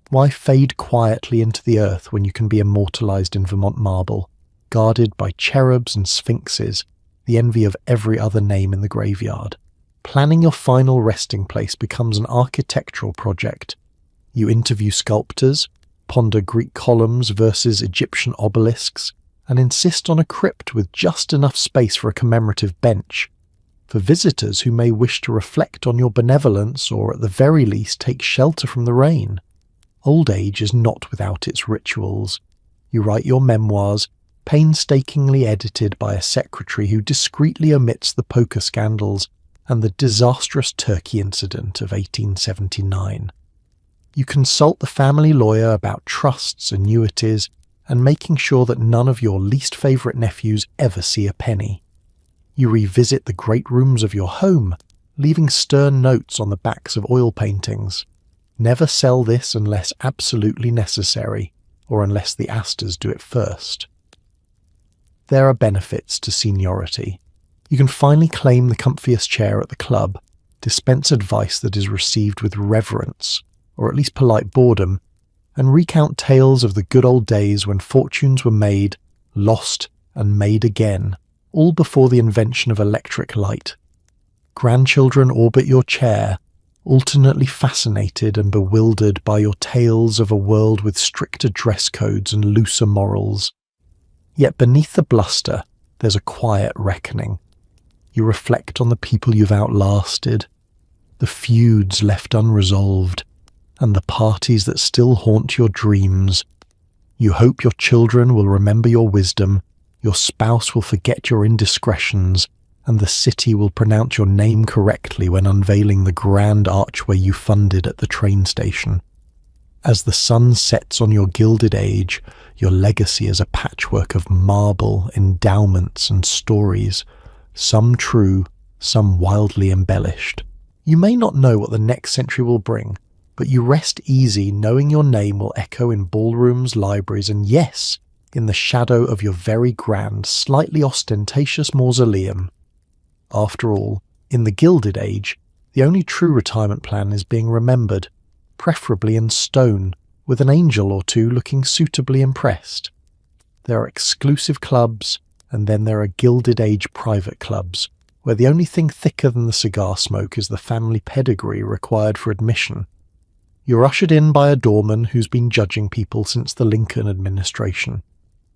Why fade quietly into the earth when you can be immortalized in Vermont marble, guarded by cherubs and sphinxes, the envy of every other name in the graveyard? Planning your final resting place becomes an architectural project. You interview sculptors, ponder Greek columns versus Egyptian obelisks, and insist on a crypt with just enough space for a commemorative bench. For visitors who may wish to reflect on your benevolence or at the very least take shelter from the rain. Old age is not without its rituals. You write your memoirs, painstakingly edited by a secretary who discreetly omits the poker scandals and the disastrous Turkey incident of 1879. You consult the family lawyer about trusts, annuities, and making sure that none of your least favourite nephews ever see a penny. You revisit the great rooms of your home, leaving stern notes on the backs of oil paintings. Never sell this unless absolutely necessary, or unless the Astors do it first. There are benefits to seniority. You can finally claim the comfiest chair at the club, dispense advice that is received with reverence, or at least polite boredom, and recount tales of the good old days when fortunes were made, lost, and made again, all before the invention of electric light. Grandchildren orbit your chair, alternately fascinated and bewildered by your tales of a world with stricter dress codes and looser morals. Yet beneath the bluster, there's a quiet reckoning. You reflect on the people you've outlasted, the feuds left unresolved, and the parties that still haunt your dreams. You hope your children will remember your wisdom, your spouse will forget your indiscretions, and the city will pronounce your name correctly when unveiling the grand archway you funded at the train station. As the sun sets on your gilded age, your legacy is a patchwork of marble, endowments, and stories, some true, some wildly embellished. You may not know what the next century will bring, but you rest easy knowing your name will echo in ballrooms, libraries, and yes, in the shadow of your very grand, slightly ostentatious mausoleum. After all, in the Gilded Age, the only true retirement plan is being remembered, preferably in stone, with an angel or two looking suitably impressed. There are exclusive clubs, and then there are Gilded Age private clubs, where the only thing thicker than the cigar smoke is the family pedigree required for admission. You're ushered in by a doorman who's been judging people since the Lincoln administration.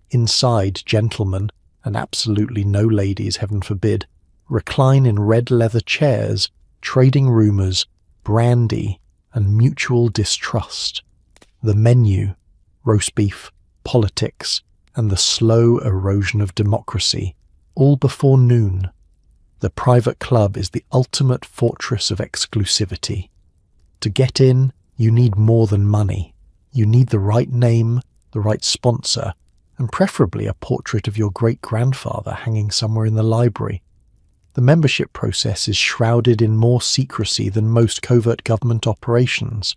Inside, gentlemen, and absolutely no ladies, heaven forbid, recline in red leather chairs, trading rumours, brandy, and mutual distrust. The menu, roast beef, politics, and the slow erosion of democracy, all before noon. The private club is the ultimate fortress of exclusivity. To get in, you need more than money. You need the right name, the right sponsor, and preferably a portrait of your great-grandfather hanging somewhere in the library. The membership process is shrouded in more secrecy than most covert government operations.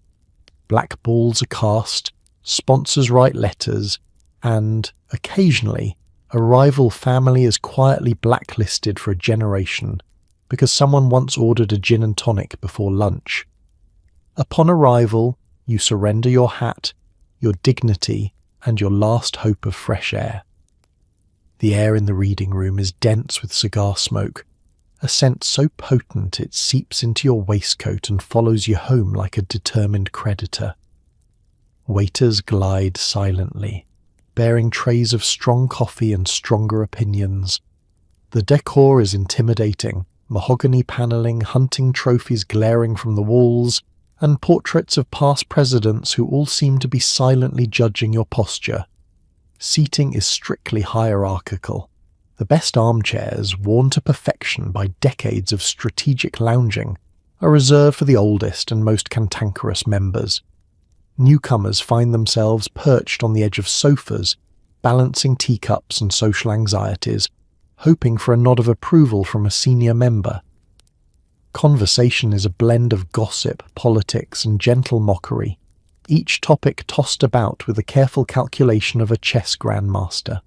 Black balls are cast, sponsors write letters, and, occasionally, a rival family is quietly blacklisted for a generation because someone once ordered a gin and tonic before lunch. Upon arrival, you surrender your hat, your dignity, and your last hope of fresh air. The air in the reading room is dense with cigar smoke, a scent so potent it seeps into your waistcoat and follows you home like a determined creditor. Waiters glide silently, bearing trays of strong coffee and stronger opinions. The decor is intimidating, mahogany panelling, hunting trophies glaring from the walls, and portraits of past presidents who all seem to be silently judging your posture. Seating is strictly hierarchical. The best armchairs, worn to perfection by decades of strategic lounging, are reserved for the oldest and most cantankerous members. Newcomers find themselves perched on the edge of sofas, balancing teacups and social anxieties, hoping for a nod of approval from a senior member. Conversation is a blend of gossip, politics, and gentle mockery, each topic tossed about with the careful calculation of a chess grandmaster.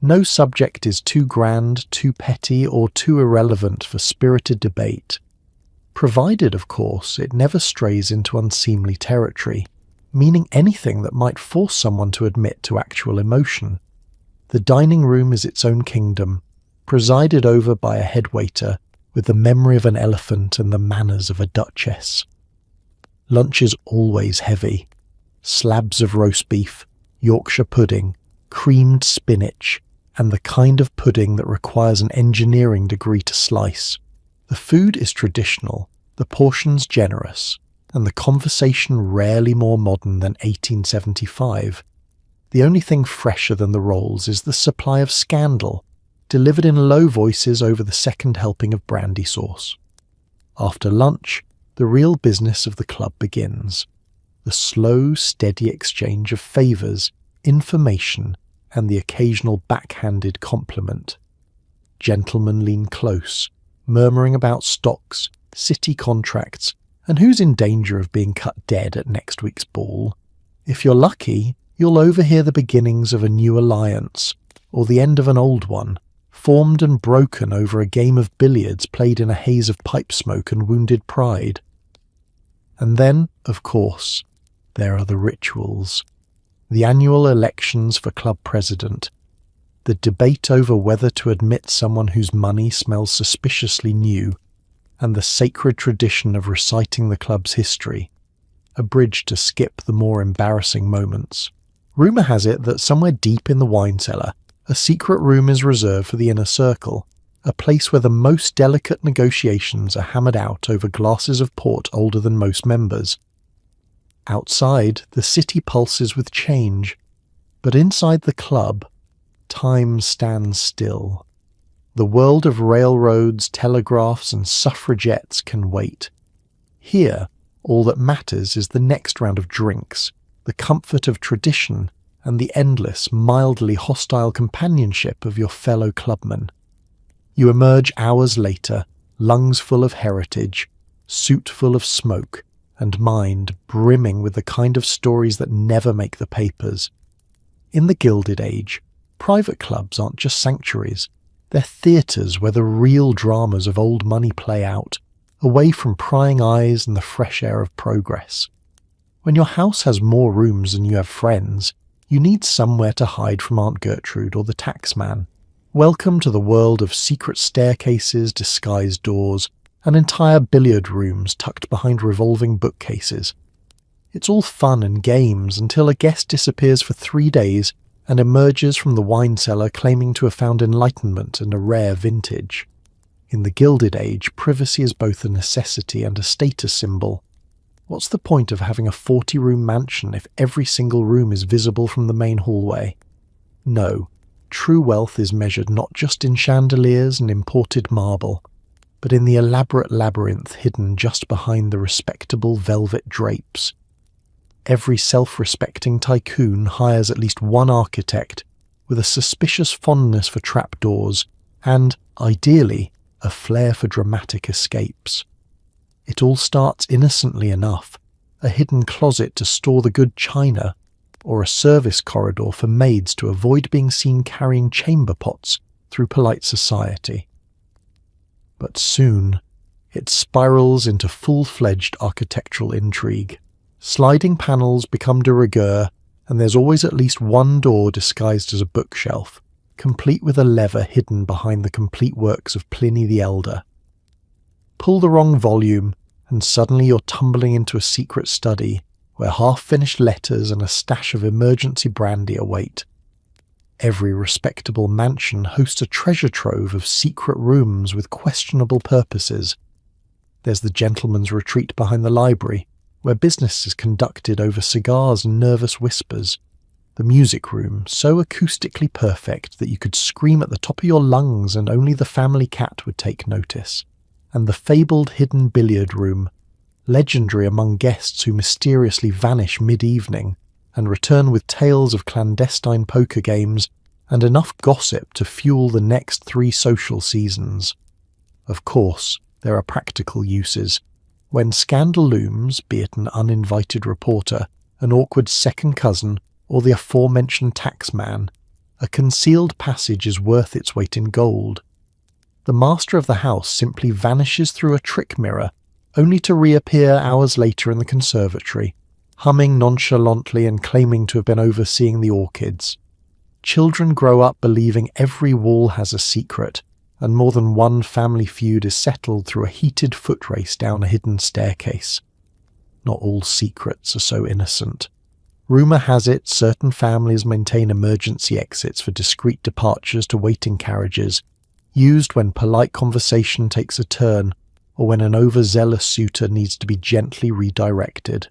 No subject is too grand, too petty, or too irrelevant for spirited debate, provided, of course, it never strays into unseemly territory, meaning anything that might force someone to admit to actual emotion. The dining room is its own kingdom, presided over by a head waiter with the memory of an elephant and the manners of a duchess. Lunch is always heavy. Slabs of roast beef, Yorkshire pudding, creamed spinach, and the kind of pudding that requires an engineering degree to slice. The food is traditional, the portions generous, and the conversation rarely more modern than 1875. The only thing fresher than the rolls is the supply of scandal, delivered in low voices over the second helping of brandy sauce. After lunch, the real business of the club begins. The slow, steady exchange of favours, information, and the occasional backhanded compliment. Gentlemen lean close, murmuring about stocks, city contracts, and who's in danger of being cut dead at next week's ball. If you're lucky, you'll overhear the beginnings of a new alliance, or the end of an old one, formed and broken over a game of billiards played in a haze of pipe smoke and wounded pride. And then, of course, there are the rituals. The annual elections for club president, the debate over whether to admit someone whose money smells suspiciously new, and the sacred tradition of reciting the club's history, a bridge to skip the more embarrassing moments. Rumour has it that somewhere deep in the wine cellar, a secret room is reserved for the inner circle, a place where the most delicate negotiations are hammered out over glasses of port older than most members. Outside, the city pulses with change, but inside the club, time stands still. The world of railroads, telegraphs, and suffragettes can wait. Here, all that matters is the next round of drinks, the comfort of tradition, and the endless, mildly hostile companionship of your fellow clubmen. You emerge hours later, lungs full of heritage, suit full of smoke, and mind brimming with the kind of stories that never make the papers. In the Gilded Age, private clubs aren't just sanctuaries, they're theatres where the real dramas of old money play out, away from prying eyes and the fresh air of progress. When your house has more rooms than you have friends, you need somewhere to hide from Aunt Gertrude or the taxman. Welcome to the world of secret staircases, disguised doors, and entire billiard rooms tucked behind revolving bookcases. It's all fun and games until a guest disappears for 3 days and emerges from the wine cellar claiming to have found enlightenment and a rare vintage. In the Gilded Age, privacy is both a necessity and a status symbol. What's the point of having a 40-room mansion if every single room is visible from the main hallway? No, true wealth is measured not just in chandeliers and imported marble, but in the elaborate labyrinth hidden just behind the respectable velvet drapes. Every self-respecting tycoon hires at least one architect with a suspicious fondness for trapdoors and, ideally, a flair for dramatic escapes. It all starts innocently enough, a hidden closet to store the good china, or a service corridor for maids to avoid being seen carrying chamber pots through polite society. But soon, it spirals into full-fledged architectural intrigue. Sliding panels become de rigueur, and there's always at least one door disguised as a bookshelf, complete with a lever hidden behind the complete works of Pliny the Elder. Pull the wrong volume, and suddenly you're tumbling into a secret study where half-finished letters and a stash of emergency brandy await. Every respectable mansion hosts a treasure trove of secret rooms with questionable purposes. There's the gentleman's retreat behind the library, where business is conducted over cigars and nervous whispers. The music room, so acoustically perfect that you could scream at the top of your lungs and only the family cat would take notice. And the fabled hidden billiard room, legendary among guests who mysteriously vanish mid-evening and return with tales of clandestine poker games and enough gossip to fuel the next 3 social seasons. Of course, there are practical uses. When scandal looms, be it an uninvited reporter, an awkward second cousin, or the aforementioned taxman, a concealed passage is worth its weight in gold. The master of the house simply vanishes through a trick mirror, only to reappear hours later in the conservatory, humming nonchalantly and claiming to have been overseeing the orchids. Children grow up believing every wall has a secret, and more than one family feud is settled through a heated foot race down a hidden staircase. Not all secrets are so innocent. Rumour has it certain families maintain emergency exits for discreet departures to waiting carriages, used when polite conversation takes a turn or when an overzealous suitor needs to be gently redirected.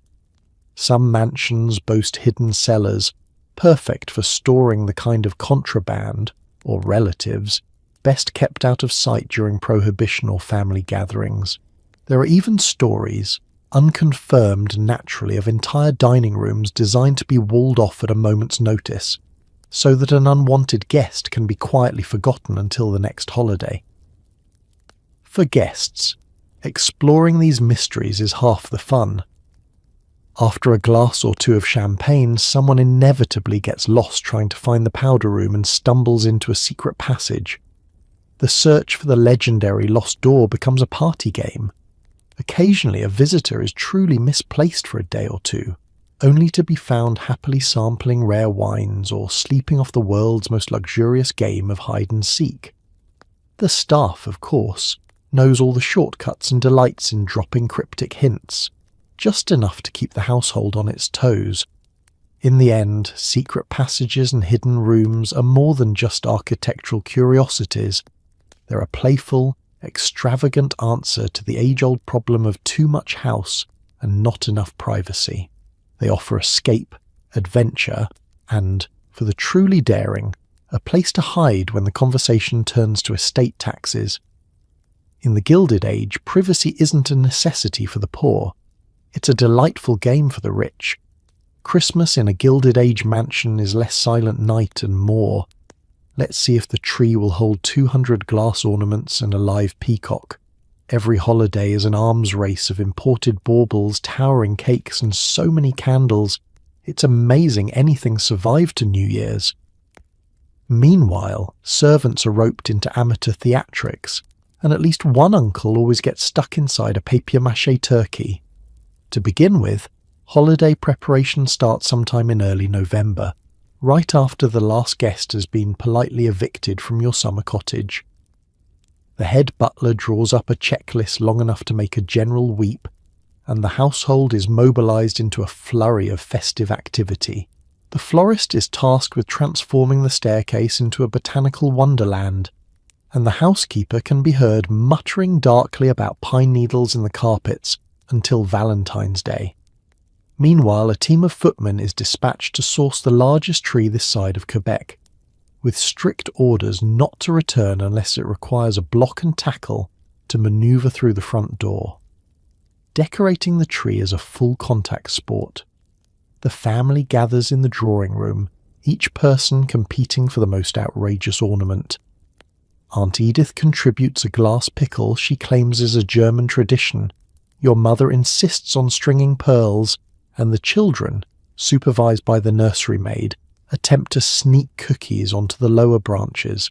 Some mansions boast hidden cellars, perfect for storing the kind of contraband, or relatives, best kept out of sight during prohibition or family gatherings. There are even stories, unconfirmed naturally of entire dining rooms designed to be walled off at a moment's notice, so that an unwanted guest can be quietly forgotten until the next holiday. For guests, exploring these mysteries is half the fun. After a glass or two of champagne, someone inevitably gets lost trying to find the powder room and stumbles into a secret passage. The search for the legendary lost door becomes a party game. Occasionally a visitor is truly misplaced for a day or two, only to be found happily sampling rare wines or sleeping off the world's most luxurious game of hide and seek. The staff, of course, knows all the shortcuts and delights in dropping cryptic hints, just enough to keep the household on its toes. In the end, secret passages and hidden rooms are more than just architectural curiosities. They're a playful, extravagant answer to the age-old problem of too much house and not enough privacy. They offer escape, adventure, and, for the truly daring, a place to hide when the conversation turns to estate taxes. In the Gilded Age, privacy isn't a necessity for the poor. It's a delightful game for the rich. Christmas in a Gilded Age mansion is less Silent Night and more. Let's see if the tree will hold 200 glass ornaments and a live peacock. Every holiday is an arms race of imported baubles, towering cakes, and so many candles. It's amazing anything survived to New Year's. Meanwhile, servants are roped into amateur theatrics, and at least one uncle always gets stuck inside a papier-mâché turkey. To begin with, holiday preparation starts sometime in early November, right after the last guest has been politely evicted from your summer cottage. The head butler draws up a checklist long enough to make a general weep, and the household is mobilized into a flurry of festive activity. The florist is tasked with transforming the staircase into a botanical wonderland, and the housekeeper can be heard muttering darkly about pine needles in the carpets until Valentine's Day. Meanwhile, a team of footmen is dispatched to source the largest tree this side of Quebec, with strict orders not to return unless it requires a block and tackle to manoeuvre through the front door. Decorating the tree is a full-contact sport. The family gathers in the drawing room, each person competing for the most outrageous ornament. Aunt Edith contributes a glass pickle she claims is a German tradition. Your mother insists on stringing pearls, and the children, supervised by the nursery maid, attempt to sneak cookies onto the lower branches.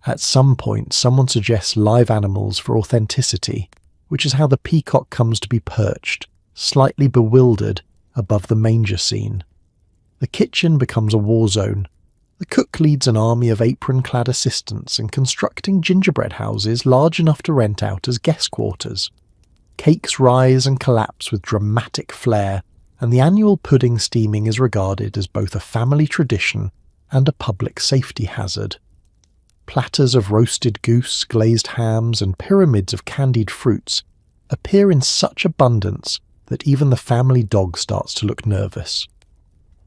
At some point, someone suggests live animals for authenticity, which is how the peacock comes to be perched, slightly bewildered, above the manger scene. The kitchen becomes a war zone. The cook leads an army of apron-clad assistants in constructing gingerbread houses large enough to rent out as guest quarters. Cakes rise and collapse with dramatic flair, and the annual pudding steaming is regarded as both a family tradition and a public safety hazard. Platters of roasted goose, glazed hams, and pyramids of candied fruits appear in such abundance that even the family dog starts to look nervous.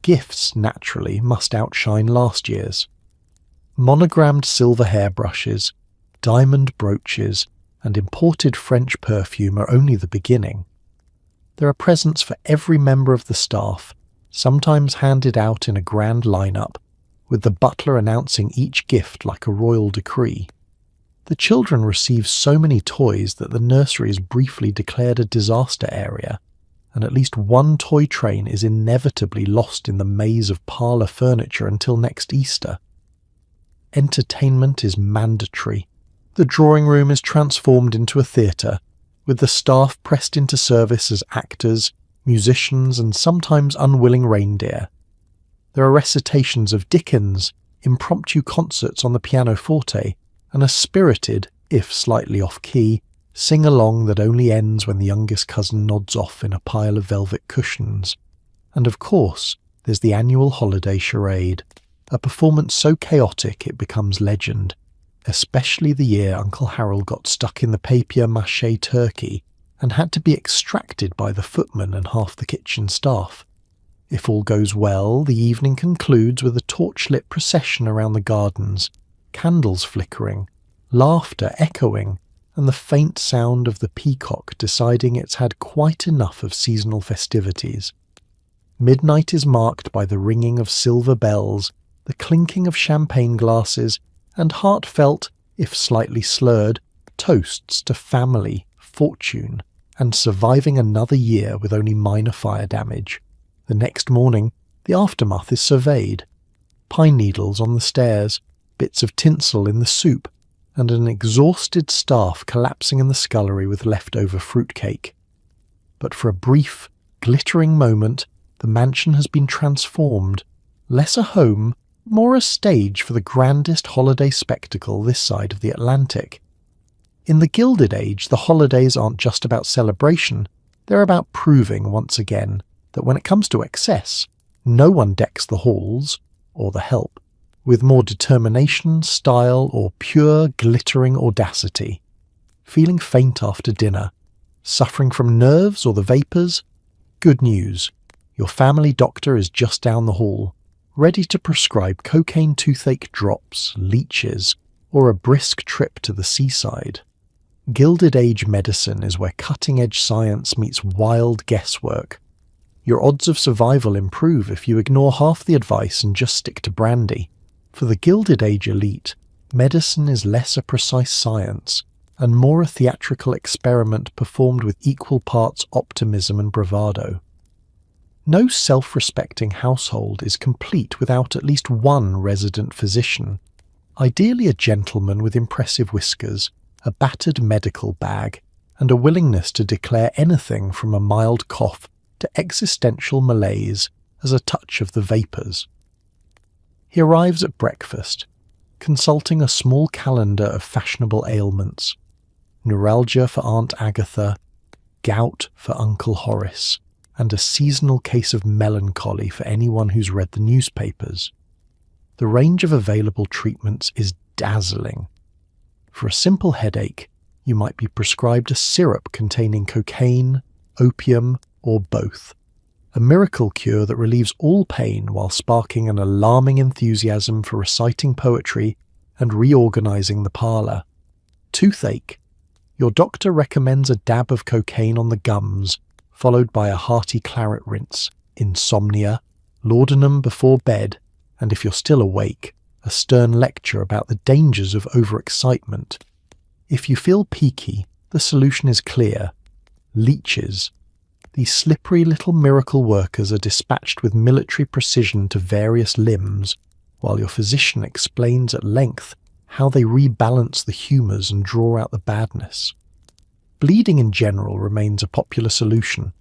Gifts, naturally, must outshine last year's. Monogrammed silver hairbrushes, diamond brooches, and imported French perfume are only the beginning. There are presents for every member of the staff, sometimes handed out in a grand lineup, with the butler announcing each gift like a royal decree. The children receive so many toys that the nursery is briefly declared a disaster area, and at least one toy train is inevitably lost in the maze of parlour furniture until next Easter. Entertainment is mandatory. The drawing room is transformed into a theatre, with the staff pressed into service as actors, musicians, and sometimes unwilling reindeer. There are recitations of Dickens, impromptu concerts on the pianoforte, and a spirited, if slightly off-key, sing-along that only ends when the youngest cousin nods off in a pile of velvet cushions. And of course, there's the annual holiday charade, a performance so chaotic it becomes legend, especially the year Uncle Harold got stuck in the papier-mâché turkey and had to be extracted by the footman and half the kitchen staff. If all goes well, the evening concludes with a torchlit procession around the gardens, candles flickering, laughter echoing, and the faint sound of the peacock deciding it's had quite enough of seasonal festivities. Midnight is marked by the ringing of silver bells, the clinking of champagne glasses, and heartfelt, if slightly slurred, toasts to family, fortune, and surviving another year with only minor fire damage. The next morning, the aftermath is surveyed. Pine needles on the stairs, bits of tinsel in the soup, and an exhausted staff collapsing in the scullery with leftover fruitcake. But for a brief, glittering moment, the mansion has been transformed, less a home, more a stage for the grandest holiday spectacle this side of the Atlantic. In the Gilded Age, the holidays aren't just about celebration, they're about proving once again that when it comes to excess, no one decks the halls, or the help, with more determination, style, or pure glittering audacity. Feeling faint after dinner? Suffering from nerves or the vapours? Good news. Your family doctor is just down the hall, ready to prescribe cocaine toothache drops, leeches, or a brisk trip to the seaside. Gilded Age medicine is where cutting-edge science meets wild guesswork. Your odds of survival improve if you ignore half the advice and just stick to brandy. For the Gilded Age elite, medicine is less a precise science and more a theatrical experiment performed with equal parts optimism and bravado. No self-respecting household is complete without at least one resident physician, ideally a gentleman with impressive whiskers, a battered medical bag, and a willingness to declare anything from a mild cough to existential malaise as a touch of the vapours. He arrives at breakfast, consulting a small calendar of fashionable ailments. Neuralgia for Aunt Agatha, gout for Uncle Horace, and a seasonal case of melancholy for anyone who's read the newspapers. The range of available treatments is dazzling. For a simple headache, you might be prescribed a syrup containing cocaine, opium, or both. A miracle cure that relieves all pain while sparking an alarming enthusiasm for reciting poetry and reorganizing the parlour. Toothache. Your doctor recommends a dab of cocaine on the gums, followed by a hearty claret rinse. Insomnia. Laudanum before bed, and if you're still awake, a stern lecture about the dangers of overexcitement. If you feel peaky, the solution is clear. Leeches. These slippery little miracle workers are dispatched with military precision to various limbs, while your physician explains at length how they rebalance the humours and draw out the badness. Bleeding in general remains a popular solution,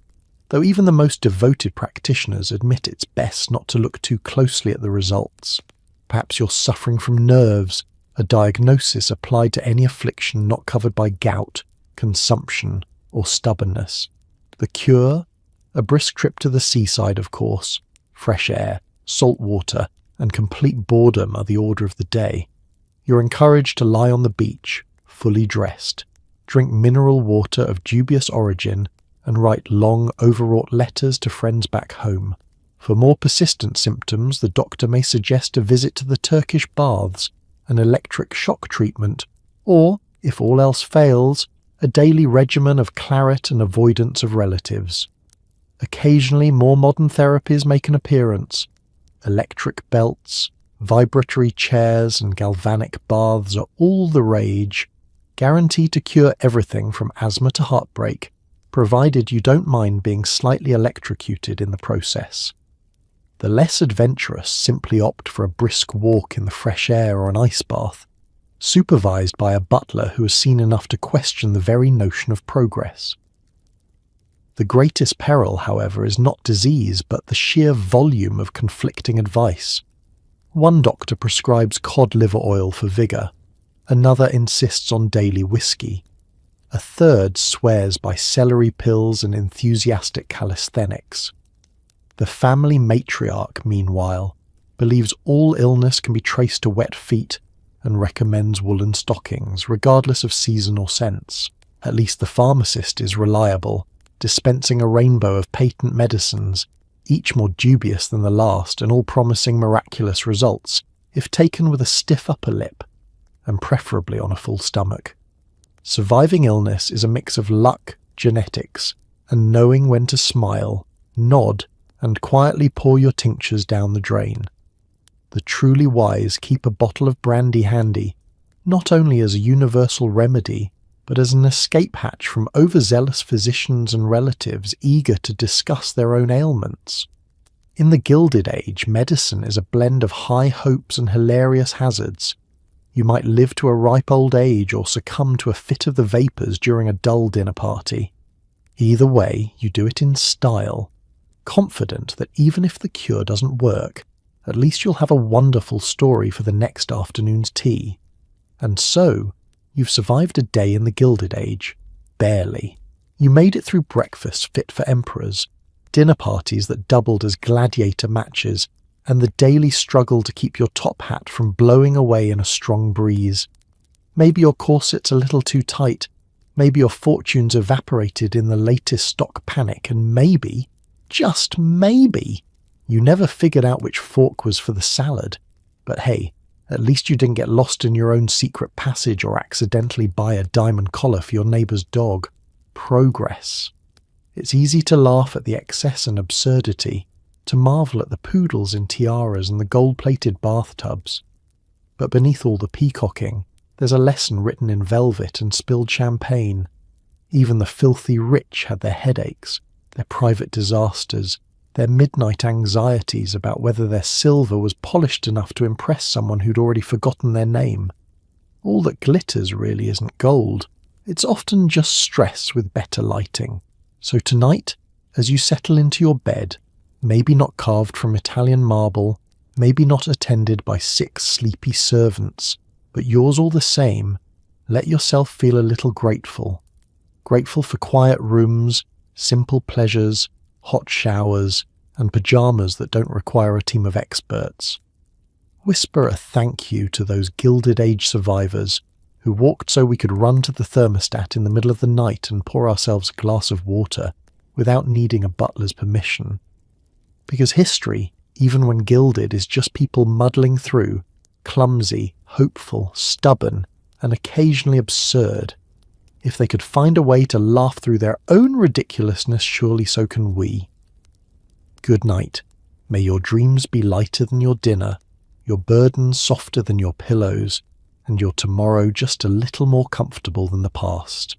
though even the most devoted practitioners admit it's best not to look too closely at the results. Perhaps you're suffering from nerves, a diagnosis applied to any affliction not covered by gout, consumption, or stubbornness. The cure? A brisk trip to the seaside, of course. Fresh air, salt water, and complete boredom are the order of the day. You're encouraged to lie on the beach, fully dressed, drink mineral water of dubious origin, and write long, overwrought letters to friends back home. For more persistent symptoms, the doctor may suggest a visit to the Turkish baths, an electric shock treatment, or, if all else fails, a daily regimen of claret and avoidance of relatives. Occasionally, more modern therapies make an appearance. Electric belts, vibratory chairs, and galvanic baths are all the rage, guaranteed to cure everything from asthma to heartbreak, provided you don't mind being slightly electrocuted in the process. The less adventurous simply opt for a brisk walk in the fresh air or an ice bath, supervised by a butler who has seen enough to question the very notion of progress. The greatest peril, however, is not disease, but the sheer volume of conflicting advice. One doctor prescribes cod liver oil for vigour, another insists on daily whiskey, a third swears by celery pills and enthusiastic calisthenics. The family matriarch, meanwhile, believes all illness can be traced to wet feet and recommends woolen stockings, regardless of season or sense. At least the pharmacist is reliable, dispensing a rainbow of patent medicines, each more dubious than the last and all promising miraculous results, if taken with a stiff upper lip, and preferably on a full stomach. Surviving illness is a mix of luck, genetics, and knowing when to smile, nod, and quietly pour your tinctures down the drain. The truly wise keep a bottle of brandy handy, not only as a universal remedy, but as an escape hatch from overzealous physicians and relatives eager to discuss their own ailments. In the Gilded Age, medicine is a blend of high hopes and hilarious hazards. You might live to a ripe old age or succumb to a fit of the vapours during a dull dinner party. Either way, you do it in style, confident that even if the cure doesn't work, at least you'll have a wonderful story for the next afternoon's tea. And so, you've survived a day in the Gilded Age. Barely. You made it through breakfast fit for emperors, dinner parties that doubled as gladiator matches, and the daily struggle to keep your top hat from blowing away in a strong breeze. Maybe your corset's a little too tight, maybe your fortune's evaporated in the latest stock panic, and maybe, just maybe, you never figured out which fork was for the salad. But hey, at least you didn't get lost in your own secret passage or accidentally buy a diamond collar for your neighbour's dog. Progress. It's easy to laugh at the excess and absurdity, to marvel at the poodles in tiaras and the gold-plated bathtubs. But beneath all the peacocking, there's a lesson written in velvet and spilled champagne. Even the filthy rich had their headaches, their private disasters, their midnight anxieties about whether their silver was polished enough to impress someone who'd already forgotten their name. All that glitters really isn't gold. It's often just stress with better lighting. So tonight, as you settle into your bed, maybe not carved from Italian marble, maybe not attended by 6 sleepy servants, but yours all the same, let yourself feel a little grateful. Grateful for quiet rooms, simple pleasures, hot showers, and pyjamas that don't require a team of experts. Whisper a thank you to those Gilded Age survivors who walked so we could run to the thermostat in the middle of the night and pour ourselves a glass of water without needing a butler's permission. Because history, even when gilded, is just people muddling through, clumsy, hopeful, stubborn, and occasionally absurd. If they could find a way to laugh through their own ridiculousness, surely so can we. Good night. May your dreams be lighter than your dinner, your burdens softer than your pillows, and your tomorrow just a little more comfortable than the past.